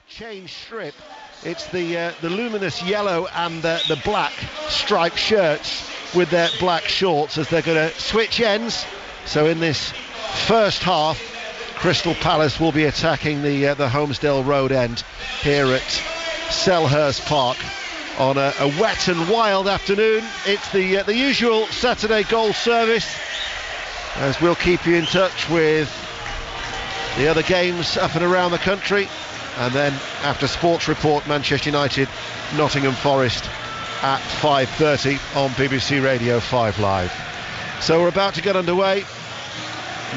Change strip. It's the luminous yellow and the black striped shirts with their black shorts as they're going to switch ends. So in this first half, Crystal Palace will be attacking the Holmesdale Road end here at Selhurst Park on a wet and wild afternoon. It's the usual Saturday goal service, as we'll keep you in touch with the other games up and around the country. And then after Sports Report, Manchester United, Nottingham Forest at 5:30 on BBC Radio 5 Live. So we're about to get underway.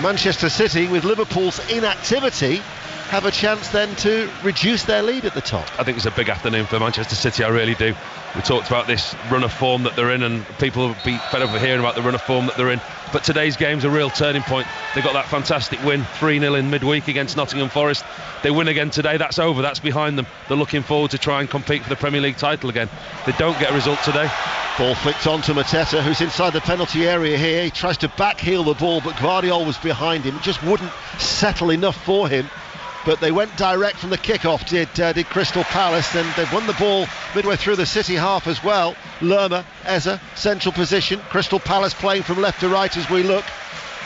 Manchester City, with Liverpool's inactivity, have a chance then to reduce their lead at the top. I think it's a big afternoon for Manchester City, I really do. We talked about this run of form that they're in, and people will be fed up of hearing about the run of form that they're in. But today's game's a real turning point. They got that fantastic win, 3-0 in midweek against Nottingham Forest. They win again today, that's over, that's behind them. They're looking forward to try and compete for the Premier League title again. They don't get a result today. Ball flicked on to Mateta, who's inside the penalty area here. He tries to backheel the ball, but Gvardiol was behind him. It just wouldn't settle enough for him. But they went direct from the kickoff, did Crystal Palace, and they've won the ball midway through the City half as well. Lerma, Eza, central position. Crystal Palace playing from left to right as we look,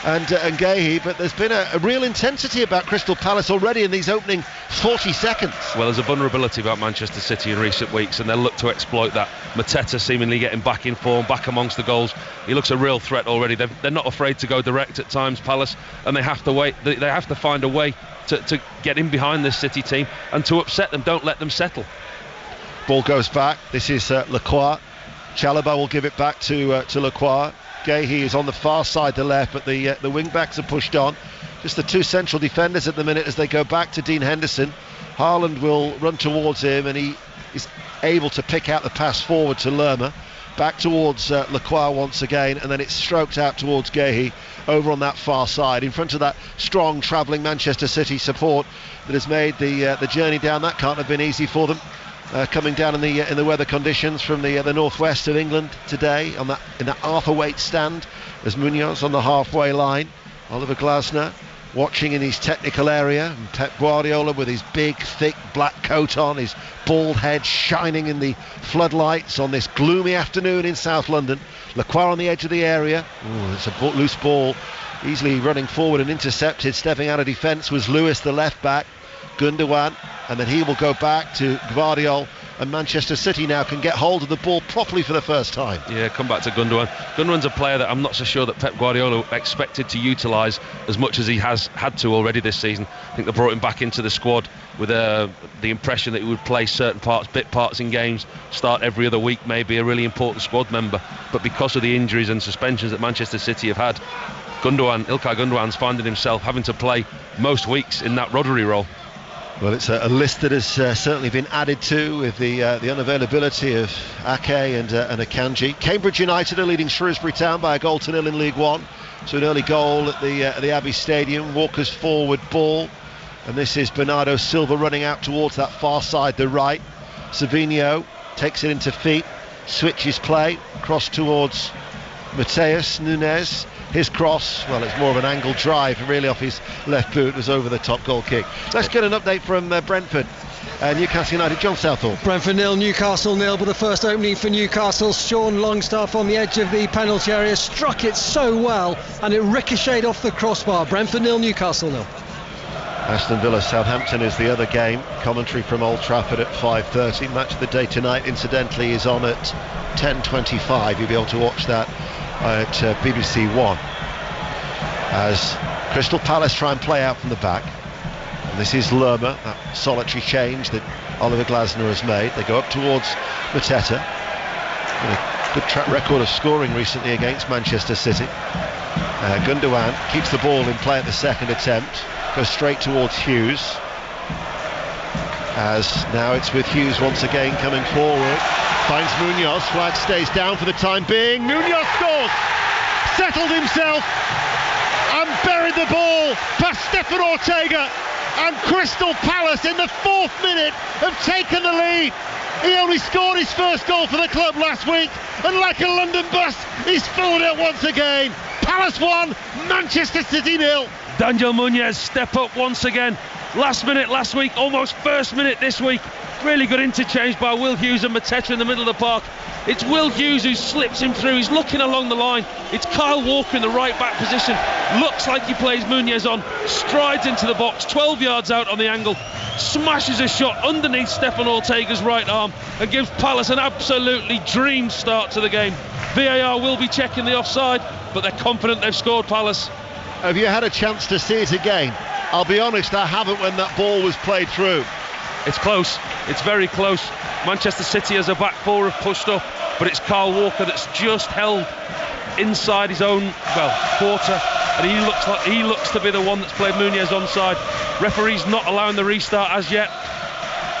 and Guéhi. But there's been a real intensity about Crystal Palace already in these opening 40 seconds. Well, there's a vulnerability about Manchester City in recent weeks, and they'll look to exploit that. Mateta seemingly getting back in form, back amongst the goals. He looks a real threat already. They're not afraid to go direct at times, Palace, and they have to wait. They have to find a way to get in behind this City team and to upset them. Don't let them settle. Ball goes back. This is Lacroix. Chalobah will give it back to Lacroix. Guéhi is on the far side, the left, but the wing backs are pushed on. Just the two central defenders at the minute as they go back to Dean Henderson. Haaland will run towards him, and he is able to pick out the pass forward to Lerma. Back towards Lacroix once again, and then it's stroked out towards Guéhi over on that far side in front of that strong travelling Manchester City support that has made the journey down. That can't have been easy for them, coming down in the weather conditions from the northwest of England today in that Arthur Waite stand as Munoz on the halfway line. Oliver Glasner watching in his technical area, and Pep Guardiola with his big thick black coat on, his bald head shining in the floodlights on this gloomy afternoon in South London. Lacroix on the edge of the area. It's a loose ball, easily running forward and intercepted. Stepping out of defence was Lewis, the left back. Gundogan, and then he will go back to Gvardiol, and Manchester City now can get hold of the ball properly for the first time. Yeah, come back to Gundogan. Gundogan's a player that I'm not so sure that Pep Guardiola expected to utilise as much as he has had to already this season. I think they brought him back into the squad with the impression that he would play certain bit parts in games, start every other week, maybe a really important squad member. But because of the injuries and suspensions that Manchester City have had, Ilkay Gundogan's finding himself having to play most weeks in that Rodri role. Well, it's a list that has certainly been added to with the unavailability of Ake and Akanji. Cambridge United are leading Shrewsbury Town by 1-0 in League One. So an early goal at the Abbey Stadium. Walker's forward ball, and this is Bernardo Silva running out towards that far side, the right. Savinho takes it into feet, switches play, cross towards Mateus Nunes. His cross, well, it's more of an angled drive, really off his left boot, was over the top goal kick. Let's get an update from Brentford. Newcastle United, John Southall. Brentford 0, Newcastle 0, but the first opening for Newcastle. Sean Longstaff on the edge of the penalty area, struck it so well, and it ricocheted off the crossbar. Brentford 0, Newcastle 0. Aston Villa Southampton is the other game. Commentary from Old Trafford at 5:30. Match of the day tonight, incidentally, is on at 10:25. You'll be able to watch that at BBC One as Crystal Palace try and play out from the back. And this is Lerma, that solitary change that Oliver Glasner has made. They go up towards Mateta, a good track record of scoring recently against Manchester City. Gundogan keeps the ball in play at the second attempt, goes straight towards Hughes, as now it's with Hughes once again coming forward. Finds Munoz, flag stays down for the time being. Munoz scores! Settled himself and buried the ball past Stefan Ortega, and Crystal Palace in the 4th minute have taken the lead. He only scored his first goal for the club last week, and like a London bus, he's followed it once again. Palace 1, Manchester City 0. Daniel Muñoz step up once again. Last minute last week, almost first minute this week. Really good interchange by Will Hughes and Mateta in the middle of the park. It's Will Hughes who slips him through. He's looking along the line. It's Kyle Walker in the right back position. Looks like he plays Muñez on. Strides into the box, 12 yards out on the angle. Smashes a shot underneath Stefan Ortega's right arm and gives Palace an absolutely dream start to the game. VAR will be checking the offside, but they're confident they've scored, Palace. Have you had a chance to see it again? I'll be honest, I haven't when that ball was played through. It's close. It's very close. Manchester City as a back four have pushed up, but it's Kyle Walker that's just held inside his own quarter, and he looks to be the one that's played Muñez onside. Referee's not allowing the restart as yet.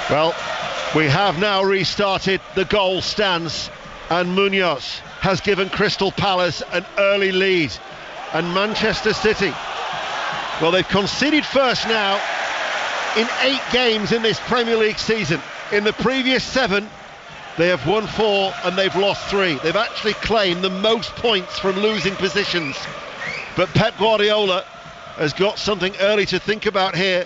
Well, we have now restarted. The goal stands, and Muñoz has given Crystal Palace an early lead, and Manchester City, well, they've conceded first now in 8 games in this Premier League season. In the previous 7, they have won 4 and they've lost 3. They've actually claimed the most points from losing positions. But Pep Guardiola has got something early to think about here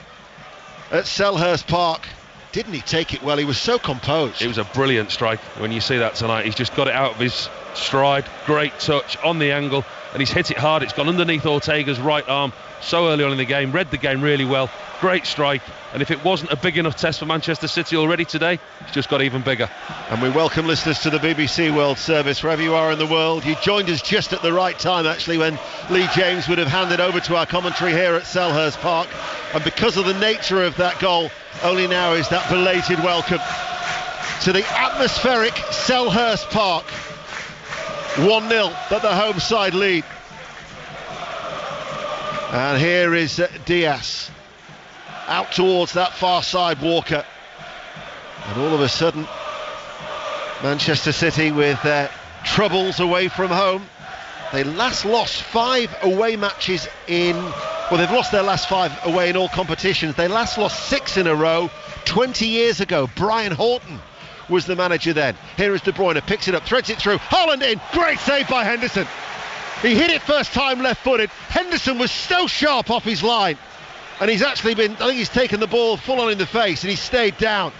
at Selhurst Park. Didn't he take it well? He was so composed. It was a brilliant strike when you see that tonight. He's just got it out of his stride. Great touch on the angle, and he's hit it hard. It's gone underneath Ortega's right arm so early on in the game. Read the game really well. Great strike, and if it wasn't a big enough test for Manchester City already today, it's just got even bigger. And we welcome listeners to the BBC World Service wherever you are in the world. You joined us just at the right time, actually, when Lee James would have handed over to our commentary here at Selhurst Park, and because of the nature of that goal, only now is that belated welcome to the atmospheric Selhurst Park. 1-0 that the home side lead. And here is Diaz out towards that far side, Walker, and all of a sudden Manchester City with their troubles away from home. They last lost 5 away matches they've lost their last 5 away in all competitions. They last lost 6 in a row 20 years ago. Brian Horton was the manager then. Here is De Bruyne, picks it up, threads it through, Haaland in, great save by Henderson. He hit it first time left-footed. Henderson was so sharp off his line, and he's actually I think he's taken the ball full on in the face, and he stayed down.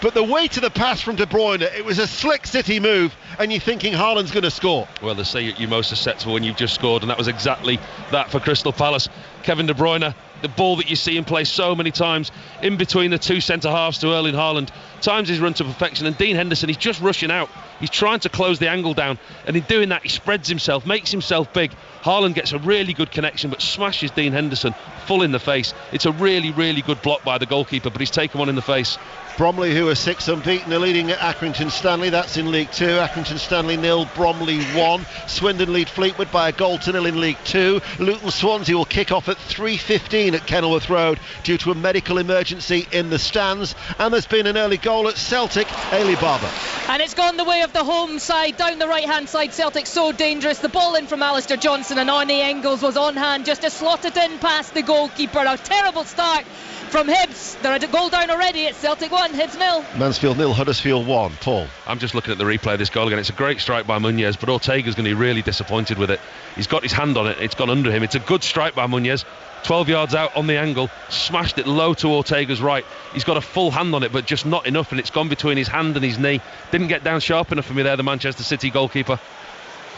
But the way to the pass from De Bruyne, it was a slick City move, and you're thinking Haaland's going to score. Well, they say you're most susceptible when you've just scored, and that was exactly that for Crystal Palace. Kevin De Bruyne, the ball that you see him play so many times in between the 2 centre-halves to Erling Haaland, times his run to perfection, and Dean Henderson, he's just rushing out. He's trying to close the angle down, and in doing that he spreads himself, makes himself big. Haaland gets a really good connection but smashes Dean Henderson full in the face. It's a really, really good block by the goalkeeper, but he's taken one in the face. Bromley, who are 6 unbeaten, are leading at Accrington Stanley. That's in League 2. Accrington Stanley 0, Bromley 1. Swindon lead Fleetwood by a goal to 0 in League 2. Luton Swansea will kick off at 3:15 at Kenilworth Road due to a medical emergency in the stands. And there's been an early goal at Celtic, Ailey Barber. And it's gone the way of the home side, down the right hand side. Celtic so dangerous. The ball in from Alistair Johnson, and Arnie Engels was on hand just to slot it in past the goalkeeper. A terrible start from Hibs. They're a goal down already. It's Celtic 1, Hibs 0. Mansfield 0, Huddersfield 1. Paul. I'm just looking at the replay of this goal again. It's a great strike by Muñez, but Ortega's going to be really disappointed with it. He's got his hand on it. It's gone under him. It's a good strike by Muñez. 12 yards out on the angle, smashed it low to Ortega's right. He's got a full hand on it, but just not enough, and it's gone between his hand and his knee. Didn't get down sharp enough for me there, the Manchester City goalkeeper.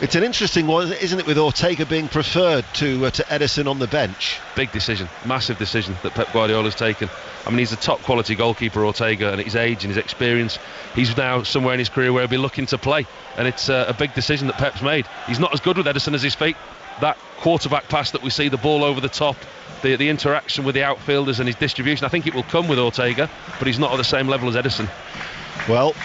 It's an interesting one, isn't it, with Ortega being preferred to Ederson on the bench? Big decision, massive decision that Pep Guardiola's taken. I mean, he's a top quality goalkeeper, Ortega, and at his age and his experience, he's now somewhere in his career where he'll be looking to play, and it's a big decision that Pep's made. He's not as good with Ederson as his feet. That quarterback pass that we see, the ball over the top, the interaction with the outfielders and his distribution, I think it will come with Ortega, but he's not at the same level as Ederson. Well,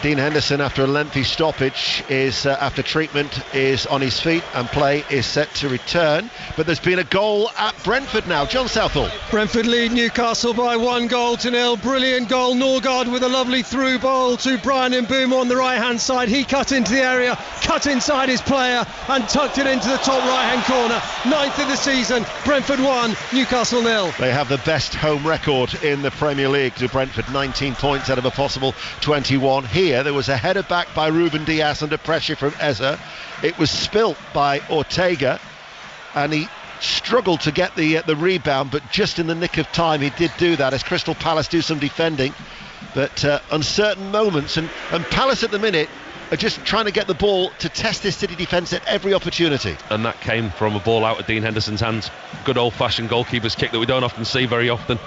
Dean Henderson, after a lengthy stoppage, after treatment, is on his feet, and play is set to return. But there's been a goal at Brentford now. John Southall. Brentford lead Newcastle by 1-0. Brilliant goal. Norgard with a lovely through ball to Brian Mbeumo on the right hand side. He cut into the area, cut inside his player, and tucked it into the top right hand corner. 9th of the season. Brentford 1, Newcastle 0. They have the best home record in the Premier League to Brentford, 19 points out of a possible 21. Here there was a header back by Ruben Diaz under pressure from Eza. It was spilt by Ortega, and he struggled to get the rebound, but just in the nick of time he did do that as Crystal Palace do some defending. But uncertain moments, and Palace at the minute are just trying to get the ball to test this City defence at every opportunity. And that came from a ball out of Dean Henderson's hands. Good old-fashioned goalkeeper's kick that we don't often see very often.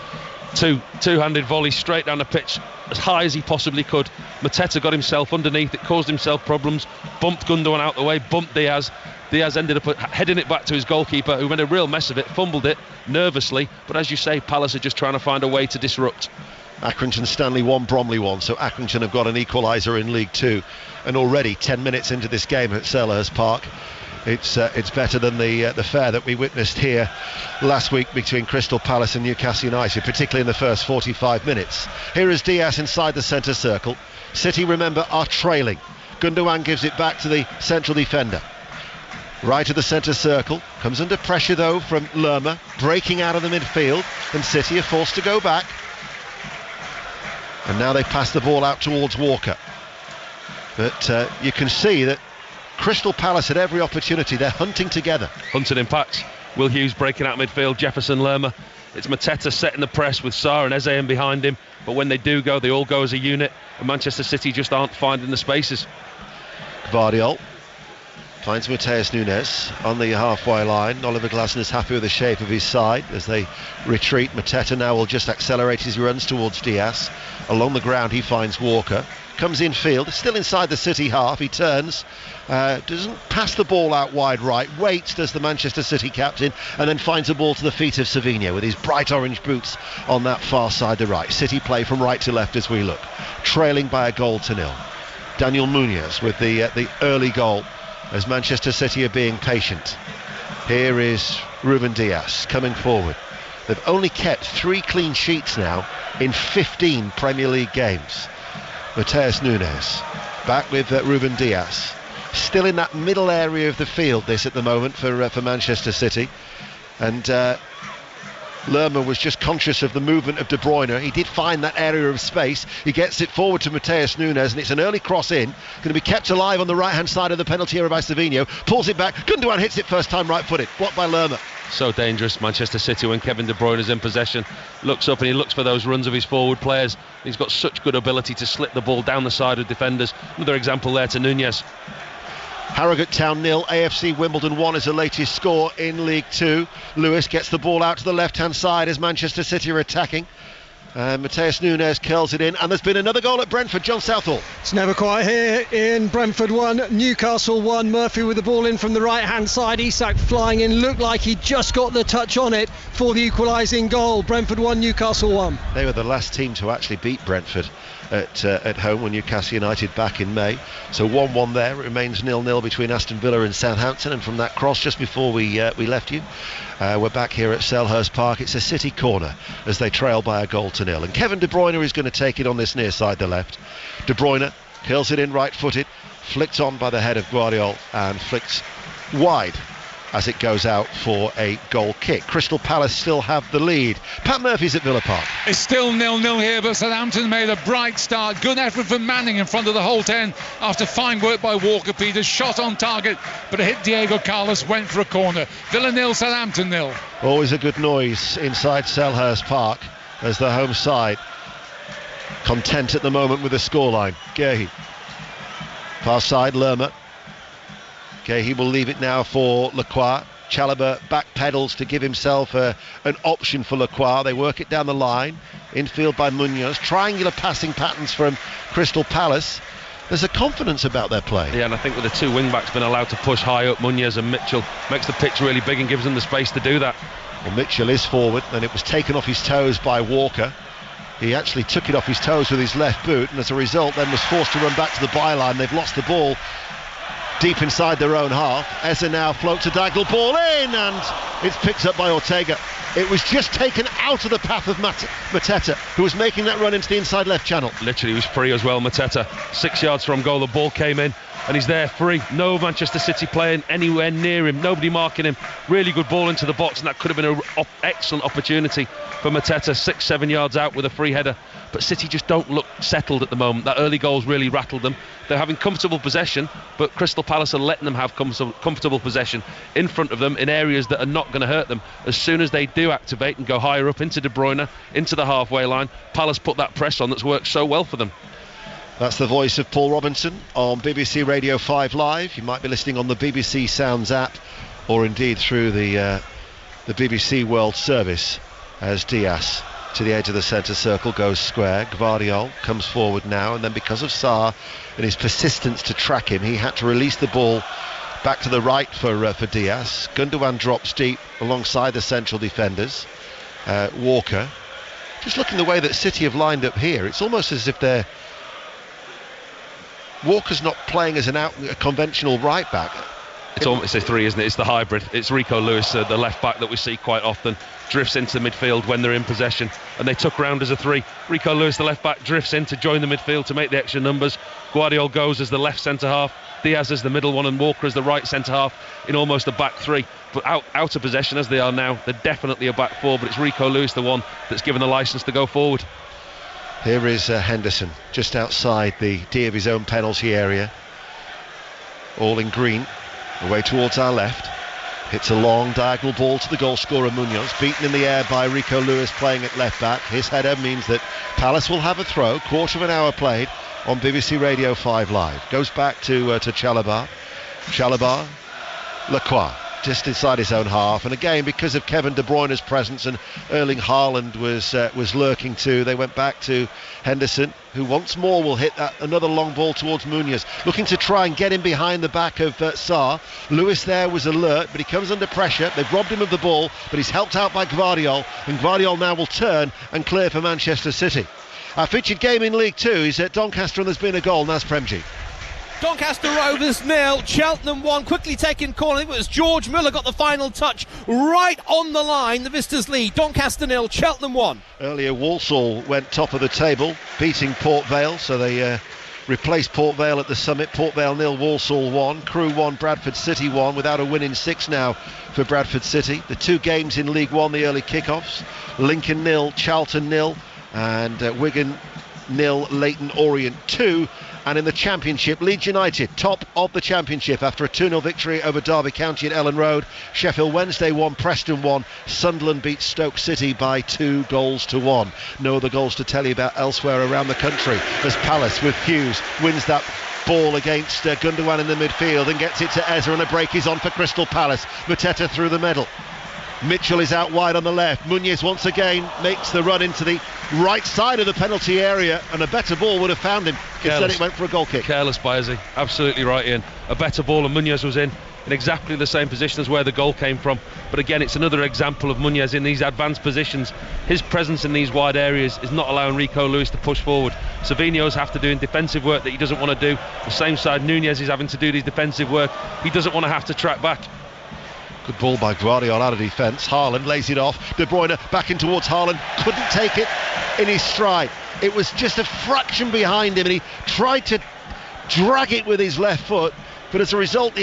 Two-handed volley straight down the pitch as high as he possibly could. Mateta got himself underneath it, caused himself problems, bumped Gundogan out the way, bumped Diaz. Diaz ended up heading it back to his goalkeeper, who made a real mess of it, fumbled it nervously. But as you say, Palace are just trying to find a way to disrupt. Accrington Stanley 1, Bromley 1, so Accrington have got an equaliser in League 2, and already 10 minutes into this game at Selhurst Park, it's better than the fare that we witnessed here last week between Crystal Palace and Newcastle United, particularly in the first 45 minutes. Here is Diaz inside the centre circle. City, remember, are trailing. Gundogan gives it back to the central defender. Right of the centre circle, comes under pressure though from Lerma, breaking out of the midfield, and City are forced to go back. And now they pass the ball out towards Walker. But you can see that Crystal Palace at every opportunity, they're hunting together. Hunting impacts. Will Hughes breaking out midfield, Jefferson, Lerma. It's Mateta setting the press with Sarr and Eze in behind him. But when they do go, they all go as a unit. And Manchester City just aren't finding the spaces. Gvardiol finds Matheus Nunes on the halfway line. Oliver Glasner's happy with the shape of his side as they retreat. Mateta now will just accelerate his runs towards Diaz. Along the ground he finds Walker. Comes infield, still inside the City half. He turns, doesn't pass the ball out wide right, waits, does the Manchester City captain, and then finds the ball to the feet of Savinho with his bright orange boots on that far side to right. City play from right to left as we look, trailing by 1-0. Daniel Munoz with the early goal as Manchester City are being patient. Here is Ruben Diaz coming forward. They've only kept 3 clean sheets now in 15 Premier League games. Matheus Nunes back with Ruben Diaz, still in that middle area of the field this at the moment for Manchester City, and Lerma was just conscious of the movement of De Bruyne. He did find that area of space. He gets it forward to Matheus Nunes, and it's an early cross in, going to be kept alive on the right hand side of the penalty area by Savinho. Pulls it back, Gundogan hits it first time right footed, blocked by Lerma. So dangerous, Manchester City, when Kevin De Bruyne is in possession. Looks up and he looks for those runs of his forward players. He's got such good ability to slip the ball down the side of defenders. Another example there to Nunes. Harrogate Town 0, AFC Wimbledon 1 is the latest score in League 2. Lewis gets the ball out to the left hand side as Manchester City are attacking. Matheus Nunes curls it in, and there's been another goal at Brentford. John Southall. It's never quite here in Brentford 1, Newcastle 1. Murphy with the ball in from the right hand side. Isak flying in, looked like he just got the touch on it for the equalising goal. Brentford 1, Newcastle 1. They were the last team to actually beat Brentford at home when Newcastle United back in May. So 1-1 there. It remains 0-0 between Aston Villa and Southampton. And from that cross just before we left you, we're back here at Selhurst Park. It's a City corner as they trail by 1-0. And Kevin De Bruyne is going to take it on this near side, the left. De Bruyne curls it in right-footed, flicked on by the head of Gvardiol and flicks wide as it goes out for a goal kick. Crystal Palace still have the lead. Pat Murphy's at Villa Park. It's still 0-0 here, but Southampton made a bright start. Good effort from Manning in front of the whole 10 after fine work by Walker Peters. Shot on target, but it hit Diego Carlos, went for a corner. Villa 0, Southampton 0. Always a good noise inside Selhurst Park as the home side content at the moment with the scoreline. Gehi. Far side, Lerma. He will leave it now for Lacroix. Chalobah back pedals to give himself an option for Lacroix. They work it down the line. Infield by Munoz. Triangular passing patterns from Crystal Palace. There's a confidence about their play. Yeah, and I think with the two wing-backs being allowed to push high up, Munoz and Mitchell, makes the pitch really big and gives them the space to do that. Well, Mitchell is forward, and it was taken off his toes by Walker. He actually took it off his toes with his left boot, and as a result then was forced to run back to the byline. They've lost the ball deep inside their own half. Eze now floats a diagonal ball in, and it's picked up by Ortega. It was just taken out of the path of Mateta, who was making that run into the inside left channel. Literally, he was free as well, Mateta. 6 yards from goal, the ball came in, and he's there free. No Manchester City playing anywhere near him, nobody marking him. Really good ball into the box, and that could have been an excellent opportunity for Mateta. 6-7 yards out with a free header. but City just don't look settled at the moment. That early goal's really rattled them. They're having comfortable possession, but Crystal Palace are letting them have comfortable possession in front of them in areas that are not going to hurt them. As soon as they do activate and go higher up into De Bruyne, into the halfway line, Palace put that press on that's worked so well for them. That's the voice of Paul Robinson on BBC Radio 5 Live. You might be listening on the BBC Sounds app, or indeed through the BBC World Service, as Diaz to the edge of the centre circle goes square. Gvardiol comes forward now, and then because of Sarr and his persistence to track him, he had to release the ball back to the right for Diaz. Gundogan drops deep alongside the central defenders. Walker, just looking the way that City have lined up here, it's almost as if Walker's not playing as a conventional right back. It's a three, isn't it? It's the hybrid. It's Rico Lewis, the left back that we see quite often, drifts into the midfield when they're in possession, and they took round as a three. Rico Lewis, the left back, drifts in to join the midfield to make the extra numbers. Gvardiol goes as the left centre half, Diaz as the middle one, and Walker as the right centre half in almost a back three. But out of possession as they are now, they're definitely a back four, but it's Rico Lewis the one that's given the licence to go forward. Here is Henderson, just outside the D of his own penalty area. All in green, away towards our left. Hits a long diagonal ball to the goal scorer Munoz, beaten in the air by Rico Lewis playing at left back. His header means that Palace will have a throw, quarter of an hour played on BBC Radio 5 Live. Goes back to Chalobah. Chalobah, Lacroix, just inside his own half, and again because of Kevin De Bruyne's presence and Erling Haaland was lurking too, they went back to Henderson, who once more will hit another long ball towards Munoz, looking to try and get him behind the back of Sarr. Lewis there was alert, but he comes under pressure. They've robbed him of the ball, but he's helped out by Gvardiol, and Gvardiol now will turn and clear for Manchester City. Our featured game in League 2 is at Doncaster, and there's been a goal. Naz Premji. Doncaster Rovers 0, Cheltenham 1, quickly taken corner. I think it was George Miller got the final touch right on the line. The Visitors lead, Doncaster 0, Cheltenham 1. Earlier Walsall went top of the table, beating Port Vale, so they replaced Port Vale at the summit. Port Vale 0, Walsall 1, Crewe 1, Bradford City 1, without a win in 6 now for Bradford City. The two games in League 1, the early kickoffs, Lincoln 0, Charlton 0, and Wigan 0, Leyton Orient 2. And in the Championship, Leeds United top of the Championship after a 2-0 victory over Derby County at Ellen Road. Sheffield Wednesday 1, Preston 1. Sunderland beat Stoke City by 2-1. No other goals to tell you about elsewhere around the country, as Palace with Hughes wins that ball against Gundogan in the midfield and gets it to Ezra, and a break is on for Crystal Palace. Mateta through the middle. Mitchell is out wide on the left. Munoz once again makes the run into the right side of the penalty area, and a better ball would have found him. Instead it went for a goal kick. Careless by Izzy, absolutely right, Ian. A better ball, and Munoz was in exactly the same position as where the goal came from. But again, it's another example of Munoz in these advanced positions. His presence in these wide areas is not allowing Rico Lewis to push forward. Savinho's have to do defensive work that he doesn't want to do. The same side, Nunez is having to do these defensive work. He doesn't want to have to track back. Good ball by Gvardiol out of defence. Haaland lays it off. De Bruyne back in towards Haaland. Couldn't take it in his stride. It was just a fraction behind him, and he tried to drag it with his left foot, but as a result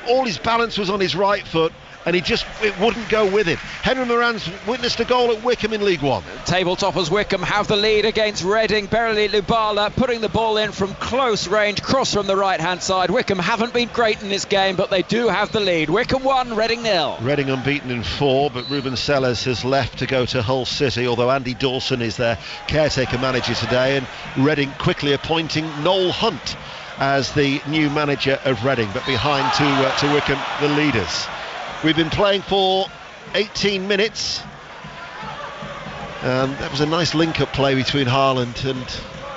all his balance was on his right foot, and it wouldn't go with him. Henry Moran's witnessed a goal at Wickham in League 1. Tabletoppers Wickham have the lead against Reading. Bereli Lubala putting the ball in from close range, cross from the right hand side. Wickham haven't been great in this game, but they do have the lead. Wickham 1, Reading 0. Reading unbeaten in 4, but Ruben Sellers has left to go to Hull City, although Andy Dawson is their caretaker manager today, and Reading quickly appointing Noel Hunt as the new manager of Reading, but behind to Wickham, the leaders. We've been playing for 18 minutes. That was a nice link-up play between Haaland and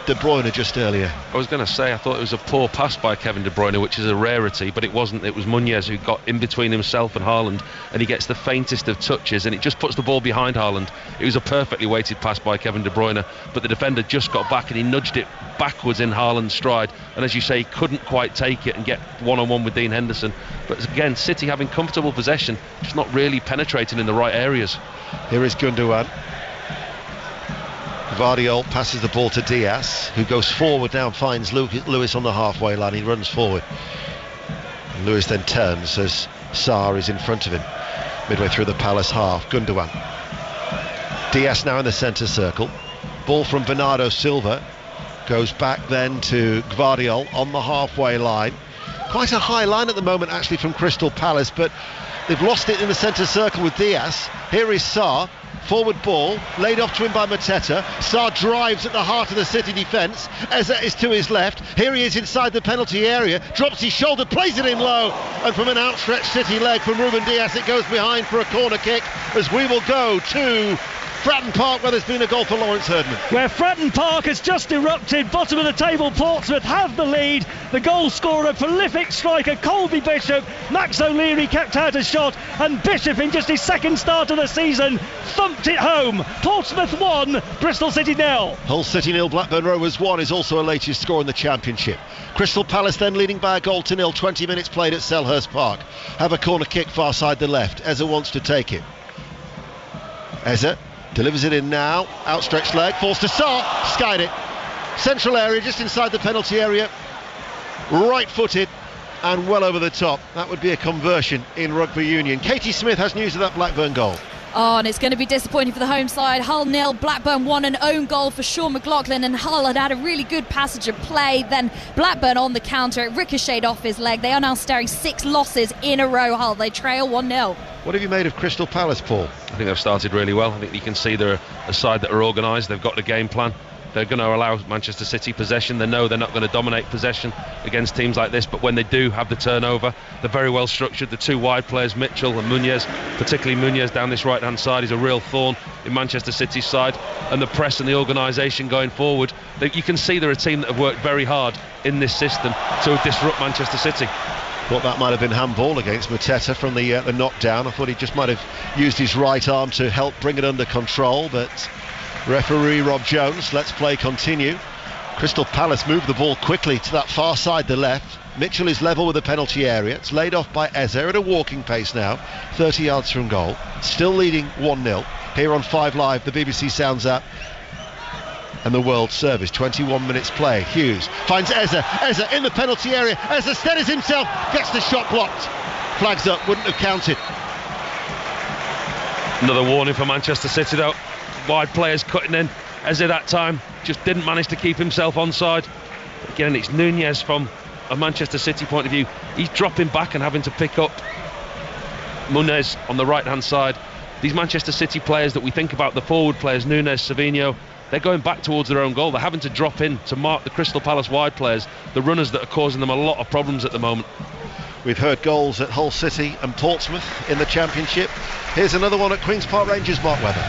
De Bruyne just earlier. I was going to say, I thought it was a poor pass by Kevin De Bruyne, which is a rarity, but it wasn't. It was Munoz who got in between himself and Haaland, and he gets the faintest of touches, and it just puts the ball behind Haaland. It was a perfectly weighted pass by Kevin De Bruyne, but the defender just got back and he nudged it backwards in Haaland's stride, and as you say, he couldn't quite take it and get one-on-one with Dean Henderson. But again, City having comfortable possession, just not really penetrating in the right areas. Here is Gundogan. Gvardiol passes the ball to Diaz, who goes forward now and finds Lewis on the halfway line. He runs forward. And Lewis then turns as Sarr is in front of him, midway through the Palace half. Gundogan. Diaz now in the centre circle. Ball from Bernardo Silva. Goes back then to Gvardiol on the halfway line. Quite a high line at the moment actually from Crystal Palace, but they've lost it in the centre circle with Diaz. Here is Sarr. Forward ball, laid off to him by Mateta. Sarr drives at the heart of the City defence. Eze is to his left. Here he is inside the penalty area. Drops his shoulder, plays it in low. And from an outstretched City leg from Ruben Diaz, it goes behind for a corner kick as we will go to Fratton Park, where there's been a goal for Lawrence Herdman. Where Fratton Park has just erupted. Bottom of the table, Portsmouth have the lead. The goal scorer, prolific striker Colby Bishop. Max O'Leary kept out a shot, and Bishop, in just his second start of the season, thumped it home. Portsmouth 1, Bristol City 0. Hull City 0, Blackburn Rovers 1 is also a latest score in the Championship. Crystal Palace then leading by a goal to nil. 20 minutes played at Selhurst Park. Have a corner kick far side the left. Eze wants to take it. Eze delivers it in now, outstretched leg, falls to Sarr, skied it. Central area, just inside the penalty area, right-footed and well over the top. That would be a conversion in rugby union. Katie Smith has news of that Blackburn goal. Oh, and it's going to be disappointing for the home side. Hull 0, Blackburn 1, an own goal for Sean McLaughlin, and Hull had a really good passage of play. Then Blackburn on the counter, it ricocheted off his leg. They are now staring 6 losses in a row, Hull. They trail 1-0. What have you made of Crystal Palace, Paul? I think they've started really well. I think you can see they're a side that are organised. They've got the game plan. They're going to allow Manchester City possession. They know they're not going to dominate possession against teams like this, but when they do have the turnover, they're very well structured. The 2 wide players, Mitchell and Muñez, particularly Muñez down this right hand side, is a real thorn in Manchester City's side, and the press and the organisation going forward, you can see they're a team that have worked very hard in this system to disrupt Manchester City. Thought that might have been handball against Mateta from the knockdown. I thought he just might have used his right arm to help bring it under control, but referee Rob Jones lets play continue. Crystal Palace move the ball quickly to that far side, the left. Mitchell is level with the penalty area. It's laid off by Eze at a walking pace now, 30 yards from goal. Still leading 1-0. Here on 5 Live, the BBC Sounds app and the World Service. 21 minutes play. Hughes finds Eze in the penalty area. Eze steadies himself, gets the shot blocked. Flags up, wouldn't have counted. Another warning for Manchester City though. Wide players cutting in. Eze that time just didn't manage to keep himself onside. Again, it's Nunez from a Manchester City point of view. He's dropping back and having to pick up Muñez on the right hand side. These Manchester City players that we think about, the forward players, Nunez, Savinho, they're going back towards their own goal. They're having to drop in to mark the Crystal Palace wide players, the runners that are causing them a lot of problems at the moment. We've heard goals at Hull City and Portsmouth in the Championship. Here's another one at Queen's Park Rangers, Mark Webber.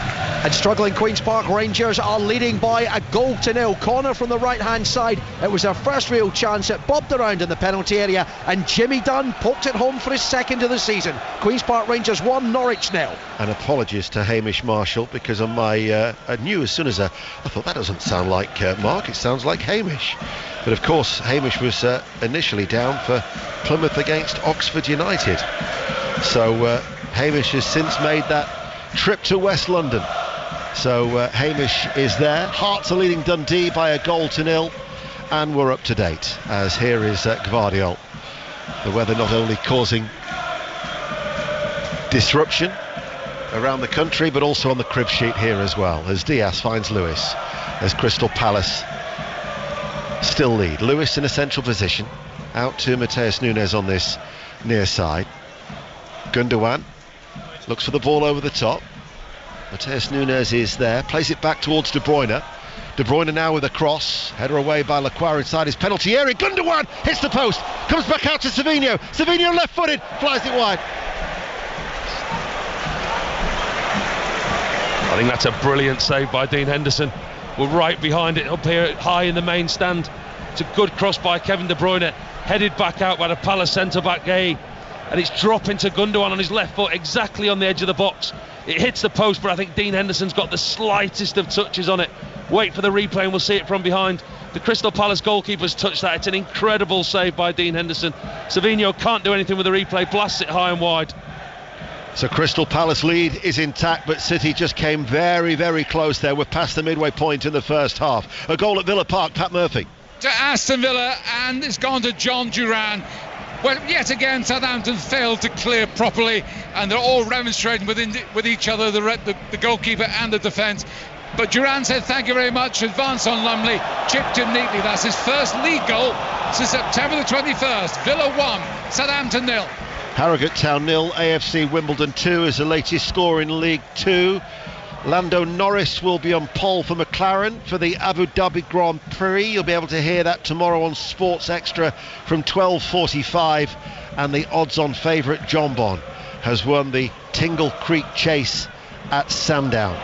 And struggling Queen's Park Rangers are leading by a goal to nil. Corner from the right hand side. It was their first real chance. It bobbed around in the penalty area, and Jimmy Dunn poked it home for his second of the season. Queen's Park Rangers 1, Norwich 0. And apologies to Hamish Marshall, because on my I knew as soon as I thought that doesn't sound like Mark, it sounds like Hamish. But of course Hamish was initially down for Plymouth against Oxford United. So Hamish has since made that trip to West London. So Hamish is there. Hearts are leading Dundee by a goal to nil, and we're up to date as here is Gvardiol. The weather not only causing disruption around the country, but also on the crib sheet here as well, as Diaz finds Lewis, as Crystal Palace still lead. Lewis in a central position, out to Matheus Nunes on this near side. Gundogan looks for the ball over the top. Matheus Nunes is there, plays it back towards De Bruyne. De Bruyne now with a cross, header away by Lacroix inside his penalty area. Gundogan hits the post, comes back out to Savinho. Savinho left-footed, flies it wide. I think that's a brilliant save by Dean Henderson. We're right behind it up here high in the main stand. It's a good cross by Kevin De Bruyne, headed back out by the Palace centre-back Gay, and it's dropping to Gundogan on his left foot exactly on the edge of the box. It hits the post, but I think Dean Henderson's got the slightest of touches on it. Wait for the replay and we'll see it from behind. The Crystal Palace goalkeeper's touched that. It's an incredible save by Dean Henderson. Savinho can't do anything with the replay, blasts it high and wide. So Crystal Palace lead is intact, but City just came very, very close there. We're past the midway point in the first half. A goal at Villa Park, Pat Murphy. To Aston Villa, and it's gone to John Duran. Well, yet again, Southampton failed to clear properly, and they're all remonstrating with each other, the goalkeeper and the defence. but Duran said thank you very much. Advance on Lumley, chipped in neatly. That's his first league goal since September the 21st. Villa 1, Southampton 0. Harrogate Town 0, AFC Wimbledon 2 is the latest score in League 2. Lando Norris will be on pole for McLaren for the Abu Dhabi Grand Prix. You'll be able to hear that tomorrow on Sports Extra from 12:45. And the odds-on favourite John Bon has won the Tingle Creek Chase at Sandown.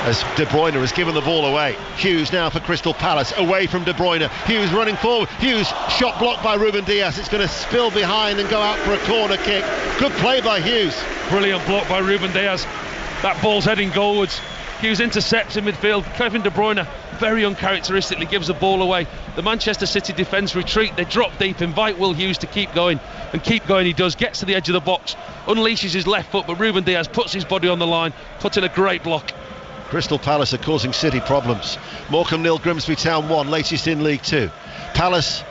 As De Bruyne has given the ball away. Hughes now for Crystal Palace, away from De Bruyne. Hughes running forward. Hughes shot blocked by Ruben Dias. It's going to spill behind and go out for a corner kick. Good play by Hughes. Brilliant block by Ruben Dias. That ball's heading goalwards. Hughes intercepts in midfield. Kevin De Bruyne very uncharacteristically gives the ball away. The Manchester City defence retreat. They drop deep, invite Will Hughes to keep going, and keep going he does. Gets to the edge of the box, unleashes his left foot, but Ruben Dias puts his body on the line, puts in a great block. Crystal Palace are causing City problems. Morecambe 0, Grimsby Town 1, latest in League 2. Palace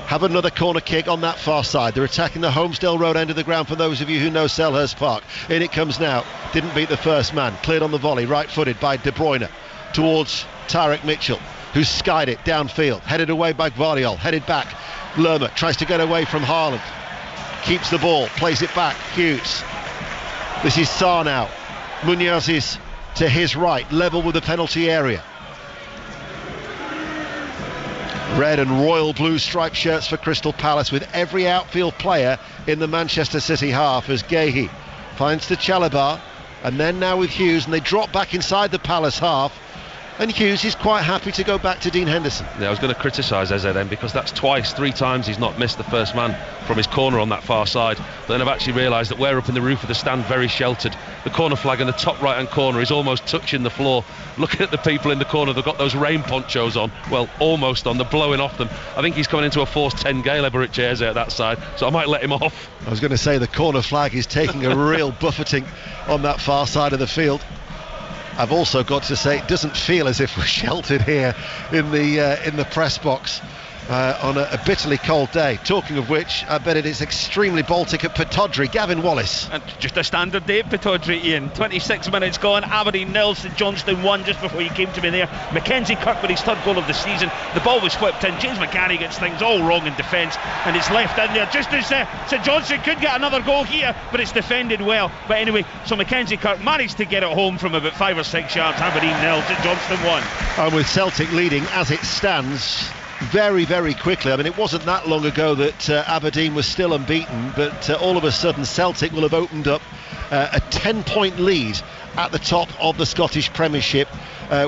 have another corner kick on that far side. They're attacking the Holmesdale Road end of the ground for those of you who know Selhurst Park. In it comes now. Didn't beat the first man. Cleared on the volley, right-footed by De Bruyne towards Tarek Mitchell, who's skied it downfield. Headed away by Gvardiol. Headed back. Lerma tries to get away from Haaland. Keeps the ball. Plays it back. Hughes. This is Sarr now. Munoz is to his right. Level with the penalty area. Red and royal blue striped shirts for Crystal Palace, with every outfield player in the Manchester City half, as Guéhi finds to Chalobah, and then now with Hughes, and they drop back inside the Palace half, and Hughes is quite happy to go back to Dean Henderson. Yeah, I was going to criticise SZN because that's three times he's not missed the first man from his corner on that far side. But then I've actually realised that we're up in the roof of the stand, very sheltered. The corner flag in the top right hand corner is almost touching the floor. Looking at the people in the corner, they've got those rain ponchos on, well, almost on, they're blowing off them. I think he's coming into a force 10 gale ever at Jersey at that side, so I might let him off. I was going to say the corner flag is taking a real buffeting on that far side of the field. I've also got to say it doesn't feel as if we're sheltered here in the press box on a bitterly cold day. Talking of which, I bet it is extremely Baltic at Pittodrie. Gavin Wallace. And just a standard day at Pittodrie, Ian. 26 minutes gone. Aberdeen 0, St Johnstone 1 just before you came to me there. Mackenzie Kirk with his third goal of the season. The ball was whipped in. James McGarry gets things all wrong in defence, and it's left in there just as St Johnstone could get another goal here, but it's defended well. But anyway, so Mackenzie Kirk managed to get it home from about 5 or 6 yards. Aberdeen 0, St Johnstone 1. And with Celtic leading as it stands very, very quickly. I mean, it wasn't that long ago that Aberdeen was still unbeaten, but all of a sudden Celtic will have opened up a 10-point lead at the top of the Scottish Premiership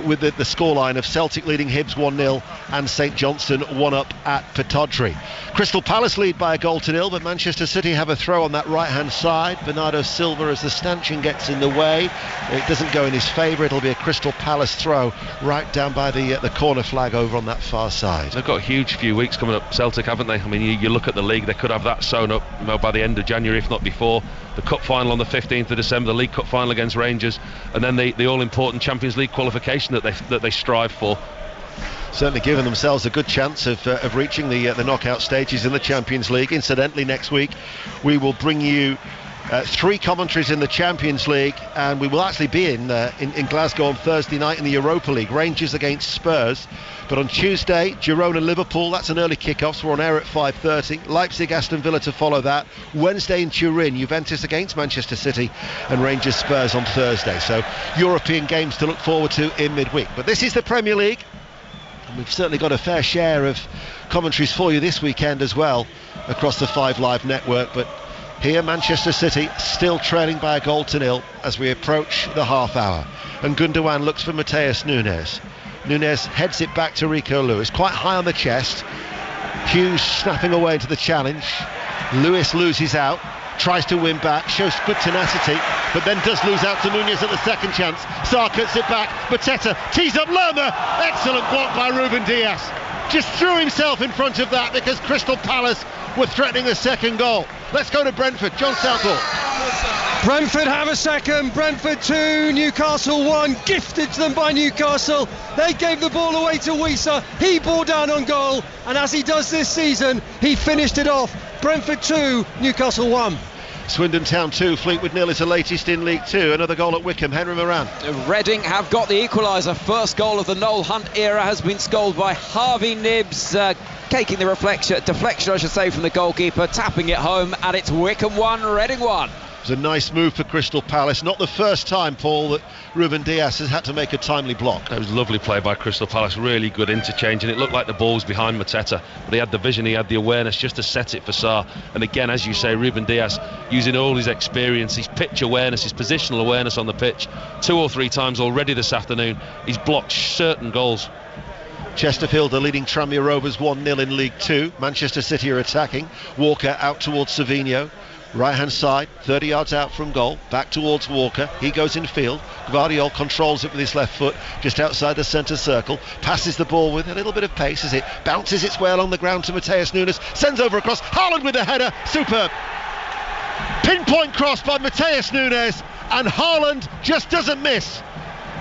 with the scoreline of Celtic leading Hibs 1-0 and St Johnstone 1-up at Pittodrie. Crystal Palace lead by a 1-0, but Manchester City have a throw on that right-hand side. Bernardo Silva, as the stanchion gets in the way, it doesn't go in his favour. It'll be a Crystal Palace throw right down by the corner flag over on that far side. They've got a huge few weeks coming up, Celtic, haven't they? I mean, you look at the league, they could have that sewn up by the end of January, if not before. The cup final on the 15th of December, the League Cup final against Rangers, and then the all-important Champions League qualification that they strive for. Certainly giving themselves a good chance of reaching the knockout stages in the Champions League. Incidentally, next week we will bring you 3 commentaries in the Champions League, and we will actually be in Glasgow on Thursday night in the Europa League. Rangers against Spurs, but on Tuesday Girona Liverpool, that's an early kick-off, so we're on air at 5:30. Leipzig Aston Villa to follow that. Wednesday in Turin, Juventus against Manchester City, and Rangers Spurs on Thursday. So European games to look forward to in midweek. But this is the Premier League, and we've certainly got a fair share of commentaries for you this weekend as well across the 5 Live network. But here Manchester City still trailing by a 0 as we approach the half hour, and Gundogan looks for Mateus Nunes. Nunes heads it back to Rico Lewis, quite high on the chest. Hughes snapping away into the challenge. Lewis loses out, tries to win back, shows good tenacity, but then does lose out to Nunez at the second chance. Sarr cuts it back, Mateta tees up Lerma. Excellent block by Ruben Dias. Just threw himself in front of that because Crystal Palace were threatening a second goal. Let's go to Brentford. John Southall. Brentford have a second. Brentford 2, Newcastle 1. Gifted to them by Newcastle. They gave the ball away to Wissa. He bore down on goal, and as he does this season, he finished it off. Brentford 2, Newcastle 1. Swindon Town 2, Fleetwood 0 is the latest in League 2. Another goal at Wickham, Henry Moran. Reading have got the equaliser. First goal of the Noel Hunt era has been scored by Harvey Nibbs, taking the deflection, I should say, from the goalkeeper, tapping it home, and it's Wickham 1, Reading 1. It was a nice move for Crystal Palace. Not the first time, Paul, that Ruben Dias has had to make a timely block. It was a lovely play by Crystal Palace, really good interchange, and it looked like the ball was behind Mateta, but he had the vision, he had the awareness just to set it for Sarr. And again, as you say, Ruben Dias using all his experience, his pitch awareness, his positional awareness on the pitch, 2 or 3 times already this afternoon. He's blocked certain goals. Chesterfield are leading Tranmere Rovers 1-0 in League 2. Manchester City are attacking. Walker out towards Savinho. Right hand side, 30 yards out from goal, back towards Walker. He goes in field. Gvardiol controls it with his left foot just outside the centre circle, passes the ball with a little bit of pace as it bounces its way along the ground to Mateus Nunes, sends over across. Haaland with the header, superb pinpoint cross by Mateus Nunes, and Haaland just doesn't miss.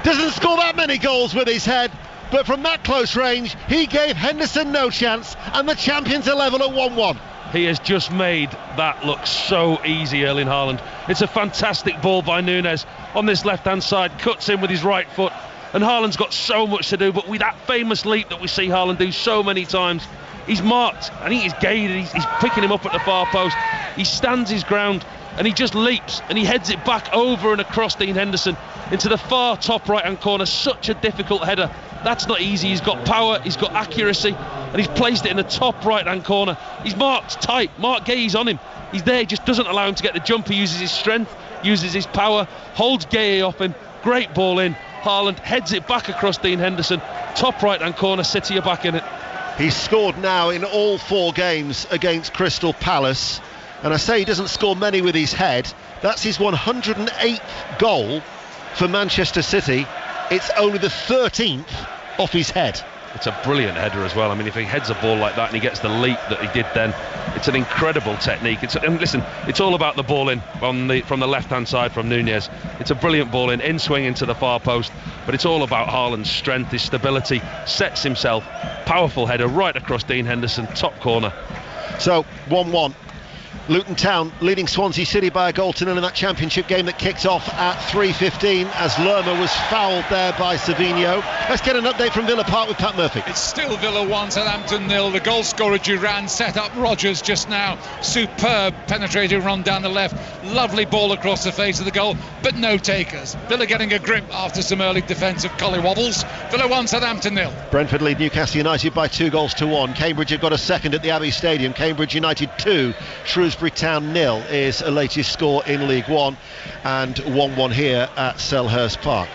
Doesn't score that many goals with his head, but from that close range he gave Henderson no chance, and the champions are level at 1-1. He has just made that look so easy, Erling Haaland. It's a fantastic ball by Nunes on this left-hand side, cuts in with his right foot, and Haaland's got so much to do, but with that famous leap that we see Haaland do so many times, he's marked. I think he's gated, he's picking him up at the far post. He stands his ground, and he just leaps, and he heads it back over and across Dean Henderson into the far top right-hand corner. Such a difficult header. That's not easy. He's got power, he's got accuracy, and he's placed it in the top right-hand corner. He's marked tight. Mark Guehi's on him. He's there, he just doesn't allow him to get the jump. He uses his strength, uses his power, holds Guehi off him. Great ball in. Haaland heads it back across Dean Henderson. Top right-hand corner, City are back in it. He's scored now in all 4 games against Crystal Palace, and I say he doesn't score many with his head. That's his 108th goal for Manchester City. It's only the 13th off his head. It's a brilliant header as well. I mean, if he heads a ball like that and he gets the leap that he did then, it's an incredible technique. And listen, it's all about the ball in from the left-hand side from Nunes. It's a brilliant ball in swing into the far post, but it's all about Haaland's strength, his stability, sets himself, powerful header right across Dean Henderson, top corner. So 1-1. Luton Town leading Swansea City by a goal to nil in that championship game that kicked off at 3:15 as Lerma was fouled there by Savinho. Let's get an update from Villa Park with Pat Murphy. It's still Villa 1, Southampton 0. The goal scorer Duran set up Rodgers just now. Superb penetrating run down the left. Lovely ball across the face of the goal, but no takers. Villa getting a grip after some early defensive collywobbles. Villa 1, Southampton 0. Brentford lead Newcastle United by 2-1. Cambridge have got a second at the Abbey Stadium. Cambridge United 2, Shrewsbury Town 0 is the latest score in League 1, and 1-1 here at Selhurst Park.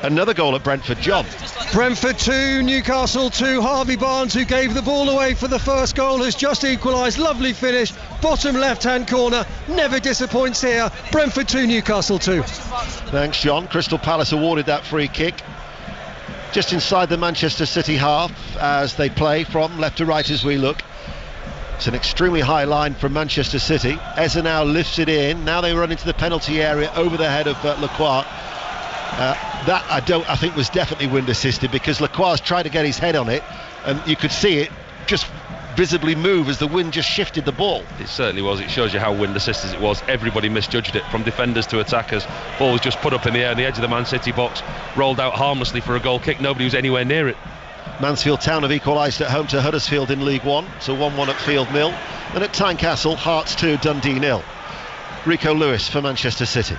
Another goal at Brentford, John. Brentford 2, Newcastle 2. Harvey Barnes, who gave the ball away for the first goal, has just equalised. Lovely finish, bottom left-hand corner, never disappoints here. Brentford 2, Newcastle 2. Thanks, John. Crystal Palace awarded that free kick just inside the Manchester City half as they play from left to right as we look. It's an extremely high line from Manchester City. Eza now lifts it in. Now they run into the penalty area over the head of Lacroix. That I think was definitely wind assisted, because Lacroix's tried to get his head on it, and you could see it just visibly move as the wind just shifted the ball. It certainly was. It shows you how wind assisted it was. Everybody misjudged it, from defenders to attackers. Ball was just put up in the air on the edge of the Man City box, rolled out harmlessly for a goal kick. Nobody was anywhere near it. Mansfield Town have equalised at home to Huddersfield in League 1, so 1-1 at Field Mill. And at Tynecastle, Hearts 2, Dundee 0. Rico Lewis for Manchester City.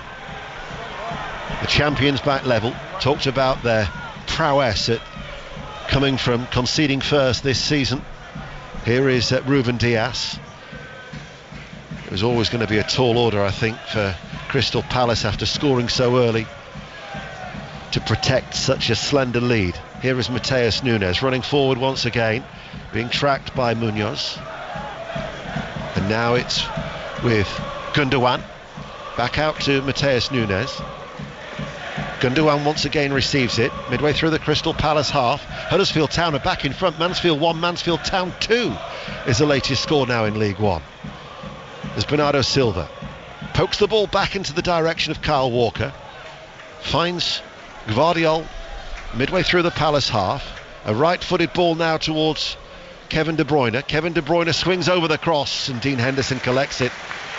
The champions back level, talked about their prowess at coming from conceding first this season. Here is Ruben Dias. It was always going to be a tall order, I think, for Crystal Palace after scoring so early to protect such a slender lead. Here is Mateus Nunes running forward once again, being tracked by Munoz. And now it's with Gundogan. Back out to Mateus Nunes. Gundogan once again receives it, midway through the Crystal Palace half. Huddersfield Town are back in front. Mansfield 1, Mansfield Town 2 is the latest score now in League 1. There's Bernardo Silva. Pokes the ball back into the direction of Kyle Walker. Finds Gvardiol midway through the Palace half. A right-footed ball now towards Kevin De Bruyne. Kevin De Bruyne swings over the cross and Dean Henderson collects it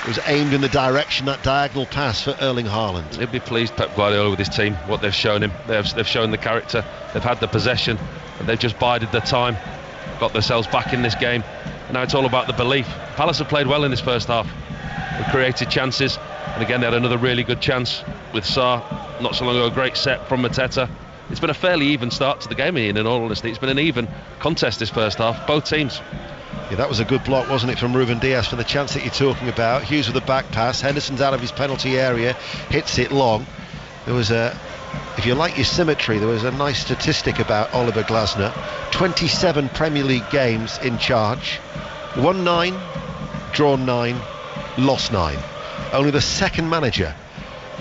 It was aimed in the direction, that diagonal pass for Erling Haaland. He'll be pleased, Pep Guardiola, with his team, what they've shown him. They've shown the character, they've had the possession, and they've just bided their time, got themselves back in this game. And now it's all about the belief. Palace have played well in this first half. They've created chances, and again they had another really good chance with Sarr not so long ago. A great set from Mateta. It's been a fairly even start to the game, Ian, in all honesty. It's been an even contest this first half, both teams. Yeah, that was a good block, wasn't it, from Ruben Dias for the chance that you're talking about. Hughes with a back pass. Henderson's out of his penalty area, hits it long. There was if you like your symmetry, there was a nice statistic about Oliver Glasner. 27 Premier League games in charge. Won 9, drawn 9, lost 9. Only the second manager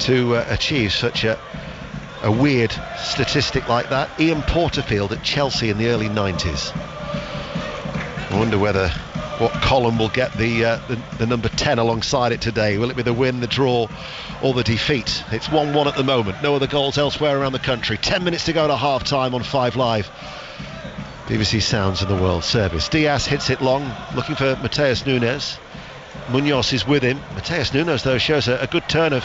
to achieve such a weird statistic like that. Ian Porterfield at Chelsea in the early 90s. I wonder what column will get the number 10 alongside it today. Will it be the win, the draw, or the defeat? It's 1-1 at the moment. No other goals elsewhere around the country. 10 minutes to go to half-time on 5 Live. BBC Sounds in the World Service. Diaz hits it long, looking for Mateus Nunes. Munoz is with him. Mateus Nunes, though, shows a good turn of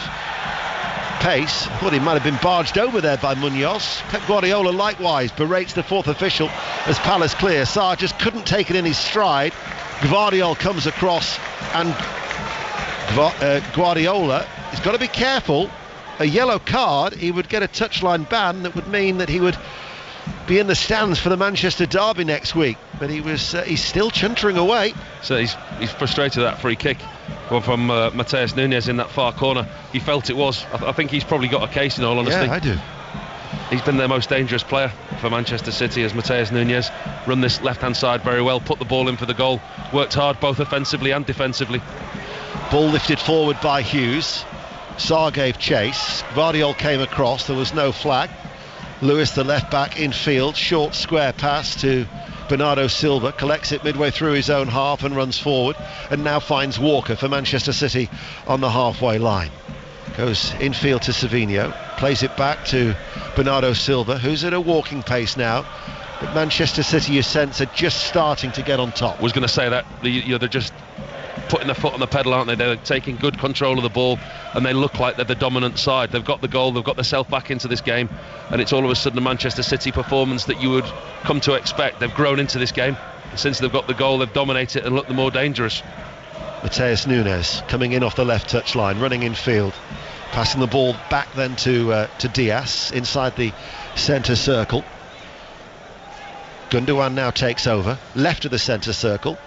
pace. Thought he might have been barged over there by Munoz. Pep Guardiola likewise berates the fourth official as Palace clear. Sarr just couldn't take it in his stride. Gvardiol comes across, and Guardiola has got to be careful. A yellow card, he would get a touchline ban that would mean that he would be in the stands for the Manchester derby next week. But he's still chuntering away. So he's frustrated at that free kick from Mateus Nunes in that far corner. He felt it was. I think he's probably got a case, in all honesty. Yeah, I do. He's been their most dangerous player for Manchester City, as Mateus Nunes. Run this left-hand side very well, put the ball in for the goal, worked hard both offensively and defensively. Ball lifted forward by Hughes. Sarr gave chase. Gvardiol came across, there was no flag. Lewis, the left back, in field, short square pass to Bernardo Silva, collects it midway through his own half and runs forward, and now finds Walker for Manchester City on the halfway line. Goes infield to Savinho, plays it back to Bernardo Silva, who's at a walking pace now, but Manchester City, you sense, are just starting to get on top. I was going to say that they're just putting their foot on the pedal, aren't they? They're taking good control of the ball, and they look like they're the dominant side. They've got the goal, they've got themselves back into this game, and it's all of a sudden a Manchester City performance that you would come to expect. They've grown into this game. Since they've got the goal, they've dominated and looked the more dangerous. Mateus Nunes coming in off the left touchline, running in field, passing the ball back then to Diaz inside the centre circle. Gundogan now takes over, left of the centre circle.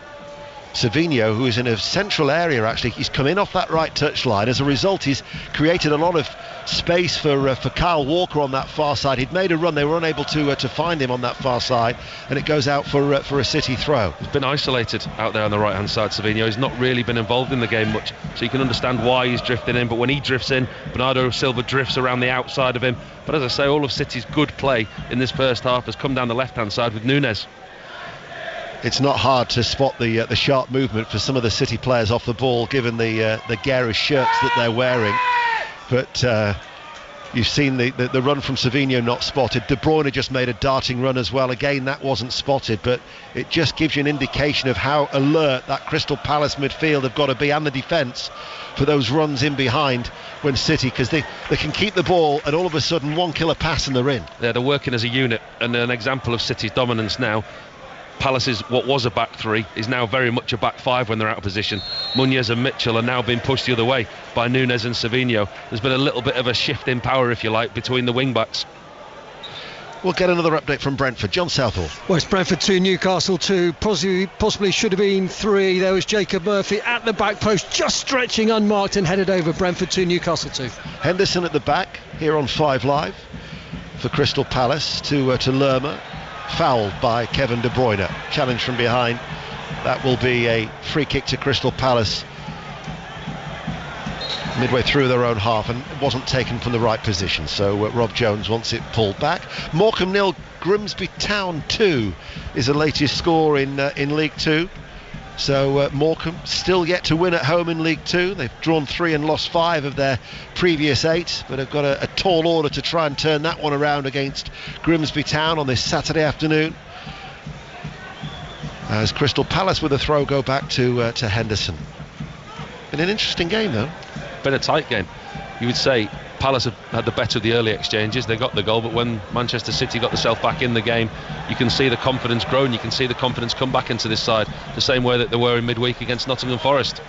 Savinho, who is in a central area, actually, he's come in off that right touchline. As a result, he's created a lot of space for Kyle Walker on that far side. He'd made a run, they were unable to find him on that far side, and it goes out for a City throw. He's been isolated out there on the right hand side, Savinho. He's not really been involved in the game much, so you can understand why he's drifting in. But when he drifts in, Bernardo Silva drifts around the outside of him. But as I say, all of City's good play in this first half has come down the left hand side with Nunes. It's not hard to spot the sharp movement for some of the City players off the ball, given the garish shirts that they're wearing. But you've seen the run from Savinho not spotted. De Bruyne just made a darting run as well. Again, that wasn't spotted, but it just gives you an indication of how alert that Crystal Palace midfield have got to be, and the defence, for those runs in behind when City, because they can keep the ball and all of a sudden one killer pass and they're in. Yeah, they're working as a unit, and an example of City's dominance now. Palace's what was a back three is now very much a back five when they're out of position. Munoz and Mitchell are now being pushed the other way by Nunes and Savinho. There's been a little bit of a shift in power, if you like, between the wing backs. We'll get another update from Brentford. John Southall. West Brentford 2, Newcastle 2. Possibly should have been 3. There was Jacob Murphy at the back post, just stretching unmarked, and headed over. Brentford 2, Newcastle 2. Henderson at the back here on 5 Live for Crystal Palace to Lerma. Fouled by Kevin De Bruyne. Challenge from behind. That will be a free kick to Crystal Palace midway through their own half, and it wasn't taken from the right position, so Rob Jones wants it pulled back. Morecambe 0, Grimsby Town 2 is the latest score in League 2. So Morecambe still yet to win at home in League 2. They've drawn 3 and lost 5 of their previous 8, but have got a tall order to try and turn that one around against Grimsby Town on this Saturday afternoon, as Crystal Palace with a throw go back to Henderson. Been an interesting game though. Been a tight game. You would say Palace have had the better of the early exchanges. They got the goal, but when Manchester City got themselves back in the game, you can see the confidence grow, and you can see the confidence come back into this side the same way that they were in midweek against Nottingham Forest.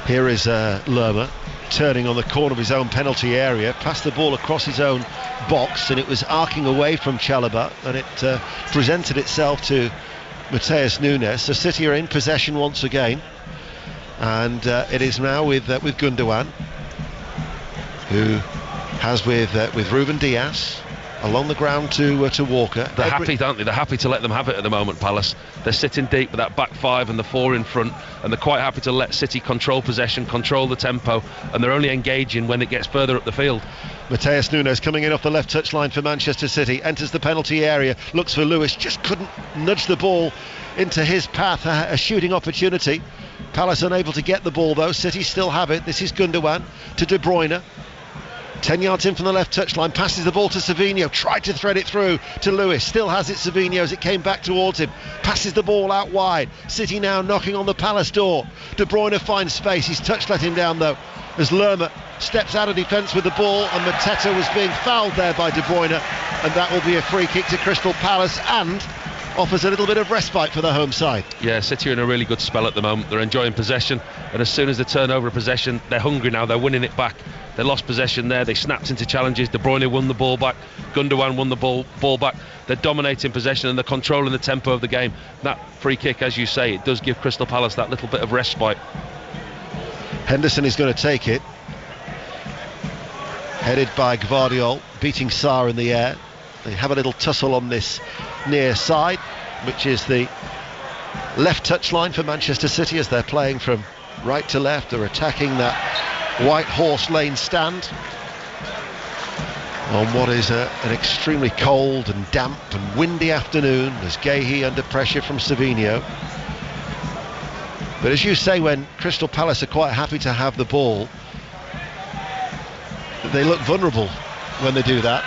Here is Lerma turning on the corner of his own penalty area, passed the ball across his own box, and it was arcing away from Chalobah, and it presented itself to Matheus Nunes. So City are in possession once again, and it is now with Gundogan, who has with Ruben Dias along the ground to Walker. They're happy, aren't they? They're happy to let them have it at the moment, Palace. They're sitting deep with that back five and the four in front, and they're quite happy to let City control possession, control the tempo, and they're only engaging when it gets further up the field. Matheus Nunes coming in off the left touchline for Manchester City, enters the penalty area, looks for Lewis, just couldn't nudge the ball into his path, a shooting opportunity. Palace unable to get the ball though. City still have it. This is Gundogan to De Bruyne. 10 yards in from the left touchline, passes the ball to Savinho, tried to thread it through to Lewis, still has it Savinho as it came back towards him, passes the ball out wide. City now knocking on the Palace door. De Bruyne finds space, his touch let him down though, as Lerma steps out of defence with the ball, and Mateta was being fouled there by De Bruyne, and that will be a free kick to Crystal Palace and offers a little bit of respite for the home side. Yeah, City are in a really good spell at the moment. They're enjoying possession, and as soon as they turn over a possession, they're hungry now, they're winning it back. They lost possession there, they snapped into challenges. De Bruyne won the ball back, Gundogan won the ball back. They're dominating possession and they're controlling the tempo of the game. That free kick, as you say, it does give Crystal Palace that little bit of respite. Henderson is going to take it, headed by Gvardiol, beating Sarr in the air. They have a little tussle on this near side, which is the left touchline for Manchester City, as they're playing from right to left. They're attacking that White Horse Lane stand on what is an extremely cold and damp and windy afternoon, as Guéhi under pressure from Savinho. But as you say, when Crystal Palace are quite happy to have the ball, they look vulnerable when they do that.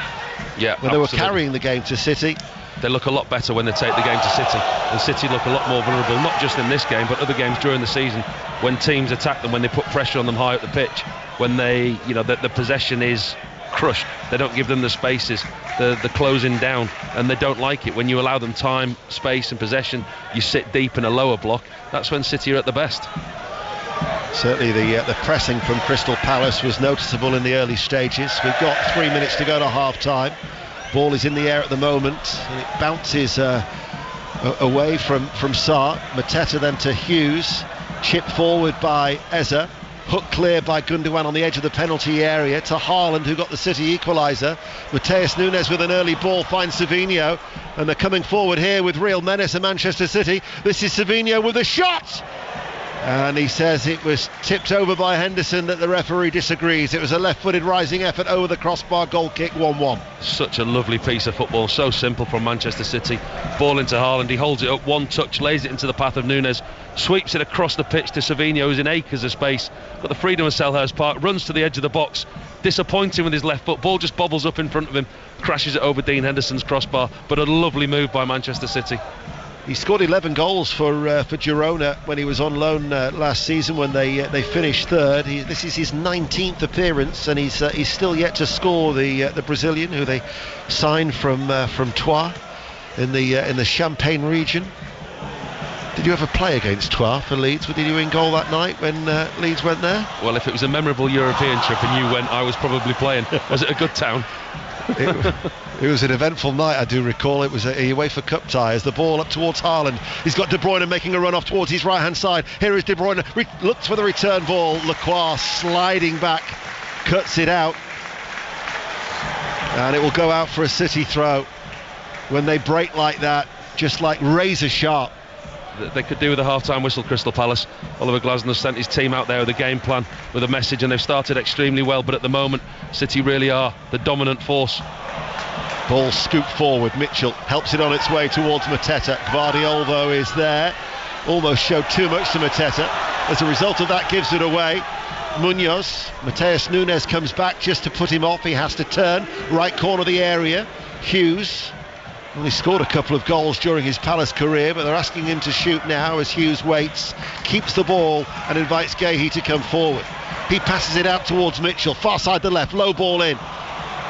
Yeah, when they were carrying the game to City, they look a lot better when they take the game to City, and City look a lot more vulnerable, not just in this game but other games during the season, when teams attack them, when they put pressure on them high up the pitch, when they, you know, the possession is crushed, they don't give them the spaces, the closing down, and they don't like it. When you allow them time, space and possession, you sit deep in a lower block, that's when City are at the best. Certainly the pressing from Crystal Palace was noticeable in the early stages. We've got 3 minutes to go to half time. Ball is in the air at the moment, and it bounces away from Sarr. Mateta then to Hughes, chip forward by Eza, hook clear by Gundogan on the edge of the penalty area to Haaland, who got the City equaliser. Matheus Nunes with an early ball finds Savinho, and they're coming forward here with real menace in Manchester City. This is Savinho with a shot, and he says it was tipped over by Henderson, that the referee disagrees. It was a left-footed rising effort over the crossbar, goal kick, 1-1. Such a lovely piece of football, so simple from Manchester City. Ball into Haaland, he holds it up, one touch, lays it into the path of Nunes, sweeps it across the pitch to Savinho, who's in acres of space, got the freedom of Selhurst Park, runs to the edge of the box, disappointing with his left foot, ball just bobbles up in front of him, crashes it over Dean Henderson's crossbar, but a lovely move by Manchester City. He scored 11 goals for Girona when he was on loan last season, when they finished third. This is his 19th appearance, and he's still yet to score. The Brazilian, who they signed from Troyes in the Champagne region. Did you ever play against Troyes for Leeds? Did you in goal that night when Leeds went there? Well, if it was a memorable European trip and you went, I was probably playing. Was it a good town? It was an eventful night, I do recall. It was a UEFA Cup tie as the ball up towards Haaland. He's got De Bruyne making a run off towards his right hand side. Here is De Bruyne, looks for the return ball. Lacroix sliding back, cuts it out, and it will go out for a City throw. When they break like that, just like razor sharp. They could do with a half-time whistle, Crystal Palace. Oliver Glasner sent his team out there with a game plan, with a message, and they've started extremely well, but at the moment City really are the dominant force. Ball scooped forward, Mitchell helps it on its way towards Mateta. Gvardiol though is there, almost showed too much to Mateta. As a result of that, gives it away. Munoz, Matheus Nunes comes back just to put him off. He has to turn, right corner of the area. Hughes Only scored a couple of goals during his Palace career, but they're asking him to shoot now as Hughes waits, keeps the ball and invites Gahey to come forward. He passes it out towards Mitchell, far side the left, low ball in.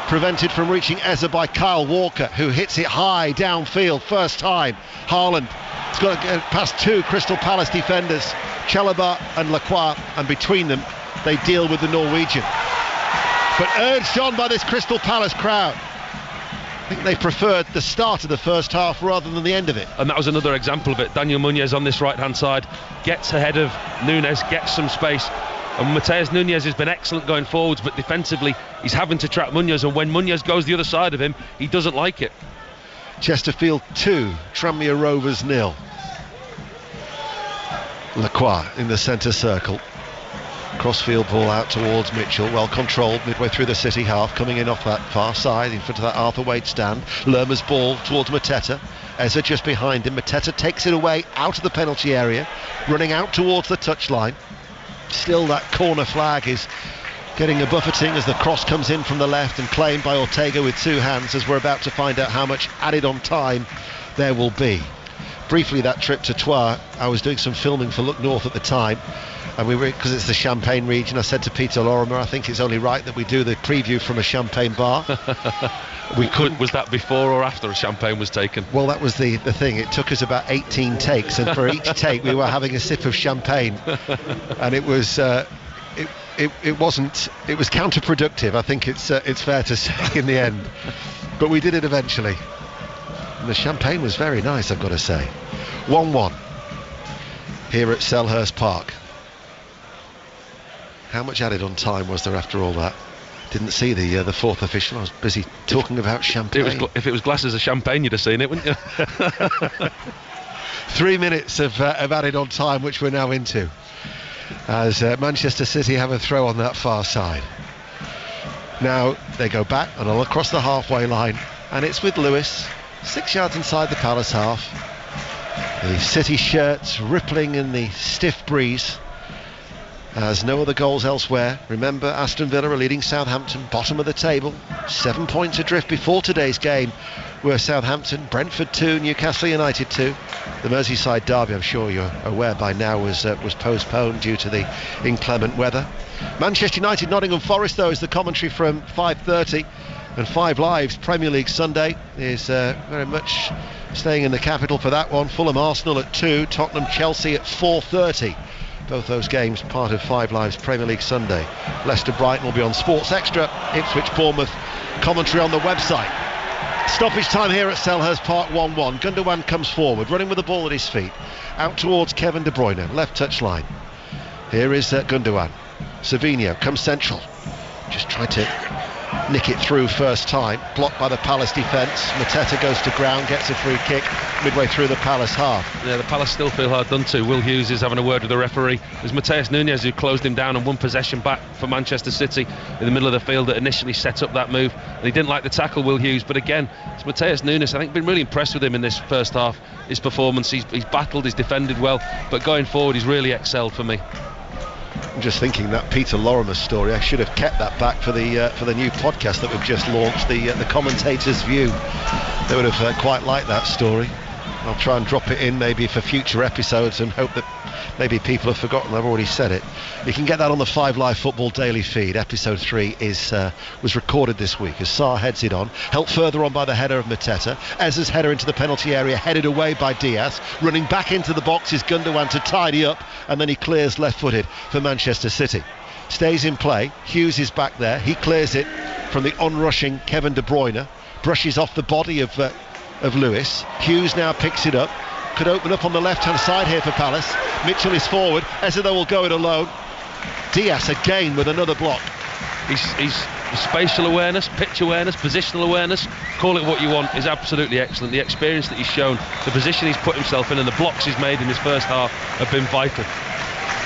Prevented from reaching Eza by Kyle Walker, who hits it high downfield first time. Haaland has got to get past two Crystal Palace defenders, Chalobah and Lacroix, and between them they deal with the Norwegian. But urged on by this Crystal Palace crowd, I think they preferred the start of the first half rather than the end of it. And that was another example of it. Daniel Muñoz on this right hand side gets ahead of Nunes, gets some space, and Mateus Nunes has been excellent going forwards, but defensively he's having to trap Muñoz, and when Muñoz goes the other side of him, he doesn't like it. Chesterfield 2, Tranmere Rovers 0. Lacroix in the centre circle. Crossfield ball out towards Mitchell, well controlled midway through the City half, coming in off that far side in front of that Arthur Wade stand. Lerma's ball towards Mateta, Eza just behind him. Mateta takes it away out of the penalty area, running out towards the touchline. Still that corner flag is getting a buffeting as the cross comes in from the left and claimed by Ortega with two hands, as we're about to find out how much added on time there will be. Briefly, that trip to Troyes, I was doing some filming for Look North at the time, and we were, because it's the Champagne region, I said to Peter Lorimer, I think it's only right that we do the preview from a champagne bar. We couldn't. Was that before or after a champagne was taken? Well, that was the thing. It took us about 18 takes, and for each take we were having a sip of champagne, and it was it wasn't. It was counterproductive, I think it's fair to say, in the end. But we did it eventually. And the champagne was very nice, I've got to say. 1-1 here at Selhurst Park. How much added on time was there after all that? Didn't see the fourth official. I was busy talking about champagne. If it was glasses of champagne, you'd have seen it, wouldn't you? 3 minutes of added on time, which we're now into, as Manchester City have a throw on that far side. Now they go back and all across the halfway line, and it's with Lewis, 6 yards inside the Palace half. The City shirts rippling in the stiff breeze, as no other goals elsewhere. Remember, Aston Villa are leading Southampton, bottom of the table, 7 points adrift before today's game were Southampton, Brentford 2, Newcastle United 2. The Merseyside derby, I'm sure you're aware by now, was postponed due to the inclement weather. Manchester United, Nottingham Forest, though, is the commentary from 5:30, and Five Live's Premier League Sunday is very much staying in the capital for that one. Fulham Arsenal at 2, Tottenham Chelsea at 4:30. Both those games part of Five Live's Premier League Sunday. Leicester Brighton will be on Sports Extra. Ipswich Bournemouth commentary on the website. Stoppage time here at Selhurst Park, 1-1. Gundogan comes forward, running with the ball at his feet, out towards Kevin De Bruyne, left touch line. Here is Gundogan. Savinho comes central, just tried to nick it through first time, blocked by the Palace defence. Mateta goes to ground, gets a free kick midway through the Palace half. Yeah, the Palace still feel hard done to. Will Hughes is having a word with the referee. It was Mateus Nunes who closed him down and won possession back for Manchester City in the middle of the field that initially set up that move, and he didn't like the tackle, Will Hughes. But again, it's Mateus Nunes. I think been really impressed with him in this first half. His performance, he's battled, he's defended well, but going forward he's really excelled for me. I'm just thinking that Peter Lorimer story, I should have kept that back for the new podcast that we've just launched, the commentator's view. They would have quite liked that story. I'll try and drop it in maybe for future episodes and hope that maybe people have forgotten I've already said it. You can get that on the 5 Live Football Daily feed. Episode 3 was recorded this week as Sarr heads it on, helped further on by the header of Mateta. Eza's header into the penalty area, headed away by Diaz. Running back into the box is Gundogan to tidy up, and then he clears left-footed for Manchester City. Stays in play. Hughes is back there. He clears it from the onrushing Kevin De Bruyne. Brushes off the body of Lewis. Hughes now picks it up. Could open up on the left-hand side here for Palace. Mitchell is forward. Eza, though, will go it alone. Diaz again with another block. His spatial awareness, pitch awareness, positional awareness, call it what you want, is absolutely excellent. The experience that he's shown, the position he's put himself in, and the blocks he's made in his first half have been vital.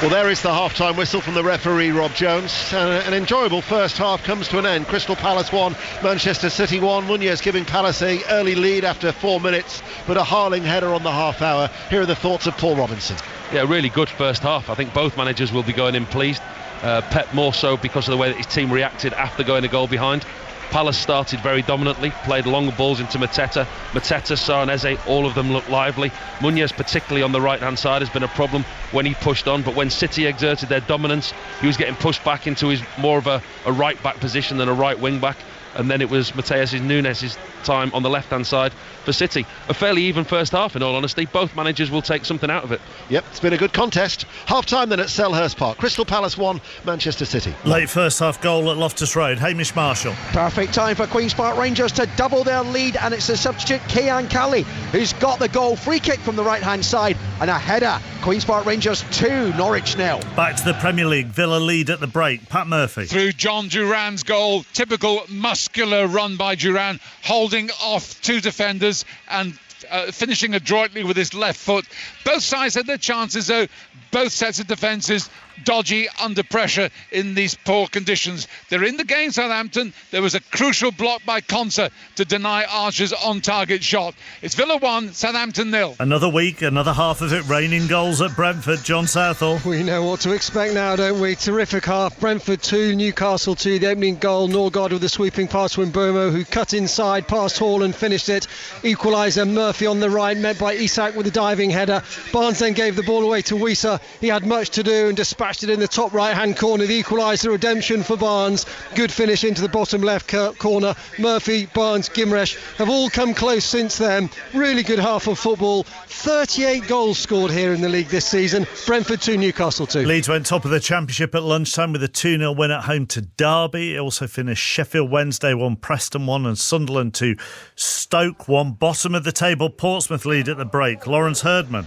Well, there is the half-time whistle from the referee, Rob Jones. An enjoyable first half comes to an end. Crystal Palace 1, Manchester City 1. Muñoz giving Palace an early lead after 4 minutes, but a Harling header on the half hour. Here are the thoughts of Paul Robinson. Yeah, really good first half. I think both managers will be going in pleased. Pep more so because of the way that his team reacted after going a goal behind. Palace started very dominantly, played longer balls into Mateta, Sarnese, all of them looked lively. Muñoz, particularly on the right hand side, has been a problem when he pushed on, but when City exerted their dominance, he was getting pushed back into his more of a right back position than a right wing back. And then it was Mateus Nunes' time on the left-hand side for City. A fairly even first half, in all honesty. Both managers will take something out of it. Yep, it's been a good contest. Half-time then at Selhurst Park. Crystal Palace 1, Manchester City. Late first half goal at Loftus Road. Hamish Marshall. Perfect time for Queen's Park Rangers to double their lead, and it's the substitute Kean Kelly who's got the goal. Free kick from the right-hand side and a header. Queen's Park Rangers 2, Norwich 0. Back to the Premier League. Villa lead at the break. Pat Murphy. Through John Duran's goal. Typical muscular run by Duran, holding off two defenders and finishing adroitly with his left foot. Both sides had their chances though. Both sets of defences dodgy under pressure in these poor conditions. They're in the game, Southampton. There was a crucial block by Konsa to deny Archer's on-target shot. It's Villa 1, Southampton 0. Another week, another half of it raining goals at Brentford. John Southall. We know what to expect now, don't we? Terrific half. Brentford 2, Newcastle 2. The opening goal, Norgard with a sweeping pass to Mbeumo, who cut inside past Hall and finished it. Equaliser Murphy on the right, met by Isak with a diving header. Barnes then gave the ball away to Wissa. He had much to do and dispatched it in the top right hand corner. The equaliser, redemption for Barnes. Good finish into the bottom left corner. Murphy, Barnes, Gimresh have all come close since then. Really good half of football. 38 goals scored here in the league this season. Brentford 2, Newcastle 2. Leeds went top of the Championship at lunchtime with a 2-0 win at home to Derby. It also finished Sheffield Wednesday 1, Preston 1 and Sunderland 2. Stoke 1. Bottom of the table, Portsmouth lead at the break. Lawrence Herdman.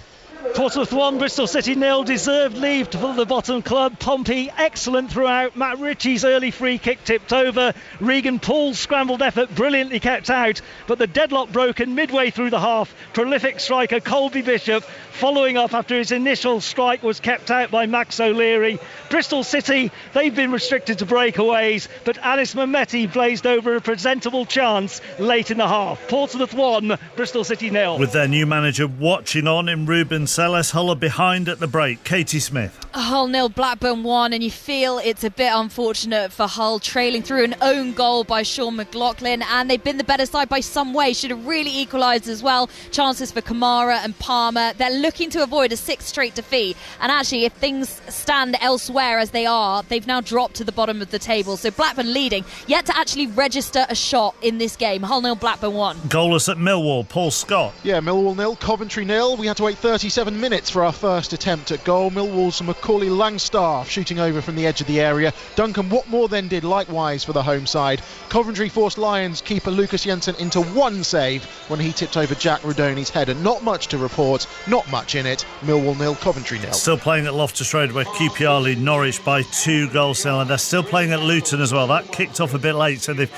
Portsmouth 1, Bristol City 0. Deserved leave for the bottom club. Pompey excellent throughout. Matt Ritchie's early free kick tipped over. Regan Paul's scrambled effort brilliantly kept out, but the deadlock broken midway through the half. Prolific striker Colby Bishop following up after his initial strike was kept out by Max O'Leary. Bristol City, they've been restricted to breakaways, but Anis Mehmeti blazed over a presentable chance late in the half. Portsmouth 1, Bristol City 0. With their new manager watching on in Ruben Selles, Hull are behind at the break. Katie Smith. Hull 0, Blackburn 1, and you feel it's a bit unfortunate for Hull, trailing through an own goal by Sean McLaughlin, and they've been the better side by some way. Should have really equalised as well. Chances for Kamara and Palmer. They're looking to avoid a 6th straight defeat, and actually if things stand elsewhere as they are, they've now dropped to the bottom of the table. So Blackburn leading, yet to actually register a shot in this game. Hull 0, Blackburn 1. Goalless at Millwall, Paul Scott. Yeah, Millwall 0, Coventry 0. We had to wait 37 minutes for our first attempt at goal. Millwall's Macaulay Langstaff shooting over from the edge of the area. Duncan Watmore then did likewise for the home side. Coventry forced Lions keeper Lucas Jensen into one save when he tipped over Jack Rudoni's header. Not much to report, not much in it. Millwall 0, Coventry 0. Still playing at Loftus Road where QPR lead Norwich by 2 goals to 0, and they're still playing at Luton as well. That kicked off a bit late, so they've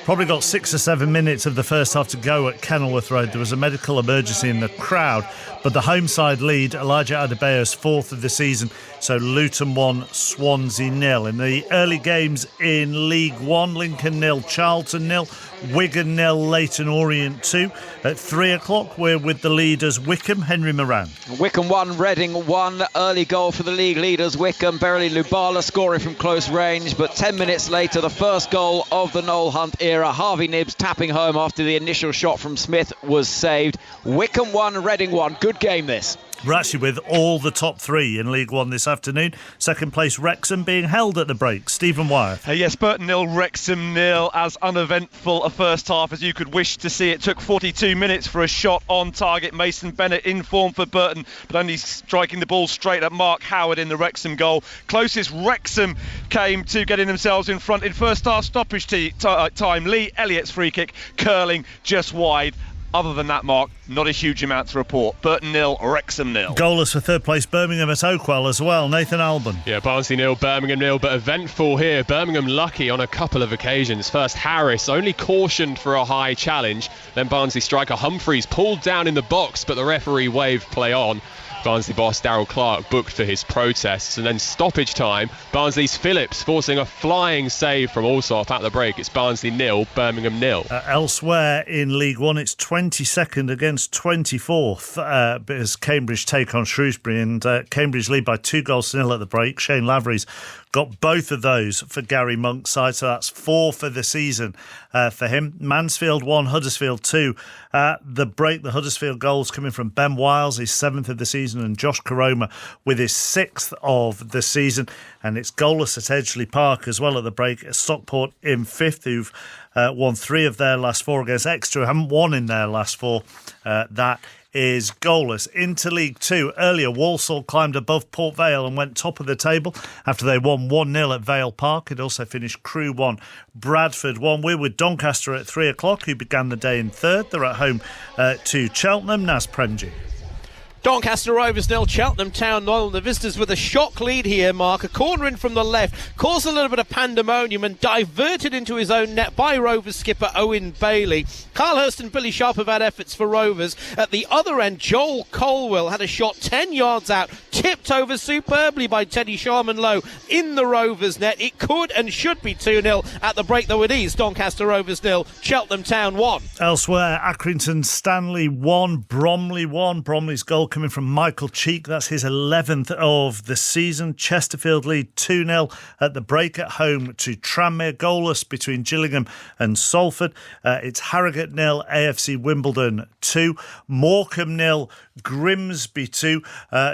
probably got 6 or 7 minutes of the first half to go at Kenilworth Road. There was a medical emergency in the crowd, but the home side lead, Elijah Adebayo's 4th of the season, so Luton 1, Swansea 0. In the early games in League One, Lincoln 0, Charlton 0, Wigan 0, Leyton Orient 2. At 3 o'clock, we're with the leaders Wycombe, Henry Moran. Wycombe 1, Reading 1. Early goal for the league leaders Wycombe. Berily Lubala scoring from close range, but 10 minutes later, the first goal of the Noel Hunt era. Harvey Nibbs tapping home after the initial shot from Smith was saved. Wycombe 1, Reading 1. Good game this. We're actually with all the top 3 in League One this afternoon. Second place Wrexham being held at the break. Stephen Wyeth. Yes, Burton 0, Wrexham 0. As uneventful a first half as you could wish to see. It took 42 minutes for a shot on target. Mason Bennett in form for Burton, but only striking the ball straight at Mark Howard in the Wrexham goal. Closest Wrexham came to getting themselves in front in first half stoppage time. Lee Elliott's free kick curling just wide. Other than that, Mark, not a huge amount to report. Burton 0, Wrexham 0. Goalless for third place Birmingham at Oakwell as well. Nathan Alban. Yeah, Barnsley 0, Birmingham 0, but eventful here. Birmingham lucky on a couple of occasions. First, Harris only cautioned for a high challenge. Then Barnsley striker Humphreys pulled down in the box, but the referee waved play on. Barnsley boss Darryl Clark booked for his protests. And then stoppage time, Barnsley's Phillips forcing a flying save from Alsop at the break. It's Barnsley 0, Birmingham 0. Elsewhere in League One, it's 22nd against 24th as Cambridge take on Shrewsbury, and Cambridge lead by 2-0 at the break. Shane Lavery's got both of those for Gary Monk's side, so that's 4 for the season for him. Mansfield 1, Huddersfield 2. The break, the Huddersfield goals coming from Ben Wiles, his 7th of the season, and Josh Koroma with his 6th of the season. And it's goalless at Edgeley Park as well at the break. Stockport in 5th, who've won 3 of their last 4 against Exeter, who haven't won in their last 4. That is goalless. Into League 2, earlier Walsall climbed above Port Vale and went top of the table after they won 1-0 at Vale Park. It also finished Crewe 1, Bradford 1. We're with Doncaster at 3 o'clock, who began the day in 3rd. They're at home to Cheltenham. Naz Premji. Doncaster Rovers 0, Cheltenham Town 0. The visitors with a shock lead here, Mark. A corner in from the left caused a little bit of pandemonium and diverted into his own net by Rovers skipper Owen Bailey. Carl Hurst and Billy Sharp have had efforts for Rovers. At the other end, Joel Colwell had a shot 10 yards out, tipped over superbly by Teddy Sharman-Lowe in the Rovers net. It could and should be 2-0 at the break, though it is Doncaster Rovers 0, Cheltenham Town 1. Elsewhere, Accrington Stanley 1, Bromley 1. Bromley's goal coming from Michael Cheek. That's his 11th of the season. Chesterfield lead 2-0 at the break at home to Tranmere. Goalless between Gillingham and Salford. It's Harrogate 0, AFC Wimbledon 2. Morecambe 0, Grimsby 2.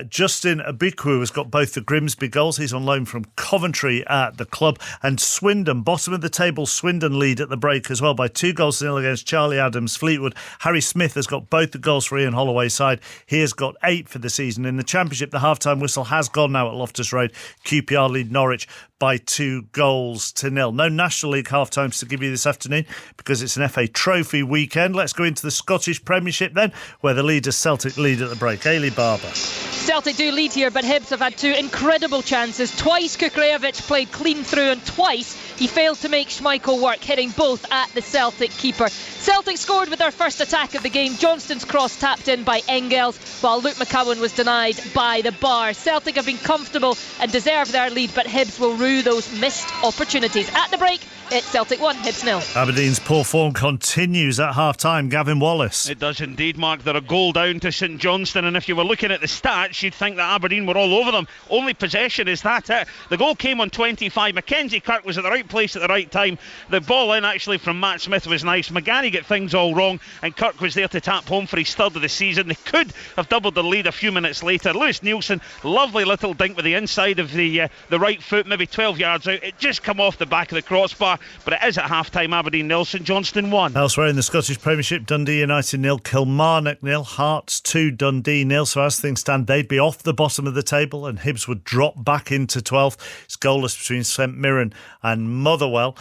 Justin Abikwu has got both the Grimsby goals. He's on loan from Coventry at the club. And Swindon, bottom of the table, Swindon lead at the break as well by 2-0 against Charlie Adams Fleetwood. Harry Smith has got both the goals for Ian Holloway's side. He has got 8 for the season. In the Championship, the half-time whistle has gone now at Loftus Road. QPR lead Norwich by 2-0. No National League half-times to give you this afternoon because it's an FA Trophy weekend. Let's go into the Scottish Premiership then, where the leaders Celtic lead at the break. Ailey Barber. Celtic do lead here, but Hibs have had 2 incredible chances. Twice Kukrevich played clean through, and twice he failed to make Schmeichel work, hitting both at the Celtic keeper. Celtic scored with their first attack of the game. Johnston's cross tapped in by Engels, while Luke McCowan was denied by the bar. Celtic have been comfortable and deserve their lead, but Hibs will rue those missed opportunities. At the break, it's Celtic 1, Hibs 0. Aberdeen's poor form continues at half-time. Gavin Wallace. It does indeed, Mark. They're a goal down to St Johnstone, and if you were looking at the stats, you'd think that Aberdeen were all over them. Only possession, is that it? The goal came on 25. Mackenzie Kirk was at the right place at the right time. The ball in actually from Matt Smith was nice. McGarry got things all wrong, and Kirk was there to tap home for his 3rd of the season. They could have doubled the lead a few minutes later. Lewis Nielsen, lovely little dink with the inside of the right foot, maybe 12 yards out. It just come off the back of the crossbar, but it is at half-time. Aberdeen 0, St Johnstone 1. Elsewhere in the Scottish Premiership, Dundee United 0, Kilmarnock 0, Hearts 2, Dundee 0. So as things stand, they'd be off the bottom of the table and Hibs would drop back into 12th. It's goalless between St Mirren and Motherwell.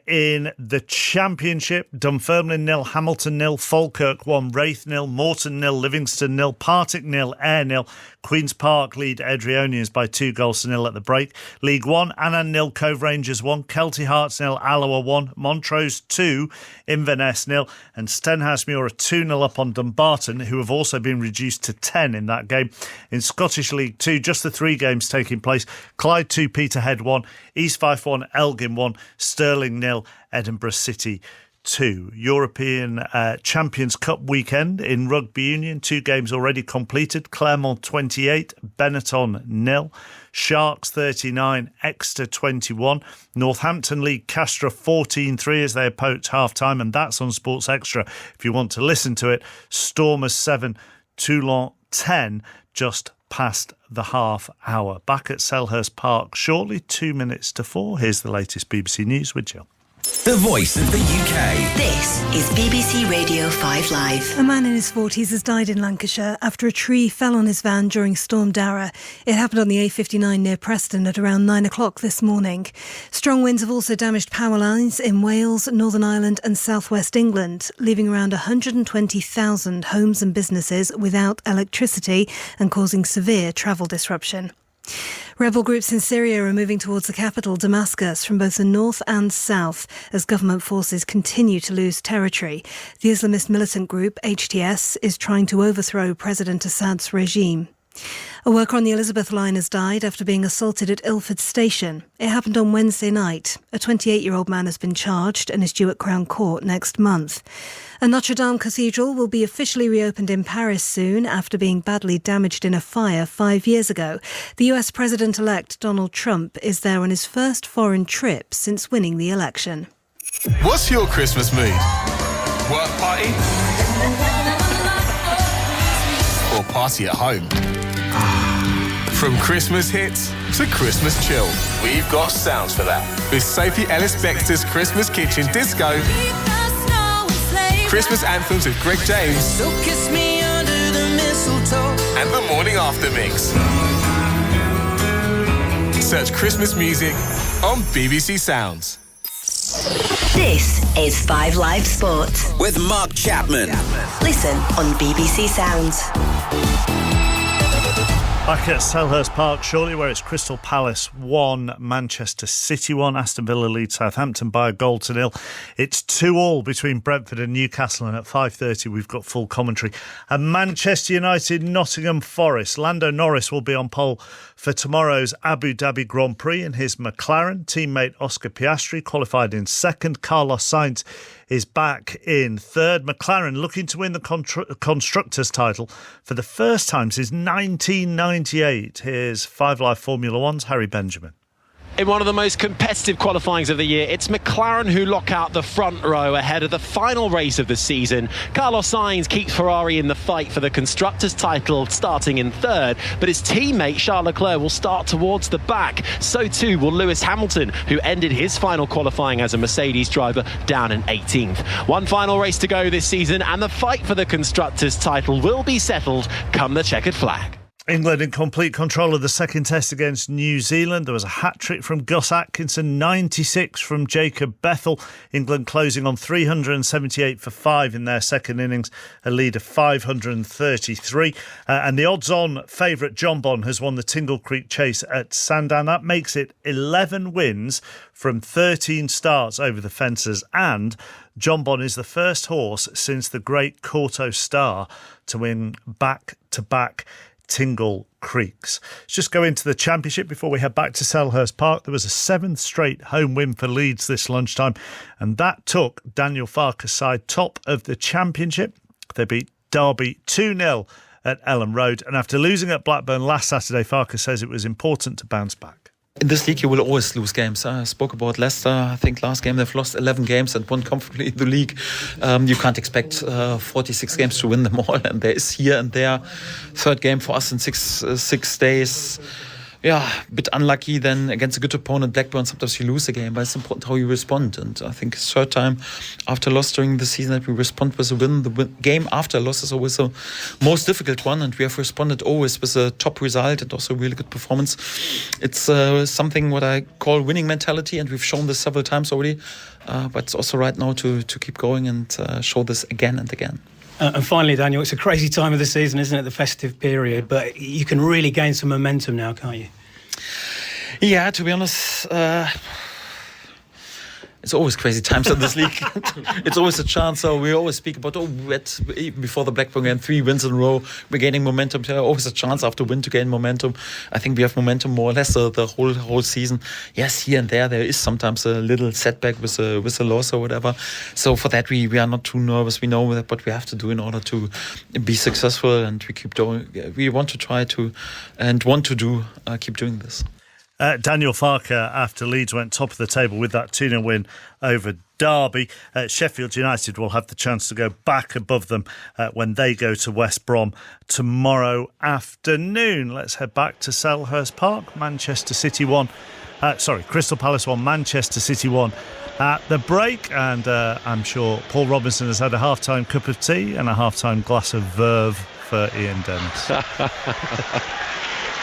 In the Championship, Dunfermline 0, Hamilton 0, Falkirk 1, Wraith 0, Morton 0, Livingston 0, Partick 0, Ayr 0. Queen's Park lead Edrionians by 2-0 at the break. League 1, Annan 0, Cove Rangers 1, Kelty Hearts 0, Alloa 1, Montrose 2, Inverness 0, and Stenhousemuir are 2-0 up on Dumbarton, who have also been reduced to 10 in that game. In Scottish League 2, just the 3 games taking place. Clyde 2, Peterhead 1, East Fife 1, Elgin 1, Stirling 0, Edinburgh City 2. European Champions Cup weekend in Rugby Union. 2 games already completed. Claremont 28, Benetton 0. Sharks 39, Exeter 21. Northampton lead Castra 14-3 as they approach half-time, and that's on Sports Extra if you want to listen to it. Stormers 7, Toulon 10, just past the half hour. Back at Selhurst Park shortly, 2 minutes to 4. Here's the latest BBC News with Jill. The voice of the UK. This is BBC Radio 5 Live. A man in his 40s has died in Lancashire after a tree fell on his van during Storm Dara. It happened on the A59 near Preston at around 9 o'clock this morning. Strong winds have also damaged power lines in Wales, Northern Ireland and southwest England, leaving around 120,000 homes and businesses without electricity and causing severe travel disruption. Rebel groups in Syria are moving towards the capital, Damascus, from both the north and south as government forces continue to lose territory. The Islamist militant group, HTS, is trying to overthrow President Assad's regime. A worker on the Elizabeth line has died after being assaulted at Ilford Station. It happened on Wednesday night. A 28-year-old man has been charged and is due at Crown Court next month. And Notre Dame Cathedral will be officially reopened in Paris soon after being badly damaged in a fire 5 years ago. The US President-elect Donald Trump is there on his first foreign trip since winning the election. What's your Christmas mood? Work party? Or party at home? From Christmas hits to Christmas chill, we've got sounds for that. With Sophie Ellis-Bextor's Christmas Kitchen Disco, Christmas anthems with Greg James, so kiss me under the mistletoe, and the Morning After mix. Search Christmas music on BBC Sounds. This is 5 Live Sport with Mark Chapman. Listen on BBC Sounds. Back at Selhurst Park shortly, where it's Crystal Palace 1, Manchester City 1, Aston Villa leads Southampton by a goal to nil. It's 2-2 between Brentford and Newcastle, and at 5:30 we've got full commentary. And Manchester United, Nottingham Forest. Lando Norris will be on pole for tomorrow's Abu Dhabi Grand Prix in his McLaren. Teammate Oscar Piastri qualified in second. Carlos Sainz is back in third. McLaren looking to win the Constructors' title for the first time since 1998. Here's 5 Live Formula One's Harry Benjamin. In one of the most competitive qualifyings of the year, it's McLaren who lock out the front row ahead of the final race of the season. Carlos Sainz keeps Ferrari in the fight for the Constructors' title, starting in third, but his teammate Charles Leclerc will start towards the back. So too will Lewis Hamilton, who ended his final qualifying as a Mercedes driver down in 18th. One final race to go this season, and the fight for the Constructors' title will be settled come the checkered flag. England in complete control of the second test against New Zealand. There was a hat-trick from Gus Atkinson, 96 from Jacob Bethel. England closing on 378 for 5 in their second innings, a lead of 533. And the odds-on favourite Jonbon has won the Tingle Creek Chase at Sandown. That makes it 11 wins from 13 starts over the fences, and Jonbon is the first horse since the Great Kauto Star to win back-to-back Tingle Creeks. Let's just go into the championship before we head back to Selhurst Park. There was a 7th straight home win for Leeds this lunchtime, and that took Daniel Farke's side top of the championship. They beat Derby 2-0 at Ellen Road, and after losing at Blackburn last Saturday, Farke says it was important to bounce back. In this league, you will always lose games. I spoke about Leicester. I think last game they've lost 11 games and won comfortably the league. You can't expect 46 games to win them all. And there is here and there. Third game for us in six days. Yeah, a bit unlucky then against a good opponent, Blackburn. Sometimes you lose a game, but it's important how you respond. And I think it's third time after loss during the season that we respond with a win. The game after loss is always the most difficult one, and we have responded always with a top result and also a really good performance. It's something what I call winning mentality, and we've shown this several times already. But it's also right now to keep going and show this again and again. And finally, Daniel, it's a crazy time of the season, isn't it, the festive period, but you can really gain some momentum now, can't you? Yeah, to be honest, it's always crazy times in this league. It's always a chance. So we always speak about, even before the Blackburn game, 3 wins in a row, we're gaining momentum. Always a chance after win to gain momentum. I think we have momentum more or less the whole season. Yes, here and there is sometimes a little setback with a loss or whatever. So for that, we are not too nervous. We know what we have to do in order to be successful, and we keep doing. We want to try to and want to do keep doing this. Daniel Farke, after Leeds went top of the table with that 2-0 win over Derby. Sheffield United will have the chance to go back above them when they go to West Brom tomorrow afternoon. Let's head back to Selhurst Park. Crystal Palace 1, Manchester City 1 at the break. And I'm sure Paul Robinson has had a half-time cup of tea and a half-time glass of Verve for Ian Dennis.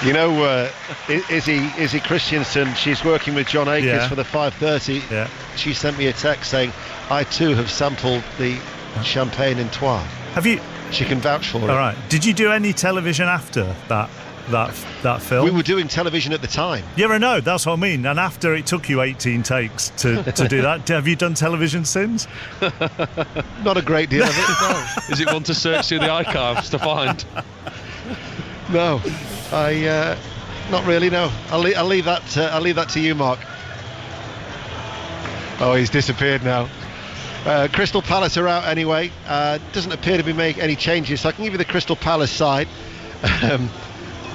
You know, Izzy Christiansen, she's working with John Akers for the 5:30. Yeah. She sent me a text saying, I too have sampled the champagne in Troyes. Have you? She can vouch for it. All right. Did you do any television after that film? We were doing television at the time. Yeah, I know. That's what I mean. And after it took you 18 takes to do that, have you done television since? Not a great deal of it, no. Is it one to search through the archives to find? No, I not really. No, I'll leave that to you, Mark. Oh, he's disappeared now. Crystal Palace are out anyway. Doesn't appear to be making any changes, so I can give you the Crystal Palace side.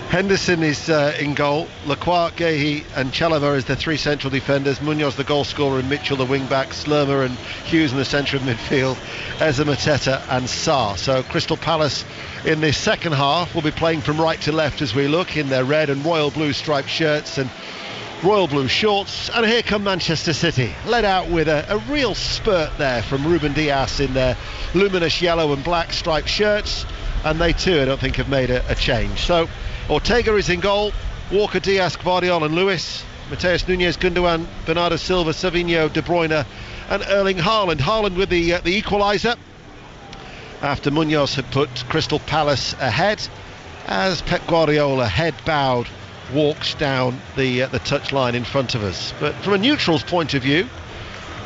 Henderson is in goal. Lacroix, Guéhi and Chalobah as the three central defenders. Munoz the goal scorer and Mitchell the wing backs. Lerma and Hughes in the centre of midfield. Eza, Mateta and Sarr. So Crystal Palace in this second half will be playing from right to left as we look in their red and royal blue striped shirts and royal blue shorts. And here come Manchester City, led out with a real spurt there from Ruben Dias in their luminous yellow and black striped shirts, and they too I don't think have made a change. So Ortega is in goal, Walker, Dias, Gvardiol and Lewis, Mateus Nunes, Gundogan, Bernardo Silva, Savinho, De Bruyne and Erling Haaland. Haaland with the equaliser after Munoz had put Crystal Palace ahead as Pep Guardiola, head bowed, walks down the touchline in front of us. But from a neutral's point of view,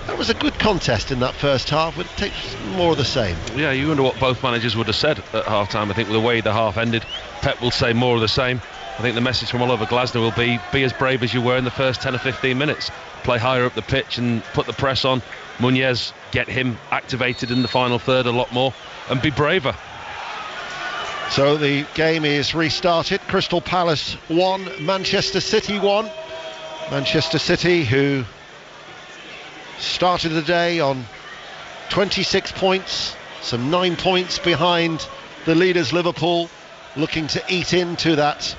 that was a good contest in that first half, but it takes more of the same. Yeah, you wonder what both managers would have said at half-time. I think with the way the half ended, Pep will say more of the same. I think the message from Oliver Glasner will be as brave as you were in the first 10 or 15 minutes. Play higher up the pitch and put the press on. Muñoz, get him activated in the final third a lot more, and be braver. So the game is restarted. Crystal Palace 1, Manchester City 1. Manchester City, who started the day on 26 points, some 9 points behind the leaders Liverpool, looking to eat into that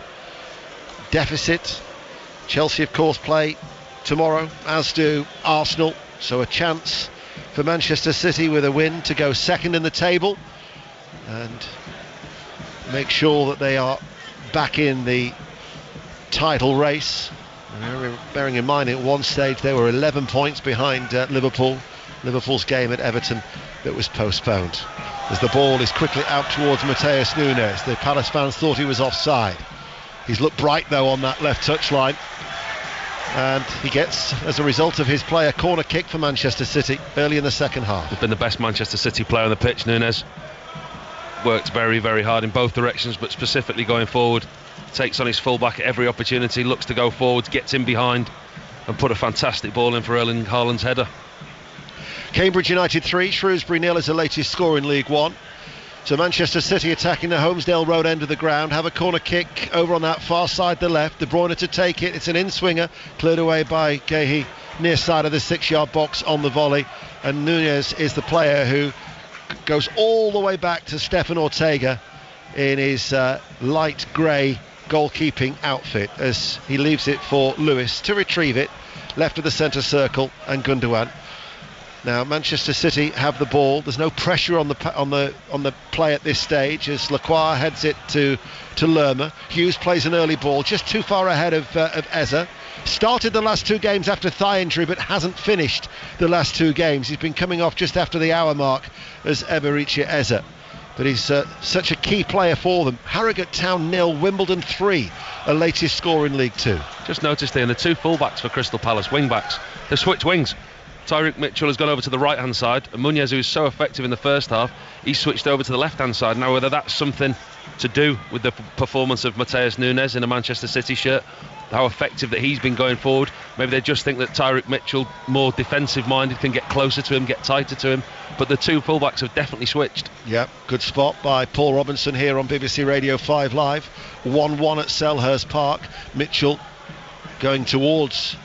deficit. Chelsea of course play tomorrow, as do Arsenal, so a chance for Manchester City with a win to go second in the table and make sure that they are back in the title race. Bearing in mind at one stage they were 11 points behind Liverpool. Liverpool's game at Everton that was postponed. As the ball is quickly out towards Mateus Nunes, the Palace fans thought he was offside. He's looked bright though on that left touchline, and he gets, as a result of his play, a corner kick for Manchester City early in the second half. He's been the best Manchester City player on the pitch. Nunes worked very, very hard in both directions, but specifically going forward. Takes on his fullback at every opportunity, looks to go forwards, gets in behind and put a fantastic ball in for Erling Haaland's header. Cambridge United 3, Shrewsbury 0 is the latest score in League One. So Manchester City attacking the Holmesdale Road end of the ground, have a corner kick over on that far side, the left. De Bruyne to take it, it's an in-swinger, cleared away by Guéhi, near side of the 6-yard box on the volley. And Nunes is the player who goes all the way back to Stefan Ortega in his light grey goalkeeping outfit as he leaves it for Lewis to retrieve it, left of the centre circle, and Gundogan. Now Manchester City have the ball. There's no pressure on the play at this stage as Lacroix heads it to Lerma. Hughes plays an early ball just too far ahead of Eza. Started the last two games after thigh injury but hasn't finished the last two games. He's been coming off just after the hour mark as Eberechi Eza. But he's such a key player for them. Harrogate Town 0, Wimbledon 3, a latest score in League 2. Just noticed there, the two full-backs for Crystal Palace, wing-backs, they've switched wings. Tyreek Mitchell has gone over to the right-hand side, and Muñoz, who was so effective in the first half, he's switched over to the left-hand side. Now, whether that's something to do with the performance of Mateus Nunes in a Manchester City shirt, how effective that he's been going forward, maybe they just think that Tyreek Mitchell, more defensive-minded, can get closer to him, get tighter to him, but the two full-backs have definitely switched. Yeah, good spot by Paul Robinson here on BBC Radio 5 Live. 1-1 at Selhurst Park. Mitchell going towards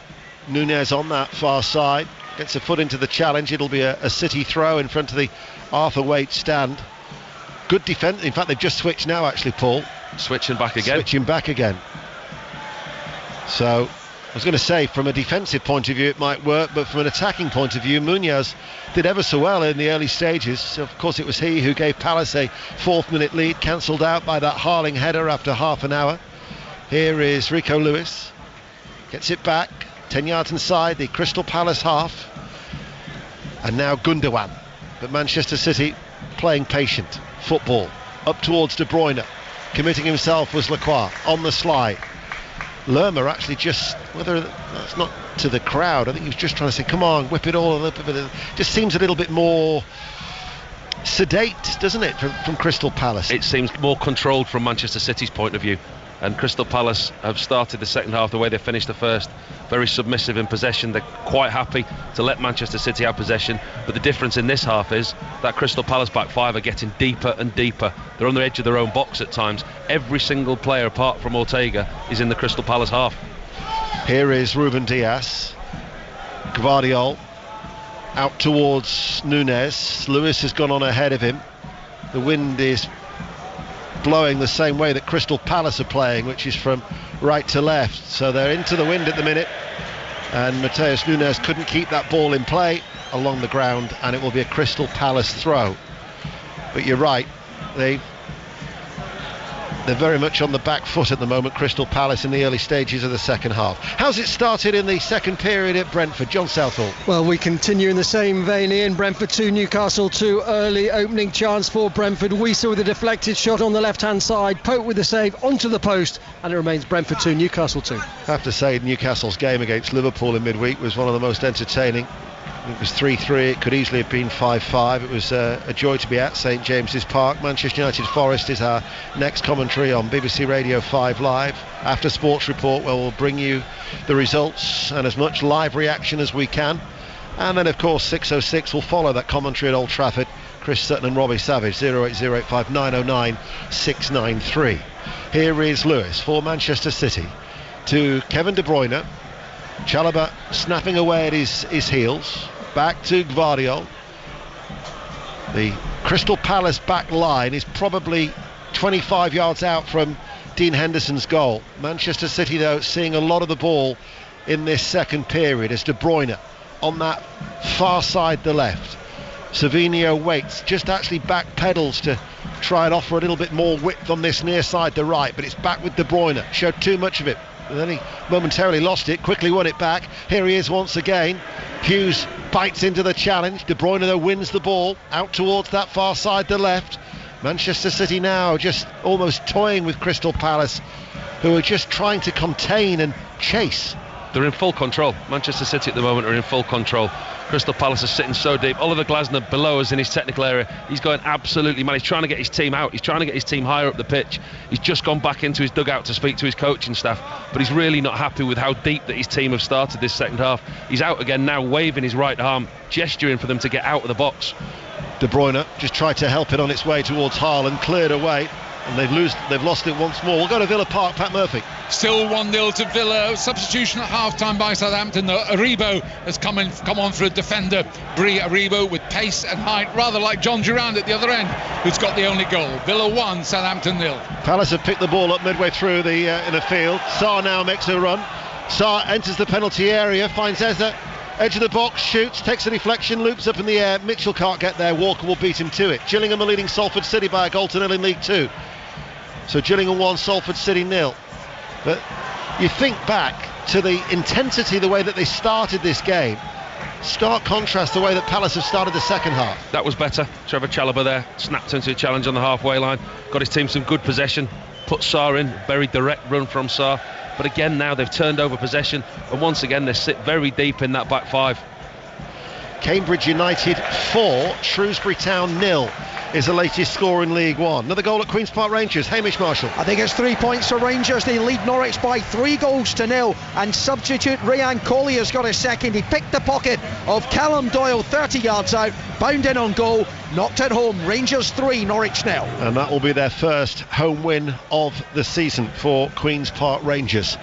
Nunes on that far side. Gets a foot into the challenge. It'll be a City throw in front of the Arthur Waite stand. Good defence. In fact, they've just switched now, actually, Paul. Switching back again. Switching back again. So, I was going to say, from a defensive point of view, it might work, but from an attacking point of view, Muñoz did ever so well in the early stages. Of course, it was he who gave Palace a fourth-minute lead, cancelled out by that Harling header after half an hour. Here is Rico Lewis. Gets it back. 10 yards inside the Crystal Palace half, and now Gundogan. But Manchester City playing patient football up towards De Bruyne. Committing himself was Lacroix on the slide. Lerma actually just, whether that's not to the crowd, I think he was just trying to say, come on, whip it all a little bit. Just seems a little bit more sedate, doesn't it, from Crystal Palace? It seems more controlled from Manchester City's point of view. And Crystal Palace have started the second half the way they finished the first, very submissive in possession. They're quite happy to let Manchester City have possession, but the difference in this half is that Crystal Palace back five are getting deeper and deeper. They're on the edge of their own box at times. Every single player apart from Ortega is in the Crystal Palace half. Here is Ruben Dias. Gvardiol out towards Nunes. Lewis has gone on ahead of him. The wind is blowing the same way that Crystal Palace are playing, which is from right to left, so they're into the wind at the minute, and Matheus Nunes couldn't keep that ball in play along the ground, and it will be a Crystal Palace throw. But you're right, they're very much on the back foot at the moment, Crystal Palace, in the early stages of the second half. How's it started in the second period at Brentford? John Southall. Well, we continue in the same vein, Ian. Brentford 2, Newcastle 2. Early opening chance for Brentford. Wieser with a deflected shot on the left-hand side. Pope with the save onto the post, and it remains Brentford 2, Newcastle 2. I have to say, Newcastle's game against Liverpool in midweek was one of the most entertaining. It was 3-3, it could easily have been 5-5. It was a joy to be at St James's Park. Manchester United Forest is our next commentary on BBC Radio 5 Live. After Sports Report, where we'll bring you the results and as much live reaction as we can. And then, of course, 6:06 will follow that commentary at Old Trafford. Chris Sutton and Robbie Savage, 08085 909 693. Here is Lewis for Manchester City to Kevin De Bruyne. Chalobah snapping away at his heels. Back to Gvardiol. The Crystal Palace back line is probably 25 yards out from Dean Henderson's goal. Manchester City, though, seeing a lot of the ball in this second period as De Bruyne on that far side, the left. Savinho waits, just actually back pedals to try and offer a little bit more width on this near side, the right, but it's back with De Bruyne. Showed too much of it. And then he momentarily lost it, quickly won it back. Here he is once again. Hughes bites into the challenge. De Bruyne, though, wins the ball out towards that far side, the left. Manchester City now just almost toying with Crystal Palace, who are just trying to contain and chase. They're in full control. Manchester City at the moment are in full control. Crystal Palace is sitting so deep. Oliver Glasner below us in his technical area. He's going absolutely mad. He's trying to get his team out. He's trying to get his team higher up the pitch. He's just gone back into his dugout to speak to his coaching staff, but he's really not happy with how deep that his team have started this second half. He's out again now, waving his right arm, gesturing for them to get out of the box. De Bruyne just tried to help it on its way towards Haaland, cleared away, and they've lost it once more. We'll go to Villa Park. Pat Murphy. Still 1-0 to Villa. Substitution at half-time by Southampton. Aribo has come on for a defender. Brie Aribo with pace and height, rather like John Durand at the other end, who's got the only goal. Villa 1, Southampton 0. Palace have picked the ball up midway through in the field. Sarr now makes a run. Sarr enters the penalty area, finds Eze. Edge of the box, shoots, takes a deflection, loops up in the air. Mitchell can't get there. Walker will beat him to it. Gillingham are leading Salford City by a goal to nil in League 2. So Gillingham 1, Salford City 0. But you think back to the intensity, the way that they started this game. Stark contrast the way that Palace have started the second half. That was better. Trevor Chalobah there snapped into a challenge on the halfway line. Got his team some good possession. Put Sarr in. Very direct run from Sarr. But again, now they've turned over possession, and once again they sit very deep in that back five. Cambridge United 4, Shrewsbury Town 0 is the latest score in League One. Another goal at Queen's Park Rangers. Hamish Marshall. I think it's 3 points for Rangers. They lead Norwich by 3-0, and substitute Ryan Collier's got a second. He picked the pocket of Callum Doyle 30 yards out, bound in on goal, knocked it home. Rangers 3, Norwich 0. And that will be their first home win of the season for Queen's Park Rangers,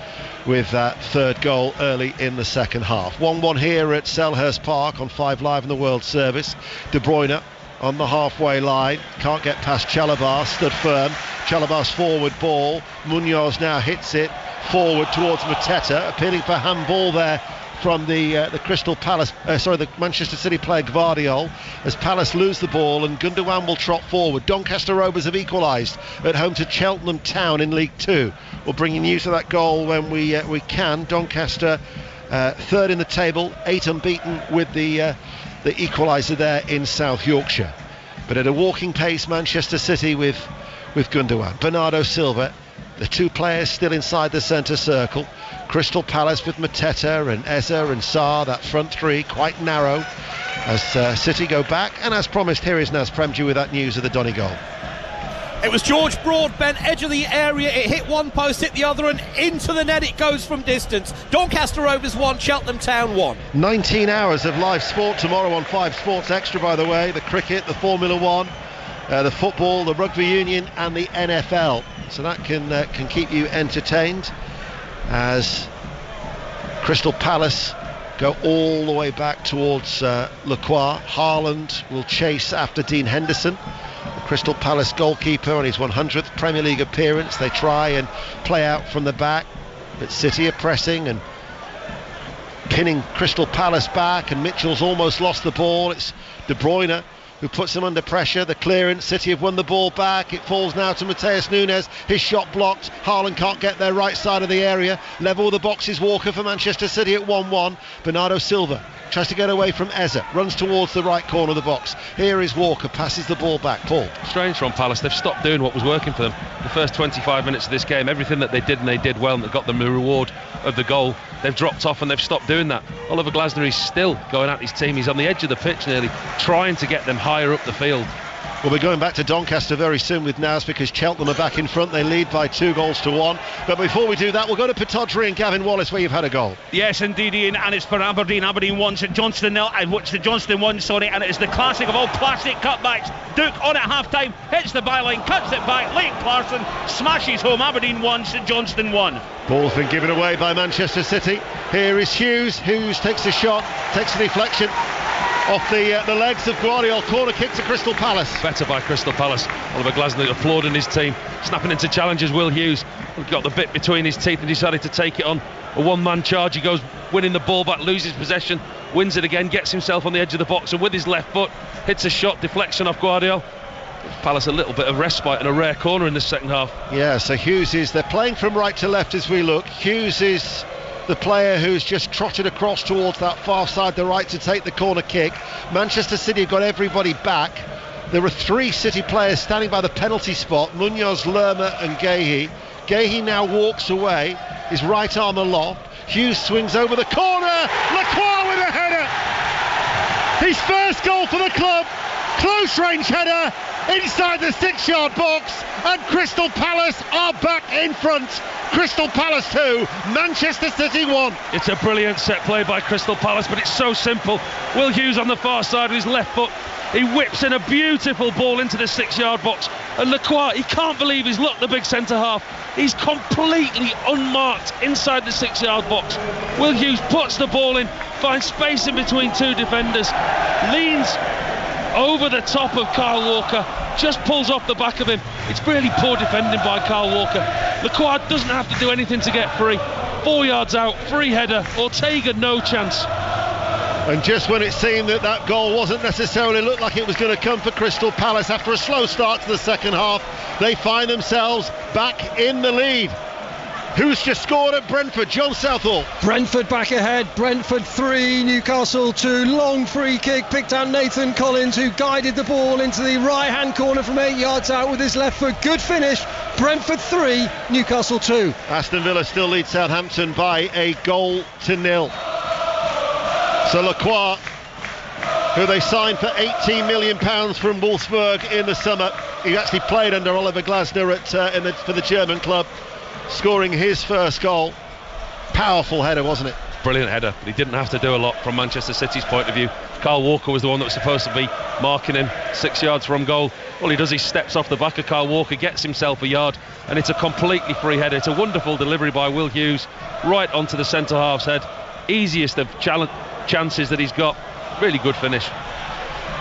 with that third goal early in the second half. 1-1 here at Selhurst Park on 5 Live in the World Service. De Bruyne on the halfway line, can't get past Chalobah, stood firm. Chalobah's forward ball, Munoz now hits it forward towards Mateta, appealing for handball there from the Crystal Palace, the Manchester City player Gvardiol, as Palace lose the ball and Gundogan will trot forward. Doncaster Rovers have equalised at home to Cheltenham Town in League 2. We'll bring you news of that goal when we can. Doncaster third in the table, 8 unbeaten with the equaliser there in South Yorkshire. But at a walking pace, Manchester City with Gundogan. Bernardo Silva, the two players still inside the centre circle. Crystal Palace with Mateta and Eze and Sarr, that front three quite narrow as City go back, and as promised, here is Naz Premji with that news of the Donegal. It was George Broadbent, edge of the area. It hit one post, hit the other, and into the net it goes from distance. Doncaster Rovers 1, Cheltenham Town 1. 19 hours of live sport tomorrow on 5 Sports Extra, by the way. The cricket, the Formula One, the football, the rugby union, and the NFL. So that can keep you entertained as Crystal Palace go all the way back towards Le Croix. Haaland will chase after Dean Henderson, the Crystal Palace goalkeeper, on his 100th Premier League appearance. They try and play out from the back, but City are pressing and pinning Crystal Palace back, and Mitchell's almost lost the ball. It's De Bruyne who puts him under pressure. The clearance, City have won the ball back. It falls now to Mateus Nunes. His shot blocked. Haaland can't get their right side of the area. Level the boxes, Walker for Manchester City at 1-1. Bernardo Silva tries to get away from Eze, runs towards the right corner of the box. Here is Walker, passes the ball back. Paul. Strange from Palace, they've stopped doing what was working for them the first 25 minutes of this game. Everything that they did, and they did well, and that got them the reward of the goal, they've dropped off and they've stopped doing that. Oliver Glasner is still going at his team. He's on the edge of the pitch nearly, trying to get them higher up the field. Well, we're going back to Doncaster very soon with Naz, because Cheltenham are back in front. They lead by 2-1. But before we do that, we'll go to Pittodrie and Gavin Wallace, where you've had a goal. Yes, indeed, Ian, and it's for Aberdeen. Aberdeen 1, St Johnstone 0, and what's the Johnstone 1, sorry, and it is the classic of all classic cutbacks. Duke on at half-time, hits the byline, cuts it back, Leighton Clarkson smashes home. Aberdeen 1, St Johnstone 1. Ball's been given away by Manchester City. Here is Hughes. Hughes takes a shot, takes a deflection off the legs of Guardiola. Corner kick to Crystal Palace. Better by Crystal Palace. Oliver Glasner applauding his team, snapping into challenges. Will Hughes got the bit between his teeth and decided to take it on a one-man charge. He goes winning the ball back, loses possession, wins it again, gets himself on the edge of the box, and with his left foot hits a shot, deflection off Guardiola. Palace a little bit of respite and a rare corner in the second half. Yeah, so Hughes they're playing from right to left as we look. Hughes is the player who's just trotted across towards that far side, the right, to take the corner kick. Manchester City have got everybody back. There are 3 City players standing by the penalty spot: Munoz, Lerma and Guéhi. Guéhi now walks away, his right arm aloft. Hughes swings over the corner. Lacroix with a header. His first goal for the club. Close range header inside the 6-yard box, and Crystal Palace are back in front. Crystal Palace 2, Manchester City 1. It's a brilliant set play by Crystal Palace, but it's so simple. Will Hughes on the far side with his left foot, he whips in a beautiful ball into the 6-yard box, and Lacroix, he can't believe he's looked the big centre half. He's completely unmarked inside the 6-yard box. Will Hughes puts the ball in, finds space in between 2 defenders, leans over the top of Kyle Walker, just pulls off the back of him. It's really poor defending by Kyle Walker. Lacroix doesn't have to do anything to get free. 4 yards out, free header. Ortega no chance. And just when it seemed that goal wasn't necessarily looked like it was going to come for Crystal Palace, after a slow start to the second half, they find themselves back in the lead. Who's just scored at Brentford? John Southall. Brentford back ahead. Brentford 3, Newcastle 2. Long free kick picked out Nathan Collins, who guided the ball into the right hand corner from 8 yards out with his left foot. Good finish. Brentford 3, Newcastle 2. Aston Villa still lead Southampton by 1-0. So Lacroix, who they signed for £18 million from Wolfsburg in the summer, he actually played under Oliver Glasner for the German club, scoring his first goal. Powerful header, wasn't it? Brilliant header, but he didn't have to do a lot from Manchester City's point of view. Kyle Walker was the one that was supposed to be marking him 6 yards from goal. All he does, he steps off the back of Kyle Walker, gets himself a yard, and it's a completely free header. It's a wonderful delivery by Will Hughes right onto the centre half's head. Easiest of chances that he's got. Really good finish.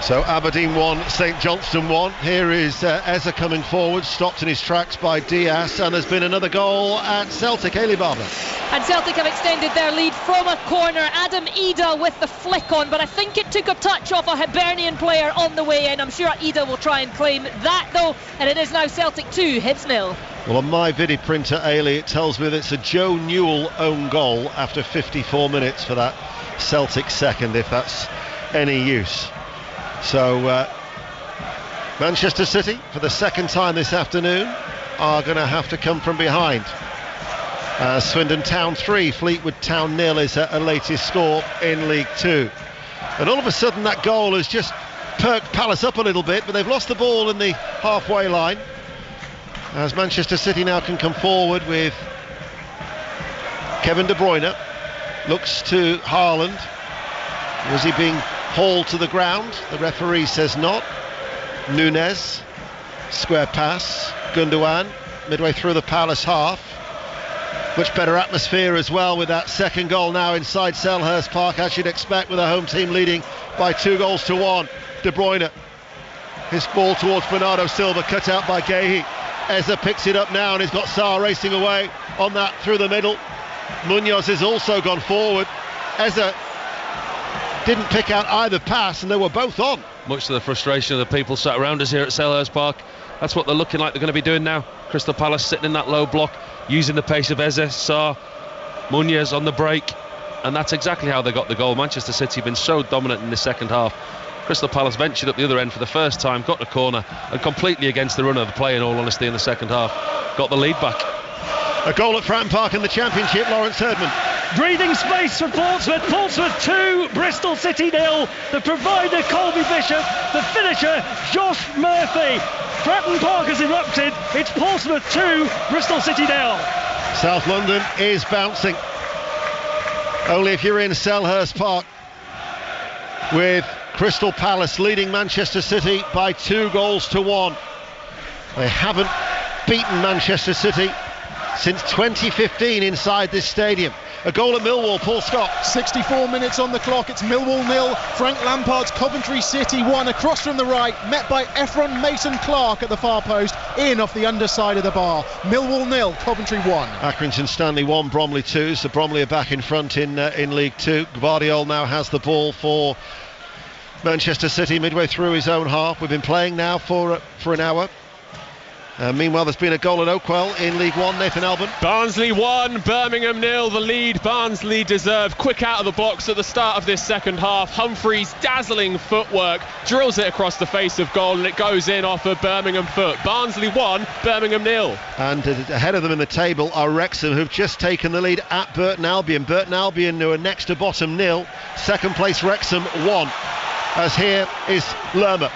So Aberdeen 1, St Johnstone 1. Here is Eze coming forward, stopped in his tracks by Diaz, and there's been another goal at Celtic. Hayley Barber. And Celtic have extended their lead from a corner. Adam Ida with the flick on, but I think it took a touch off a Hibernian player on the way in. I'm sure Ida will try and claim that though, and it is now Celtic 2, Hibs 0. Well, on my Vidi printer, Ailey, it tells me that it's a Joe Newell own goal after 54 minutes for that Celtic second, if that's any use. So Manchester City, for the second time this afternoon, are going to have to come from behind. Swindon Town 3, Fleetwood Town 0 is a latest score in League 2. And all of a sudden that goal has just perked Palace up a little bit, but they've lost the ball in the halfway line. As Manchester City now can come forward with Kevin De Bruyne. Looks to Haaland. Was he being hauled to the ground? The referee says not. Nunez, square pass. Gundogan, midway through the Palace half. Much better atmosphere as well with that second goal now inside Selhurst Park, as you'd expect, with the home team leading by 2-1. De Bruyne, his ball towards Bernardo Silva, cut out by Guehi. Eza picks it up now and he's got Sarr racing away on that through the middle. Munoz has also gone forward. Eza didn't pick out either pass and they were both on. Much to the frustration of the people sat around us here at Selhurst Park. That's what they're looking like they're going to be doing now. Crystal Palace sitting in that low block, using the pace of Eze, Sarr, Munoz on the break, and that's exactly how they got the goal. Manchester City have been so dominant in the second half. Crystal Palace ventured up the other end for the first time, got the corner, and completely against the run of the play, in all honesty, in the second half, got the lead back. A goal at Fratton Park in the Championship, Lawrence Herdman. Breathing space for Portsmouth. Portsmouth 2, Bristol City 0. The provider, Colby Bishop. The finisher, Josh Murphy. Fratton Park has erupted. It's Portsmouth 2, Bristol City 0. South London is bouncing. Only if you're in Selhurst Park, with Crystal Palace leading Manchester City by 2-1. They haven't beaten Manchester City since 2015 inside this stadium. A goal at Millwall, Paul Scott. 64 minutes on the clock. It's Millwall 0, Frank Lampard's Coventry City 1. Across from the right, met by Ephron Mason-Clark at the far post, in off the underside of the bar. Millwall 0, Coventry 1. Accrington Stanley 1, Bromley 2. So Bromley are back in front in League 2. Gvardiol now has the ball for Manchester City midway through his own half. We've been playing now for an hour. Meanwhile, there's been a goal at Oakwell in League 1, Nathan Albon. Barnsley 1, Birmingham 0. The lead Barnsley deserved. Quick out of the box at the start of this second half. Humphreys' dazzling footwork drills it across the face of goal and it goes in off a Birmingham foot. Barnsley 1, Birmingham 0. And ahead of them in the table are Wrexham, who've just taken the lead at Burton Albion. Burton Albion, who are next to bottom, 0. Second place Wrexham 1. As here is Lerma.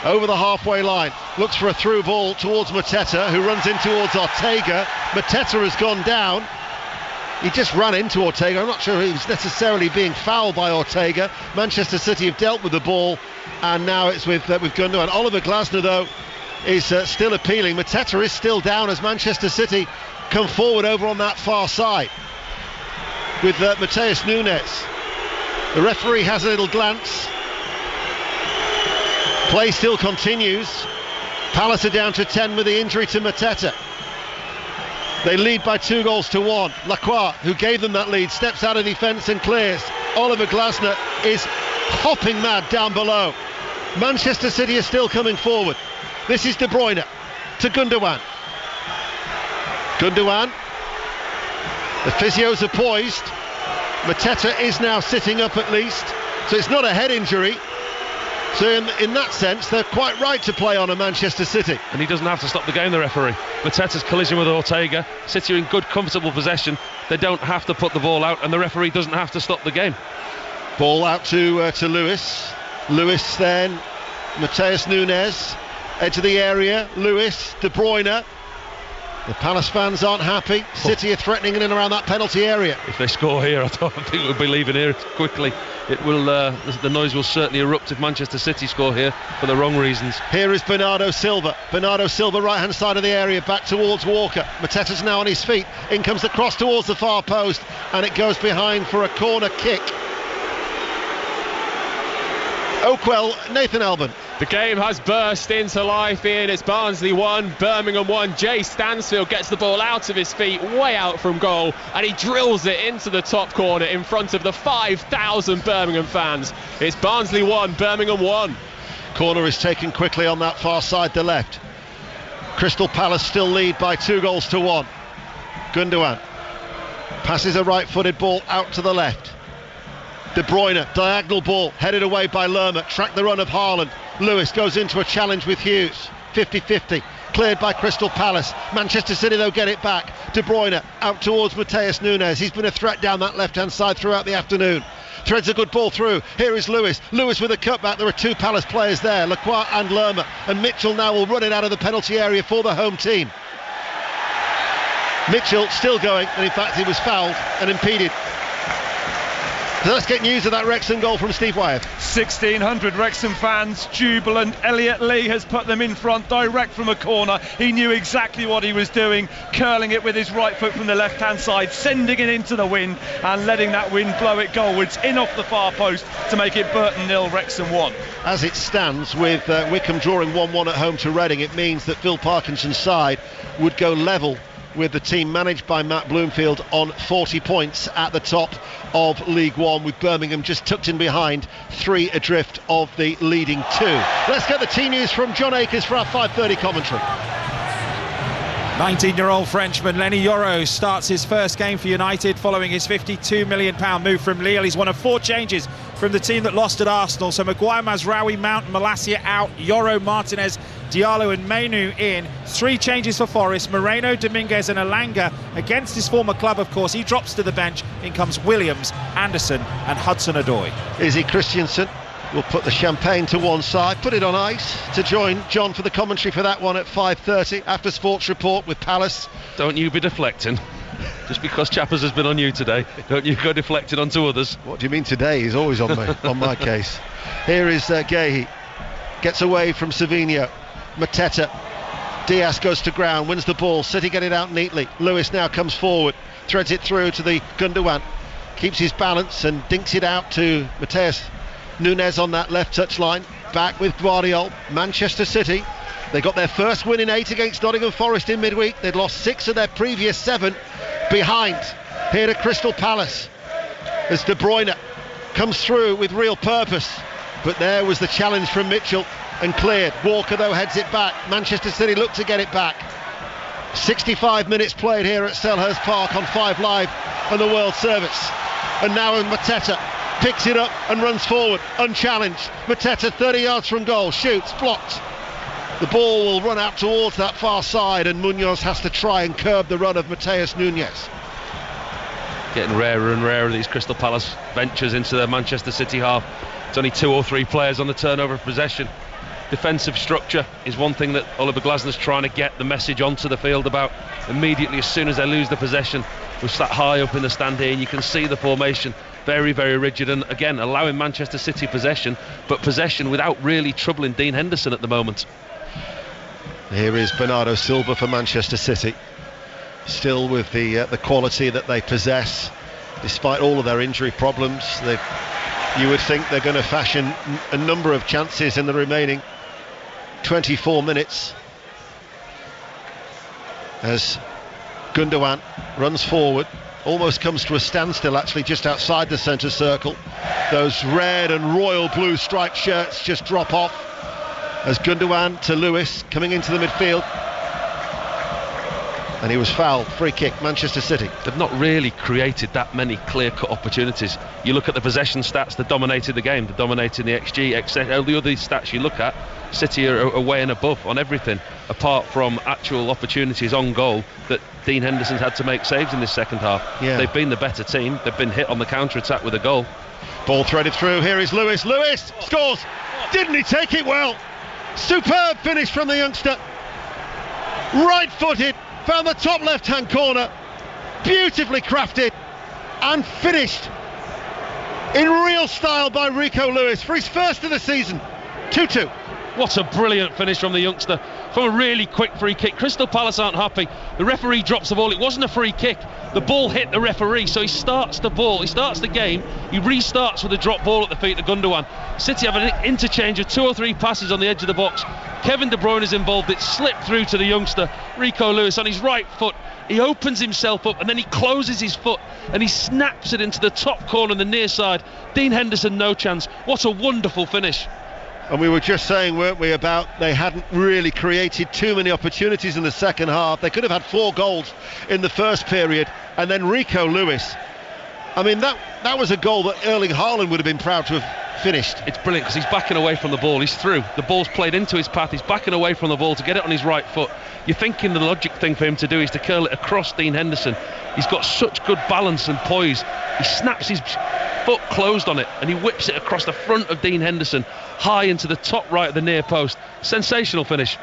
Over the halfway line, looks for a through ball towards Mateta, who runs in towards Ortega. Mateta has gone down. He just ran into Ortega. I'm not sure he was necessarily being fouled by Ortega. Manchester City have dealt with the ball, and now it's with Gundogan. Oliver Glasner, though, is still appealing. Mateta is still down as Manchester City come forward over on that far side with Mateus Nunes. The referee has a little glance. Play still continues. Palace are down to 10 with the injury to Mateta. They lead by 2-1. Lacroix, who gave them that lead, steps out of defence and clears. Oliver Glasner is hopping mad down below. Manchester City is still coming forward. This is De Bruyne to Gundogan. Gundogan. The physios are poised. Mateta is now sitting up at least, so it's not a head injury. So in that sense, they're quite right to play on a Manchester City. And he doesn't have to stop the game, the referee. Mateta's collision with Ortega. City are in good, comfortable possession. They don't have to put the ball out, and the referee doesn't have to stop the game. Ball out to Lewis. Lewis then, Mateus Nunes. Edge of the area, Lewis, De Bruyne. The Palace fans aren't happy. City are threatening in and around that penalty area. If they score here, I don't think we'll be leaving here quickly. It will. The noise will certainly erupt if Manchester City score here for the wrong reasons. Here is Bernardo Silva. Bernardo Silva, right hand side of the area, back towards Walker. Mateta's now on his feet. In comes the cross towards the far post, and it goes behind for a corner kick. Oakwell, Nathan Albon. The game has burst into life, Ian. It's Barnsley 1, Birmingham 1. Jay Stansfield gets the ball out of his feet, way out from goal, and he drills it into the top corner in front of the 5,000 Birmingham fans. It's Barnsley 1, Birmingham 1. Corner is taken quickly on that far side, the left. Crystal Palace still lead by 2-1. Gundogan passes a right-footed ball out to the left. De Bruyne, diagonal ball, headed away by Lerma, track the run of Haaland. Lewis goes into a challenge with Hughes, 50-50. cleared by Crystal Palace. Manchester City though get it back. De Bruyne out towards Mateus Nunes. He's been a threat down that left hand side throughout the afternoon. Threads a good ball through. Here is Lewis with a cutback. There are 2 Palace players there, Lacroix and Lerma, and Mitchell now will run it out of the penalty area for the home team. Mitchell still going, and in fact he was fouled and impeded. So let's get news of that Wrexham goal from Steve Wyeth. 1,600 Wrexham fans jubilant. Elliot Lee has put them in front direct from a corner. He knew exactly what he was doing, curling it with his right foot from the left hand side, sending it into the wind and letting that wind blow it goalwards in off the far post to make it Burton 0, Wrexham 1. As it stands, with Wickham drawing 1-1 at home to Reading, it means that Phil Parkinson's side would go level with the team managed by Matt Bloomfield on 40 points at the top of League One, with Birmingham just tucked in behind, 3 adrift of the leading 2. Let's get the team news from John Akers for our 5:30 commentary. 19-year-old Frenchman Lenny Yoro starts his first game for United following his £52 million move from Lille. He's one of 4 changes from the team that lost at Arsenal. So Maguire, Mazraoui, Mount, Malacia out, Yoro, Martinez, Diallo and Mainu in. 3 changes for Forest, Moreno, Dominguez and Elanga. Against his former club, of course, he drops to the bench. In comes Williams, Anderson and Hudson-Odoi. Izzy Christiansen will put the champagne to one side, put it on ice to join John for the commentary for that one at 5:30 after Sports Report with Palace. Don't you be deflecting. Just because Chappers has been on you today, don't you go deflecting onto others. What do you mean today? He's always on me, on my case. Here is Gehi. Gets away from Savinho. Mateta. Diaz goes to ground, wins the ball. City get it out neatly. Lewis now comes forward, threads it through to the Gundogan. Keeps his balance and dinks it out to Mateus Nunes on that left touchline. Back with Guardiola. Manchester City. They got their first win in 8 against Nottingham Forest in midweek. They'd lost 6 of their previous 7 behind. Here to Crystal Palace as De Bruyne comes through with real purpose. But there was the challenge from Mitchell and cleared. Walker though heads it back. Manchester City look to get it back. 65 minutes played here at Selhurst Park on 5 Live and the World Service. And now Mateta picks it up and runs forward unchallenged. Mateta 30 yards from goal, shoots, blocked. The ball will run out towards that far side and Munoz has to try and curb the run of Mateus Nunes. Getting rarer and rarer, these Crystal Palace ventures into the Manchester City half. It's only 2 or 3 players on the turnover of possession. Defensive structure is one thing that Oliver Glasner's trying to get the message onto the field about. Immediately as soon as they lose the possession, we're sat high up in the stand here and you can see the formation very, very rigid, and again allowing Manchester City possession, but possession without really troubling Dean Henderson at the moment. Here is Bernardo Silva for Manchester City, still with the quality that they possess despite all of their injury problems. You would think they're going to fashion a number of chances in the remaining 24 minutes as Gundogan runs forward, almost comes to a standstill actually just outside the centre circle. Those red and royal blue striped shirts just drop off as Gundogan to Lewis coming into the midfield, and he was fouled. Free kick, Manchester City. They've not really created that many clear-cut opportunities. You look at the possession stats, they dominated the game, they dominated the XG, etc. All the other stats you look at, City are way and above on everything, apart from actual opportunities on goal that Dean Henderson's had to make saves in this second half. Yeah. They've been the better team, they've been hit on the counter-attack with a goal. Ball threaded through, here is Lewis. Lewis scores! Didn't he take it well? Superb finish from the youngster. Right-footed, found the top left-hand corner, beautifully crafted and finished in real style by Rico Lewis for his first of the season. 2-2. What a brilliant finish from the youngster from a really quick free kick. Crystal Palace aren't happy. The referee drops the ball. It wasn't a free kick. The ball hit the referee, so he starts the ball. He starts the game. He restarts with a drop ball at the feet of Gundogan. City have an interchange of 2 or 3 passes on the edge of the box. Kevin De Bruyne is involved. It slipped through to the youngster, Rico Lewis, on his right foot. He opens himself up and then he closes his foot and he snaps it into the top corner on the near side. Dean Henderson, no chance. What a wonderful finish. And we were just saying, weren't we, about they hadn't really created too many opportunities in the second half. They could have had 4 goals in the first period. And then Rico Lewis, I mean, that was a goal that Erling Haaland would have been proud to have finished. It's brilliant because he's backing away from the ball. He's through. The ball's played into his path. He's backing away from the ball to get it on his right foot. You're thinking the logic thing for him to do is to curl it across Dean Henderson. He's got such good balance and poise. He snaps his foot closed on it and he whips it across the front of Dean Henderson, high into the top right of the near post. Sensational finish.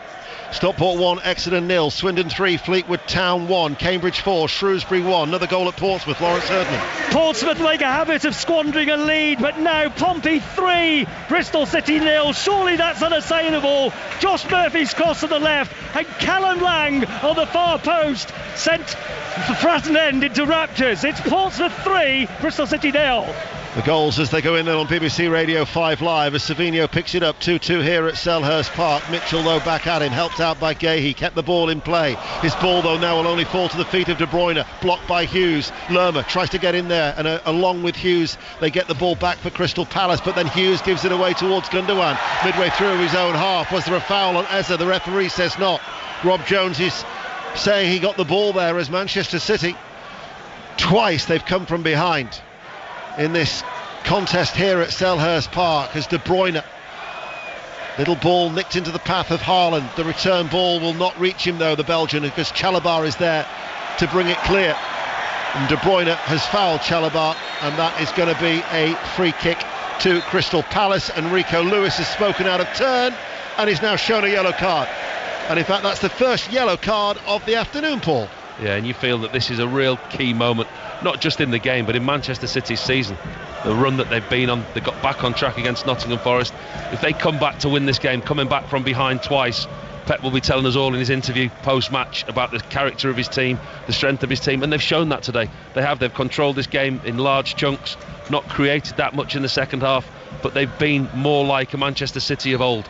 Stockport 1, Exeter 0, Swindon 3, Fleetwood Town 1, Cambridge 4, Shrewsbury 1. Another goal at Portsmouth, Lawrence Herdman. Portsmouth make a habit of squandering a lead, but now Pompey 3, Bristol City 0. Surely that's unassailable. Josh Murphy's cross to the left, and Callum Lang on the far post sent Fratton End into raptures. It's Portsmouth 3, Bristol City 0. The goals as they go in on BBC Radio 5 Live as Savigno picks it up 2-2 here at Selhurst Park. Mitchell though back at him, helped out by Gahey, kept the ball in play. His ball though now will only fall to the feet of De Bruyne, blocked by Hughes. Lerma tries to get in there and along with Hughes they get the ball back for Crystal Palace, but then Hughes gives it away towards Gundogan midway through his own half. Was there a foul on Eze? The referee says not. Rob Jones is saying he got the ball there as Manchester City twice they've come from behind in this contest here at Selhurst Park as De Bruyne, little ball nicked into the path of Haaland. The return ball will not reach him though, the Belgian, because Chalobah is there to bring it clear, and De Bruyne has fouled Chalobah, and that is going to be a free kick to Crystal Palace. And Rico Lewis has spoken out of turn and is now shown a yellow card, and in fact that's the first yellow card of the afternoon, Paul. Yeah, and you feel that this is a real key moment, not just in the game, but in Manchester City's season. The run that they've been on, they got back on track against Nottingham Forest. If they come back to win this game, coming back from behind twice, Pep will be telling us all in his interview post-match about the character of his team, the strength of his team, and they've shown that today. They've controlled this game in large chunks, not created that much in the second half, but they've been more like a Manchester City of old.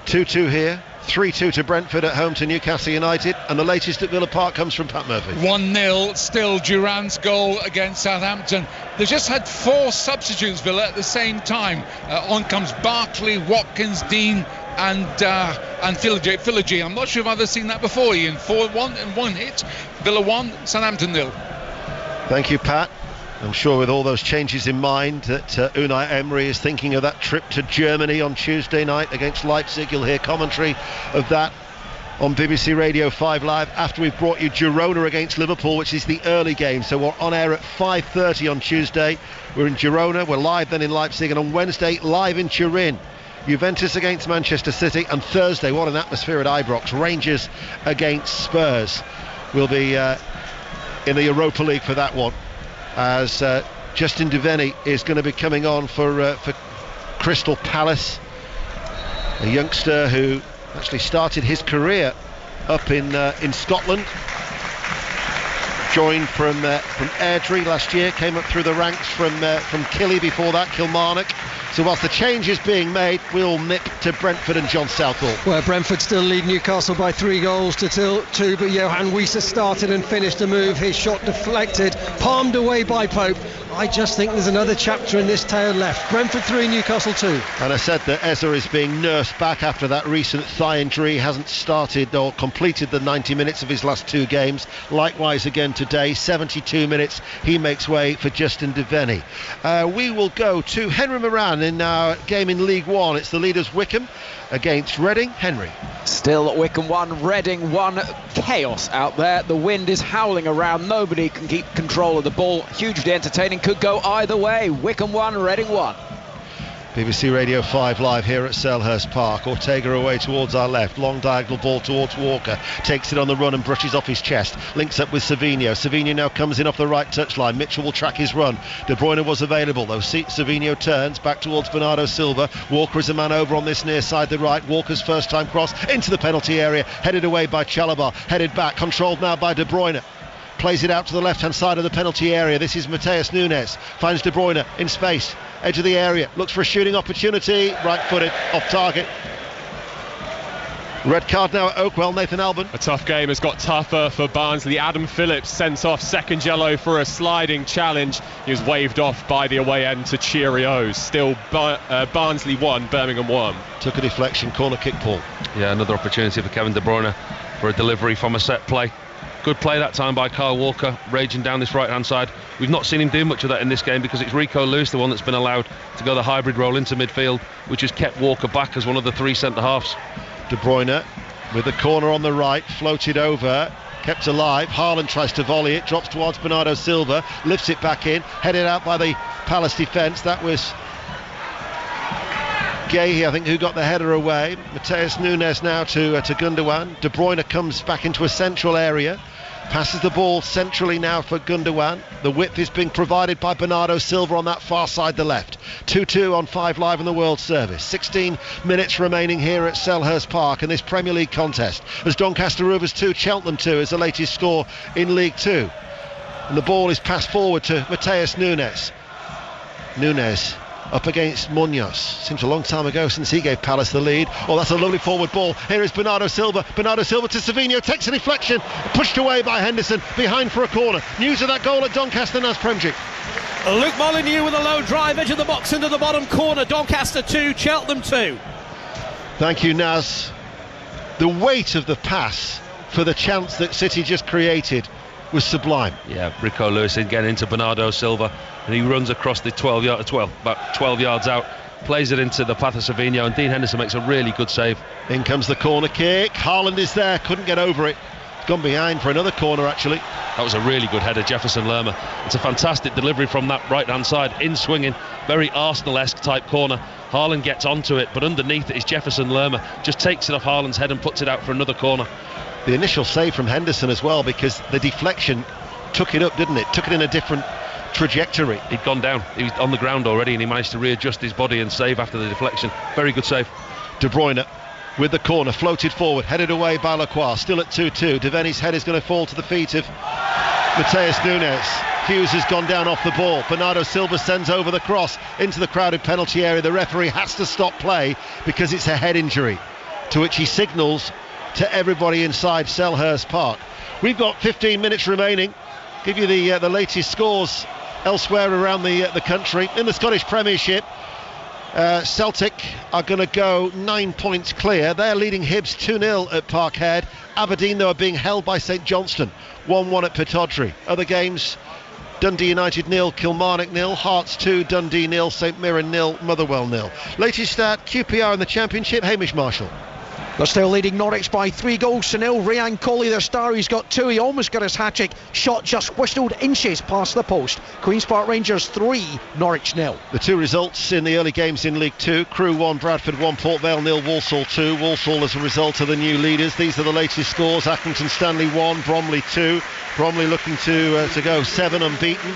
2-2 here. 3-2 to Brentford at home to Newcastle United, and the latest at Villa Park comes from Pat Murphy. 1-0, still Duran's goal against Southampton. They've just had 4 substitutes, Villa, at the same time. On comes Barkley, Watkins, Dean and Philogene. I'm not sure if I've ever seen that before, Ian. 4-1 in one hit. Villa 1, Southampton 0. Thank you, Pat. I'm sure with all those changes in mind that Unai Emery is thinking of that trip to Germany on Tuesday night against Leipzig. You'll hear commentary of that on BBC Radio 5 Live after we've brought you Girona against Liverpool, which is the early game. So we're on air at 5:30 on Tuesday. We're in Girona, we're live then in Leipzig, and on Wednesday live in Turin. Juventus against Manchester City, and Thursday, what an atmosphere at Ibrox, Rangers against Spurs. We'll be in the Europa League for that one, as Justin Devaney is going to be coming on for Crystal Palace, a youngster who actually started his career up in Scotland, joined from Airdrie last year, came up through the ranks from Killy before that, Kilmarnock. So whilst the change is being made, we'll nip to Brentford and John Southall. Well, Brentford still lead Newcastle by 3 goals to 2, but Johan Wieser started and finished a move. His shot deflected, palmed away by Pope. I just think there's another chapter in this tale left. Brentford 3, Newcastle 2. And I said that Eze is being nursed back after that recent thigh injury. He hasn't started or completed the 90 minutes of his last 2 games. Likewise again today, 72 minutes. He makes way for Justin Devaney. We will go to Henry Moran in our game in League One. It's the leaders Wycombe against Reading. Henry. Still Wycombe 1, Reading 1. Chaos out there. The wind is howling around. Nobody can keep control of the ball. Hugely entertaining. Could go either way. Wycombe 1, Reading 1. BBC Radio 5 Live here at Selhurst Park. Ortega away towards our left, long diagonal ball towards Walker, takes it on the run and brushes off his chest, links up with Savigno. Savigno now comes in off the right touchline. Mitchell will track his run. De Bruyne was available though. Savigno turns back towards Bernardo Silva. Walker is a man over on this near side, the right. Walker's first time cross into the penalty area, headed away by Chalobah, headed back, controlled now by De Bruyne. Plays it out to the left-hand side of the penalty area. This is Mateus Nunes. Finds De Bruyne in space. Edge of the area. Looks for a shooting opportunity. Right-footed. Off target. Red card now at Oakwell. Nathan Albon. A tough game has got tougher for Barnsley. Adam Phillips sent off second yellow for a sliding challenge. He was waved off by the away end to Cheerios. Still Barnsley 1, Birmingham 1. Took a deflection. Corner kick, Paul. Yeah, another opportunity for Kevin De Bruyne for a delivery from a set play. Good play that time by Kyle Walker, raging down this right-hand side. We've not seen him do much of that in this game because it's Rico Lewis, the one that's been allowed to go the hybrid role into midfield, which has kept Walker back as one of the 3 centre-halves. De Bruyne with the corner on the right, floated over, kept alive. Haaland tries to volley it, drops towards Bernardo Silva, lifts it back in, headed out by the Palace defence. That was Guéhi, I think, who got the header away. Mateus Nunes now to Gundogan. De Bruyne comes back into a central area, passes the ball centrally now for Gundogan. The width is being provided by Bernardo Silva on that far side, the left. 2-2 on 5 Live in the World Service. 16 minutes remaining here at Selhurst Park in this Premier League contest, as Doncaster Rovers 2, Cheltenham 2 is the latest score in League 2. And the ball is passed forward to Mateus Nunes. Nunes up against Munoz. Seems a long time ago since he gave Palace the lead. Oh, that's a lovely forward ball. Here is Bernardo Silva. Bernardo Silva to Savinho, takes a deflection, pushed away by Henderson, behind for a corner. News of that goal at Doncaster, Naz Premjic. Luke Molineux with a low drive, edge of the box into the bottom corner. Doncaster 2, Cheltenham 2. Thank you, Naz. The weight of the pass for the chance that City just created was sublime. Yeah, Rico Lewis again into Bernardo Silva, and he runs across the about 12 yards out, plays it into the path of Savinho, and Dean Henderson makes a really good save. In comes the corner kick. Haaland is there, couldn't get over it. Gone behind for another corner, actually. That was a really good header, Jefferson Lerma. It's a fantastic delivery from that right-hand side, in swinging, very Arsenal-esque type corner. Haaland gets onto it, but underneath it is Jefferson Lerma, just takes it off Haaland's head and puts it out for another corner. The initial save from Henderson as well, because the deflection took it up, didn't it? Took it in a different trajectory. He'd gone down, he was on the ground already, and he managed to readjust his body and save after the deflection. Very good save. De Bruyne with the corner, floated forward, headed away by Lacroix, still at 2-2. Devaney's head is going to fall to the feet of Mateus Nunes. Hughes has gone down off the ball. Bernardo Silva sends over the cross into the crowded penalty area. The referee has to stop play because it's a head injury, to which he signals to everybody inside Selhurst Park. We've got 15 minutes remaining. Give you the latest scores elsewhere around the country. In the Scottish Premiership, Celtic are going to go 9 points clear. They're leading Hibs 2-0 at Parkhead. Aberdeen, though, are being held by St Johnstone 1-1 at Pittodrie. Other games: Dundee United 0, Kilmarnock 0, Hearts 2, Dundee 0, St Mirren 0, Motherwell 0. Latest at QPR in the Championship, Hamish Marshall. They're still leading Norwich by 3-0. Ryan Colley, their star, he's got 2. He almost got his hat-trick. Shot just whistled inches past the post. Queen's Park Rangers 3, Norwich 0. The 2 results in the early games in League 2. Crewe 1, Bradford 1, Port Vale 0, Walsall 2. Walsall as a result of the new leaders. These are the latest scores. Accrington Stanley 1, Bromley 2. Bromley looking to go 7 unbeaten.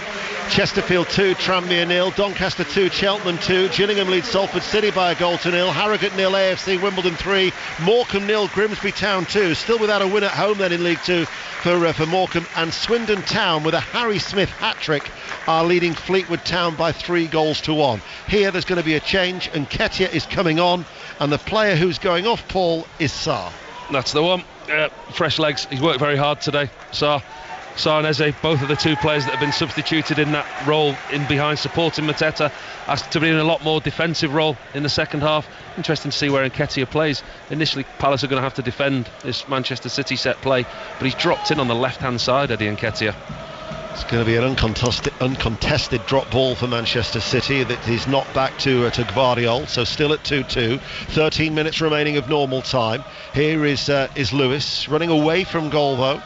Chesterfield 2, Tranmere 0, Doncaster 2, Cheltenham 2, Gillingham leads Salford City by a goal to 0, Harrogate 0, AFC Wimbledon 3, Morecambe 0, Grimsby Town 2, still without a win at home then in League 2 for Morecambe, and Swindon Town with a Harry Smith hat-trick are leading Fleetwood Town by 3-1. Here there's going to be a change, and Nketiah is coming on, and the player who's going off, Paul, is Sarr. That's the one. Fresh legs, he's worked very hard today, Sarr and Eze, both of the 2 players that have been substituted in that role in behind supporting Mateta, asked to be in a lot more defensive role in the second half. Interesting to see where Nketiah plays. Initially Palace are going to have to defend this Manchester City set play, but he's dropped in on the left hand side, Eddie Nketiah. It's going to be an uncontested drop ball for Manchester City that is knocked back to Gvardiol, so still at 2-2. 13 minutes remaining of normal time. Here is Lewis running away from goal though.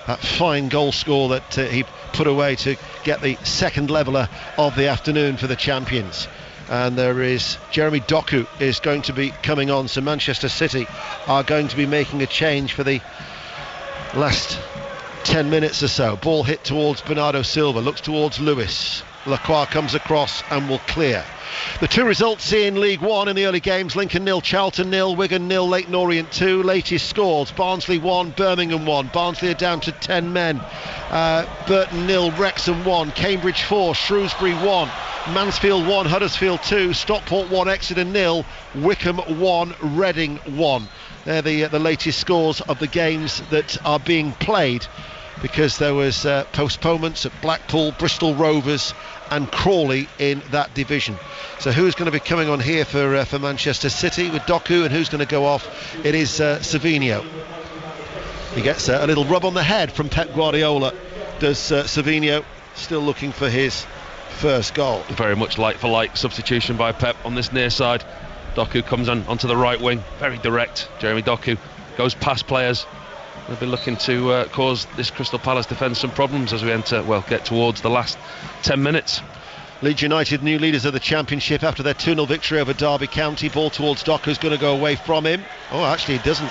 That fine goal score that he put away to get the second leveller of the afternoon for the champions. And there is Jeremy Doku is going to be coming on, so Manchester City are going to be making a change for the last 10 minutes or so. Ball hit towards Bernardo Silva, looks towards Lewis. Lacroix comes across and will clear. The 2 results in League 1 in the early games: Lincoln 0, Charlton 0, Wigan 0, Leyton Orient 2. Latest scores: Barnsley 1, Birmingham 1. Barnsley are down to 10 men. Burton 0, Wrexham 1, Cambridge 4, Shrewsbury 1, Mansfield 1, Huddersfield 2, Stockport 1, Exeter 0, Wickham 1, Reading 1. They're the latest scores of the games that are being played, because there was postponements at Blackpool, Bristol Rovers and Crawley in that division. So who's going to be coming on here for Manchester City with Doku, and who's going to go off? It is Savinho. He gets a little rub on the head from Pep Guardiola. Does Savinho, still looking for his first goal. Very much like for like substitution by Pep on this near side. Doku comes onto the right wing, very direct. Jeremy Doku goes past players. They'll be looking to cause this Crystal Palace defence some problems as we get towards the last 10 minutes. Leeds United new leaders of the Championship after their 2-0 victory over Derby County. Ball towards Doku's going to go away from him. Oh, actually he doesn't.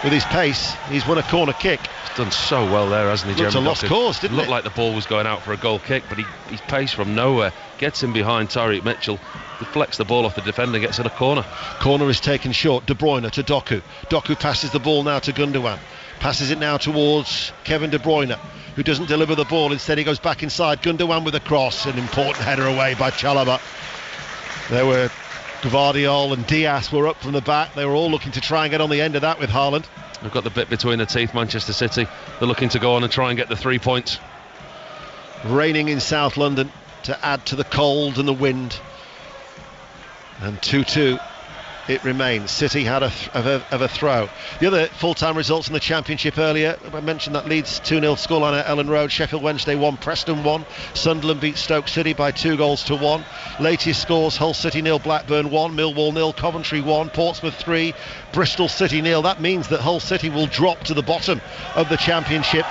With his pace, he's won a corner kick. He's done so well there, hasn't he, Jeremy Doku? Looked a lost cause, didn't it? Looked like the ball was going out for a goal kick, but his pace from nowhere gets him behind Tyreek Mitchell, deflects the ball off the defender, gets it a corner. Corner is taken short. De Bruyne to Doku. Doku passes the ball now to Gundogan. Passes it now towards Kevin De Bruyne, who doesn't deliver the ball. Instead he goes back inside. Gundogan with a cross. An important header away by Chalobah. There were Gvardiol and Diaz were up from the back. They were all looking to try and get on the end of that with Haaland. They've got the bit between the teeth, Manchester City. They're looking to go on and try and get the 3 points. Raining in South London to add to the cold and the wind. And 2-2 it remains. City had a throw. The other full-time results in the Championship earlier, I mentioned that Leeds 2-0 scoreline at Ellen Road. Sheffield Wednesday 1, Preston 1. Sunderland beat Stoke City by 2-1. Latest scores: Hull City 0, Blackburn 1, Millwall 0, Coventry 1, Portsmouth 3, Bristol City 0. That means that Hull City will drop to the bottom of the Championship.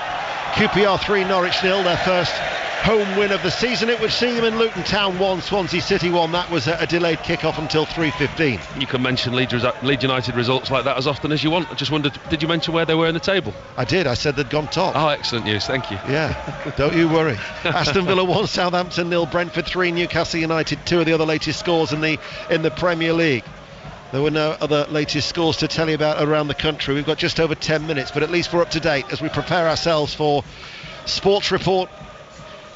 QPR 3, Norwich 0, their first home win of the season. It would see them in Luton Town 1, Swansea City 1. That was a delayed kick-off until 3:15. You can mention Leeds United results like that as often as you want. I just wondered, did you mention where they were in the table? I did. I said they'd gone top. Oh, excellent news. Thank you. Yeah, don't you worry. Aston Villa 1, Southampton 0, Brentford 3, Newcastle United 2 are the other latest scores in the Premier League. There were no other latest scores to tell you about around the country. We've got just over 10 minutes, but at least we're up to date as we prepare ourselves for Sports Report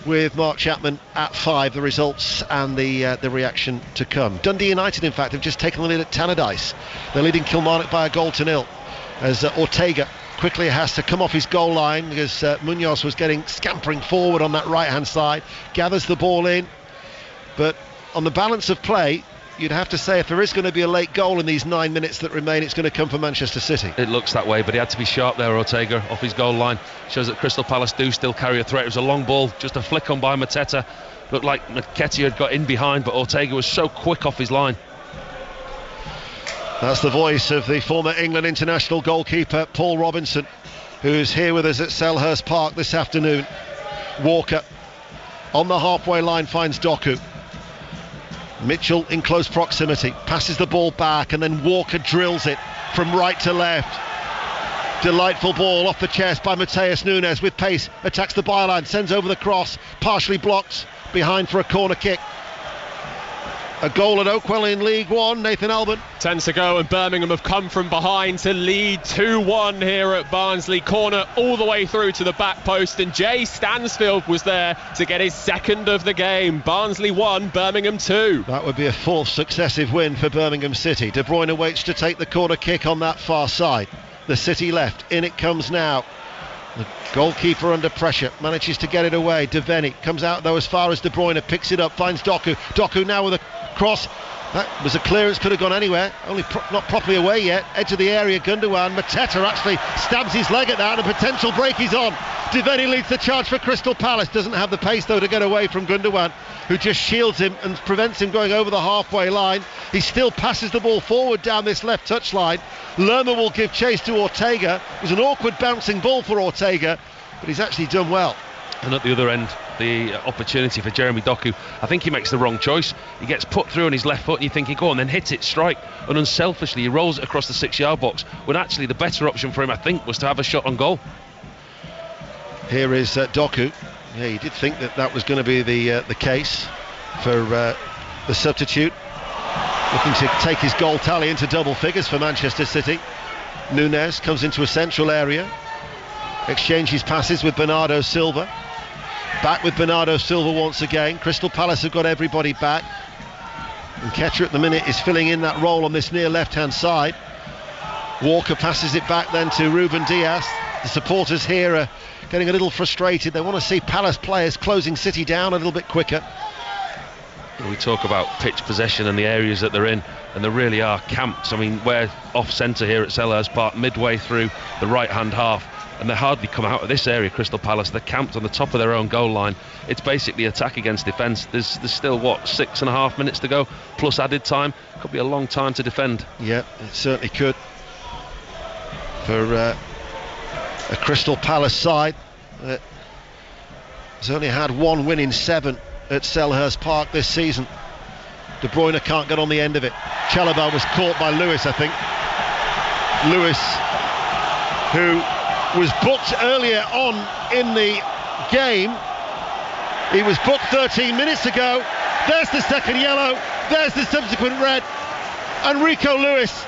with Mark Chapman at 5, the results and the reaction to come. Dundee United, in fact, have just taken the lead at Tannadice. They're leading Kilmarnock by a goal to 0 as Ortega quickly has to come off his goal line because Munoz was scampering forward on that right-hand side, gathers the ball in, but on the balance of play, you'd have to say if there is going to be a late goal in these 9 minutes that remain, it's going to come for Manchester City. It looks that way, but he had to be sharp there, Ortega, off his goal line. Shows that Crystal Palace do still carry a threat. It was a long ball, just a flick on by Mateta. Looked like Nketiah had got in behind, but Ortega was so quick off his line. That's the voice of the former England international goalkeeper Paul Robinson, who's here with us at Selhurst Park this afternoon. Walker on the halfway line finds Doku. Mitchell in close proximity, passes the ball back, and then Walker drills it from right to left. Delightful ball off the chest by Mateus Nunes with pace, attacks the byline, sends over the cross, partially blocked behind for a corner kick. A goal at Oakwell in League One. Nathan Alban. 10 to go and Birmingham have come from behind to lead 2-1 here at Barnsley. Corner all the way through to the back post, and Jay Stansfield was there to get his second of the game. Barnsley 1, Birmingham 2. That would be a fourth successive win for Birmingham City. De Bruyne waits to take the corner kick on that far side. The City left. In it comes now. The goalkeeper under pressure manages to get it away. Devaney comes out though as far as De Bruyne, picks it up, finds Doku. Doku now with a cross. That was a clearance, could have gone anywhere. Only not properly away yet. Edge of the area, Gundogan. Mateta actually stabs his leg at that, and a potential break is on. Devaney leads the charge for Crystal Palace. Doesn't have the pace though to get away from Gundogan, who just shields him and prevents him going over the halfway line. He still passes the ball forward down this left touch line. Lerma will give chase to Ortega. It was an awkward bouncing ball for Ortega, but he's actually done well. And at the other end, the opportunity for Jeremy Doku, I think he makes the wrong choice. He gets put through on his left foot and you're thinking, go on, then hit it, strike. And unselfishly, he rolls it across the 6-yard box, when actually the better option for him, I think, was to have a shot on goal. Here is Doku. Yeah, he did think that was going to be the case for the substitute. Looking to take his goal tally into double figures for Manchester City. Nunes comes into a central area, exchanges passes with Bernardo Silva. Back with Bernardo Silva once again. Crystal Palace have got everybody back. And Nketiah at the minute is filling in that role on this near left-hand side. Walker passes it back then to Ruben Diaz. The supporters here are getting a little frustrated. They want to see Palace players closing City down a little bit quicker. We talk about pitch possession and the areas that they're in, and there really are camps. I mean, we're off centre here at Selhurst Park, midway through the right-hand half. and they hardly come out of this area, Crystal Palace. They're camped on the top of their own goal line. It's basically attack against defence. There's still, 6.5 minutes to go, plus added time. Could be a long time to defend. Yeah, it certainly could. For a Crystal Palace side that has only had one win in 7 at Selhurst Park this season. De Bruyne can't get on the end of it. Chalobah was caught by Lewis, I think. Lewis, who was booked earlier on in the game. He was booked 13 minutes ago. There's the second yellow. There's the subsequent red. And Rico Lewis,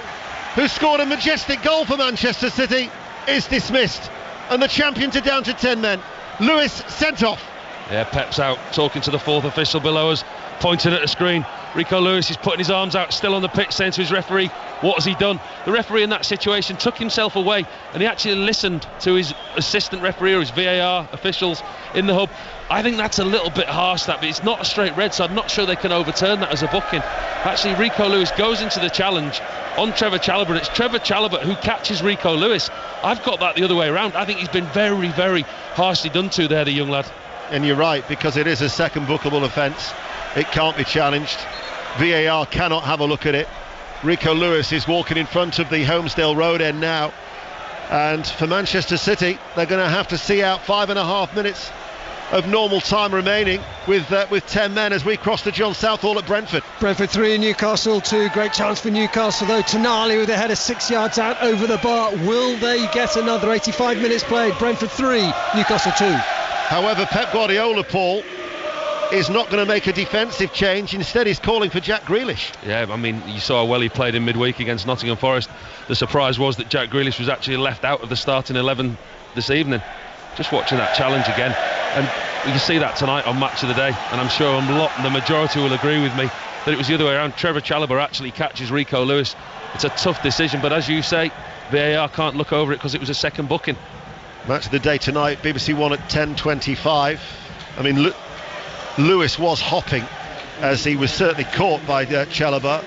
who scored a majestic goal for Manchester City, is dismissed. And the champions are down to 10 men. Lewis sent off. Yeah, Pep's out talking to the fourth official below us, pointing at the screen. Rico Lewis is putting his arms out, still on the pitch, saying to his referee, what has he done? The referee in that situation took himself away, and he actually listened to his assistant referee or his VAR officials in the hub. I think that's a little bit harsh, but it's not a straight red, so I'm not sure they can overturn that as a booking. Actually, Rico Lewis goes into the challenge on Trevor Chalobah, and it's Trevor Chalobah who catches Rico Lewis. I've got that the other way around. I think he's been very, very harshly done to there, the young lad. And you're right, because it is a second bookable offence. It can't be challenged. VAR cannot have a look at it. Rico Lewis is walking in front of the Holmesdale Road end now, and for Manchester City they're going to have to see out 5.5 minutes of normal time remaining with 10 men as we cross the John Southall at Brentford. Brentford 3, Newcastle 2. Great chance for Newcastle though. Tonali with a header 6 yards out over the bar. Will they get another? 85 minutes played. Brentford 3, Newcastle 2. However, Pep Guardiola, Paul, is not going to make a defensive change. Instead, he's calling for Jack Grealish. Yeah, I mean, you saw how well he played in midweek against Nottingham Forest. The surprise was that Jack Grealish was actually left out of the starting 11 this evening. Just watching that challenge again, and we can see that tonight on Match of the Day, and I'm sure the majority will agree with me that it was the other way around. Trevor Chalobah actually catches Rico Lewis. It's a tough decision, but as you say, VAR can't look over it because it was a second booking. Match of the Day tonight, BBC One at 10:25. I mean, Lewis was hopping as he was certainly caught by Chalobah.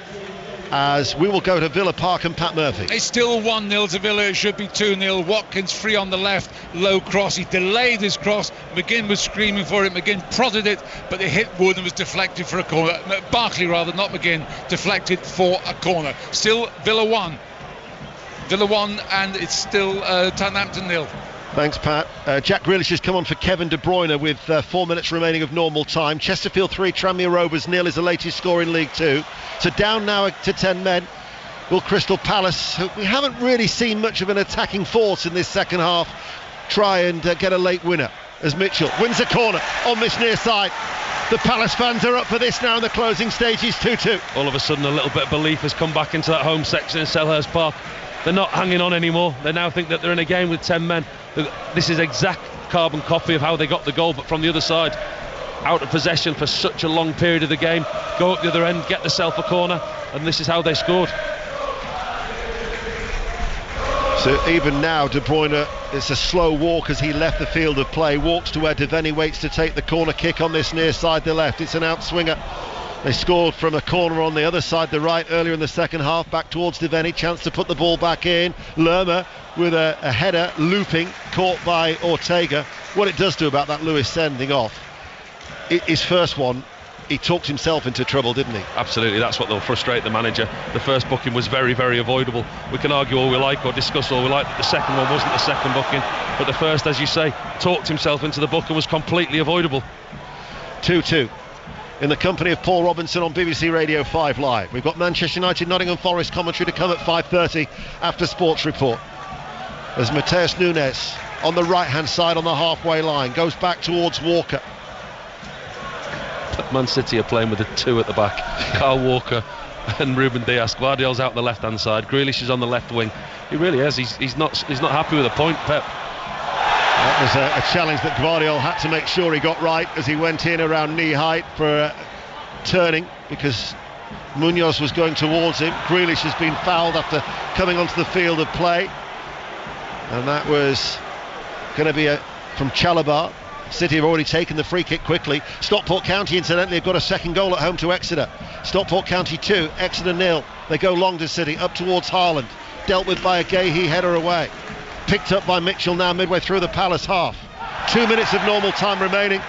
As we will go to Villa Park and Pat Murphy. It's still 1-0 to Villa. It should be 2-0. Watkins free on the left, low cross. He delayed his cross. McGinn was screaming for it. McGinn prodded it, but it hit Wood and was deflected for a corner. Barkley rather, not McGinn, deflected for a corner. Still Villa 1. Villa 1, and it's still Southampton 0. Thanks, Pat. Jack Grealish has come on for Kevin De Bruyne with 4 minutes remaining of normal time. Chesterfield 3, Tranmere Rovers 0 is the latest score in League 2. So down now to 10 men. Will Crystal Palace, who we haven't really seen much of an attacking force in this second half, try and get a late winner as Mitchell wins a corner on this near side. The Palace fans are up for this now in the closing stages. 2-2. All of a sudden a little bit of belief has come back into that home section in Selhurst Park. They're not hanging on anymore. They now think that they're in a game with 10 men. This is exact carbon copy of how they got the goal, but from the other side, out of possession for such a long period of the game, go up the other end, get themselves a corner, and this is how they scored. So even now, De Bruyne, it's a slow walk as he left the field of play, walks to where Devaney waits to take the corner kick on this near side the left. It's an outswinger. They scored from a corner on the other side, the right, earlier in the second half. Back towards Devaney, chance to put the ball back in. Lerma with a header looping, caught by Ortega. What it does do about that Lewis sending off, his first one, he talked himself into trouble, didn't he? Absolutely, that's what will frustrate the manager. The first booking was very, very avoidable. We can argue all we like or discuss all we like that the second one wasn't the second booking, but the first, as you say, talked himself into the book and was completely avoidable. 2-2. In the company of Paul Robinson on BBC Radio 5 Live. We've got Manchester United Nottingham Forest commentary to come at 5:30 after Sports Report. As Mateus Nunes on the right hand side on the halfway line goes back towards Walker. Man City are playing with a 2 at the back. Kyle Walker and Ruben Dias. Guardiola's out the left hand side. Grealish is on the left wing. He really is. He's not happy with a point, Pep. That was a challenge that Guardiola had to make sure he got right as he went in around knee height for turning, because Munoz was going towards him. Grealish has been fouled after coming onto the field of play, and that was going to be from Chalobah. City have already taken the free kick quickly. Stockport County, incidentally, have got a second goal at home to Exeter. Stockport County 2, Exeter 0. They go long to City, up towards Haaland, dealt with by a Gahey header away. picked up by Mitchell now midway through the Palace half. 2 minutes of normal time remaining.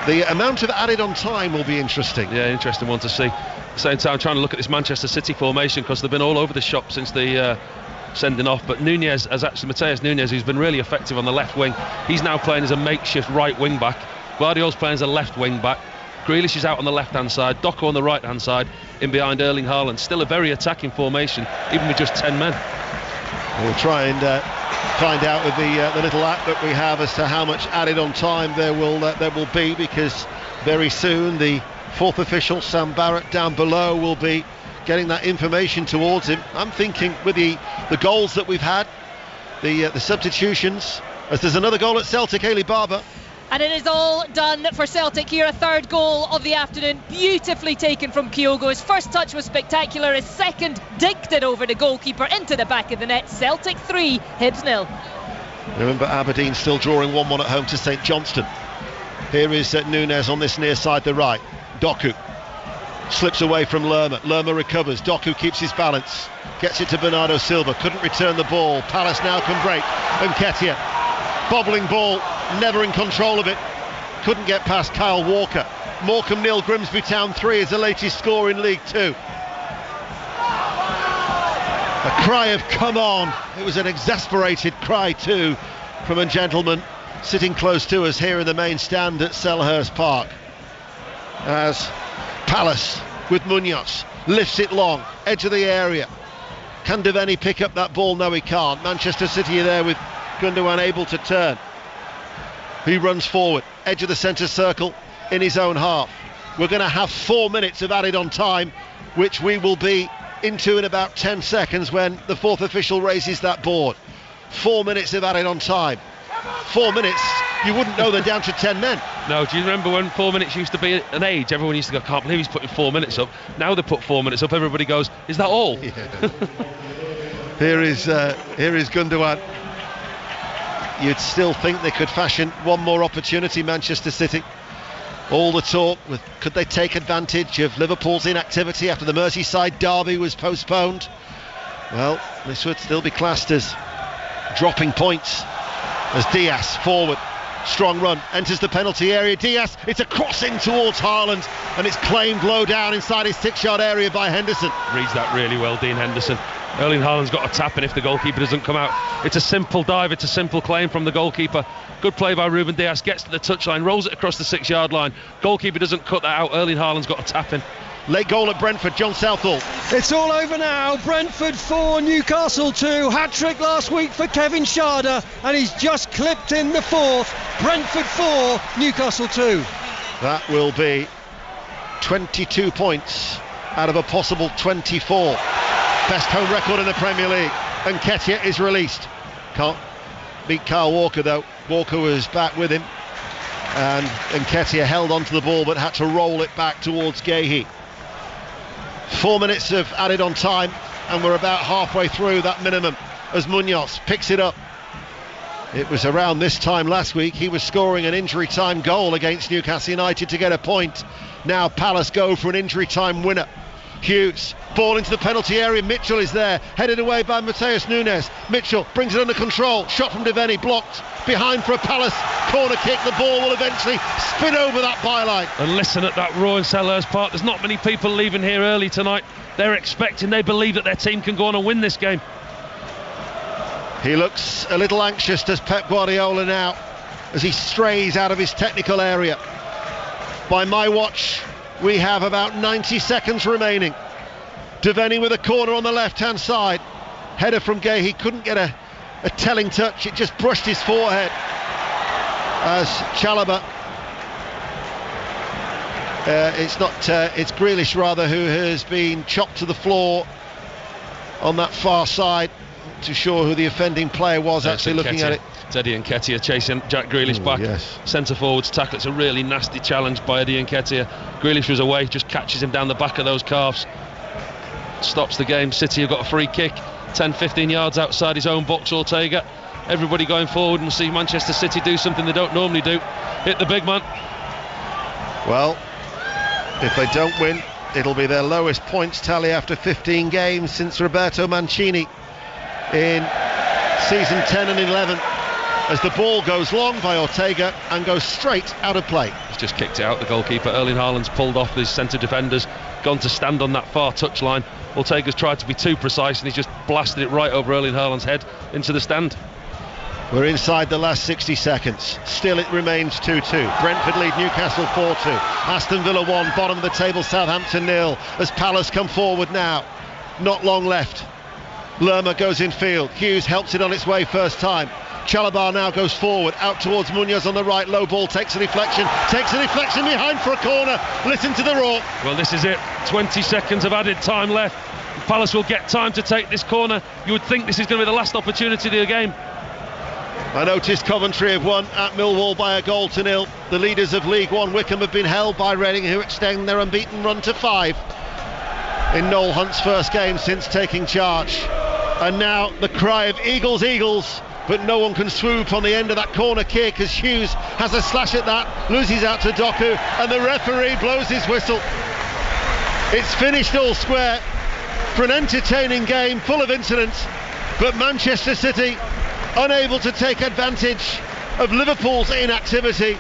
The amount of added on time will be interesting. Yeah, interesting one to see. At the same time, trying to look at this Manchester City formation, because they've been all over the shop since the sending off. But Nunez, Matheus Nunes, who's been really effective on the left wing, he's now playing as a makeshift right wing back. Guardiola's playing as a left wing back. Grealish is out on the left hand side, Doku on the right hand side, in behind Erling Haaland. Still a very attacking formation, even with just 10 men. We'll try and find out with the little app that we have as to how much added on time there will be, because very soon the fourth official, Sam Barrett, down below will be getting that information towards him. I'm thinking with the goals that we've had, the substitutions, as there's another goal at Celtic, Hayley Barber. And it is all done for Celtic here. A third goal of the afternoon, beautifully taken from Kyogo. His first touch was spectacular. His second dinked it over the goalkeeper into the back of the net. Celtic 3, Hibs 0. Remember, Aberdeen still drawing 1-1 at home to St Johnstone. Here is Nunes on this near side, the right. Doku slips away from Lerma. Lerma recovers. Doku keeps his balance. Gets it to Bernardo Silva. Couldn't return the ball. Palace now can break. Nketiah. Bobbling ball. Never in control of it. Couldn't get past Kyle Walker. Morecambe 0, Grimsby Town 3 is the latest score in League 2. A cry of come on. It was an exasperated cry too from a gentleman sitting close to us here in the main stand at Selhurst Park, as Palace with Munoz lifts it long, edge of the area. Can Devaney pick up that ball? No, he can't. Manchester City are there with Gundogan able to turn. He runs forward, edge of the centre circle, in his own half. We're going to have 4 minutes of added on time, which we will be into in about 10 seconds when the fourth official raises that board. 4 minutes of added on time. 4 minutes, you wouldn't know they're down to 10 men. No, do you remember when 4 minutes used to be an age? Everyone used to go, can't believe he's putting 4 minutes up. Now they put 4 minutes up, everybody goes, is that all? Yeah. Here is Gundogan. You'd still think they could fashion one more opportunity, Manchester City. All the talk with could they take advantage of Liverpool's inactivity after the Merseyside derby was postponed. Well, this would still be classed as dropping points, as Diaz forward, strong run, enters the penalty area. Diaz, it's a crossing towards Haaland, and it's claimed low down inside his 6-yard area by Henderson. Reads that really well, Dean Henderson. Erling Haaland's got a tap, and if the goalkeeper doesn't come out, it's a simple dive, it's a simple claim from the goalkeeper. Good play by Ruben Diaz, gets to the touchline, rolls it across the 6-yard line. Goalkeeper doesn't cut that out. Erling Haaland's got a tap in. Late goal at Brentford, John Southall. It's all over now. Brentford 4, Newcastle 2. Hat-trick last week for Kevin Schade, and he's just clipped in the fourth. Brentford 4, Newcastle 2. That will be 22 points out of a possible 24. Best home record in the Premier League. And Nketiah is released. Can't beat Kyle Walker though. Walker was back with him, and Nketiah held onto the ball but had to roll it back towards Guéhi. 4 minutes of added on time, and we're about halfway through that minimum as Munoz picks it up. It was around this time last week he was scoring an injury time goal against Newcastle United to get a point. Now Palace go for an injury time winner. Hughes, ball into the penalty area. Mitchell is there, headed away by Matheus Nunes. Mitchell brings it under control. Shot from Devaney, blocked. Behind for a Palace corner kick. The ball will eventually spin over that byline. And listen at that roar in Selhurst Park. There's not many people leaving here early tonight. They believe that their team can go on and win this game. He looks a little anxious, does Pep Guardiola now, as he strays out of his technical area. By my watch, we have about 90 seconds remaining. Devaney with a corner on the left-hand side. Header from Guéhi, couldn't get a telling touch. It just brushed his forehead. As Chalobah, it's Grealish rather, who has been chopped to the floor on that far side. Not too sure who the offending player was, actually looking at it. It's Eddie Nketiah chasing Jack Grealish back. Yes. Centre forwards tackle. It's a really nasty challenge by Eddie Nketiah. Grealish was away, just catches him down the back of those calves. Stops the game. City have got a free kick 10-15 yards outside his own box. Ortega. Everybody going forward, and see Manchester City do something they don't normally do. Hit the big man. Well, if they don't win, it'll be their lowest points tally after 15 games since Roberto Mancini in season 10 and 11, as the ball goes long by Ortega and goes straight out of play. He's just kicked it out, the goalkeeper. Erling Haaland's pulled off his centre defenders, gone to stand on that far touchline. Ortega's tried to be too precise and he's just blasted it right over Erling Haaland's head into the stand. We're inside the last 60 seconds. Still it remains 2-2. Brentford lead Newcastle 4-2. Aston Villa 1, bottom of the table, Southampton 0. As Palace come forward now. Not long left. Lerma goes in field. Hughes helps it on its way first time. Chalobah now goes forward, out towards Munoz on the right. Low ball, takes a deflection behind for a corner. Listen to the roar. Well, this is it. 20 seconds of added time left. Palace will get time to take this corner. You would think this is going to be the last opportunity of the game. I noticed Coventry have won at Millwall by 1-0. The leaders of League One, Wickham, have been held by Reading, who extend their unbeaten run to 5 in Noel Hunt's first game since taking charge. And now the cry of Eagles, Eagles, but no one can swoop on the end of that corner kick as Hughes has a slash at that, loses out to Doku, and the referee blows his whistle. It's finished all square for an entertaining game full of incidents, but Manchester City unable to take advantage of Liverpool's inactivity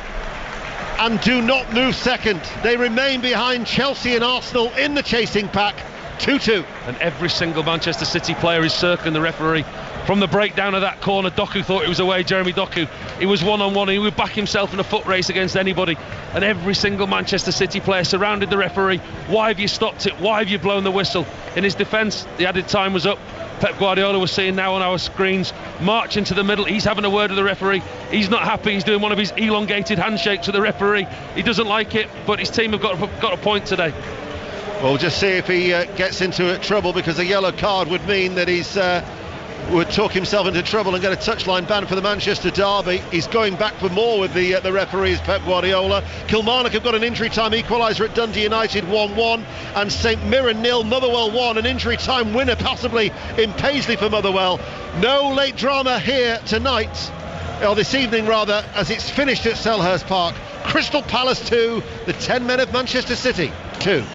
and do not move second. They remain behind Chelsea and Arsenal in the chasing pack. 2-2. And every single Manchester City player is circling the referee. From the breakdown of that corner, Doku thought it was away. Jeremy Doku, he was one-on-one, he would back himself in a foot race against anybody, and every single Manchester City player surrounded the referee. Why have you stopped it? Why have you blown the whistle? In his defence, the added time was up. Pep Guardiola, was seeing now on our screens, march into the middle. He's having a word with the referee. He's not happy. He's doing one of his elongated handshakes with the referee. He doesn't like it, but his team have got a point today. We'll just see if he gets into trouble, because a yellow card would mean that he's would talk himself into trouble and get a touchline ban for the Manchester derby. He's going back for more with the referees, Pep Guardiola. Kilmarnock have got an injury time equaliser at Dundee United 1-1, and St Mirren 0, Motherwell 1, an injury time winner possibly in Paisley for Motherwell. No late drama here tonight, or this evening rather, as it's finished at Selhurst Park. Crystal Palace 2, the 10 men of Manchester City 2.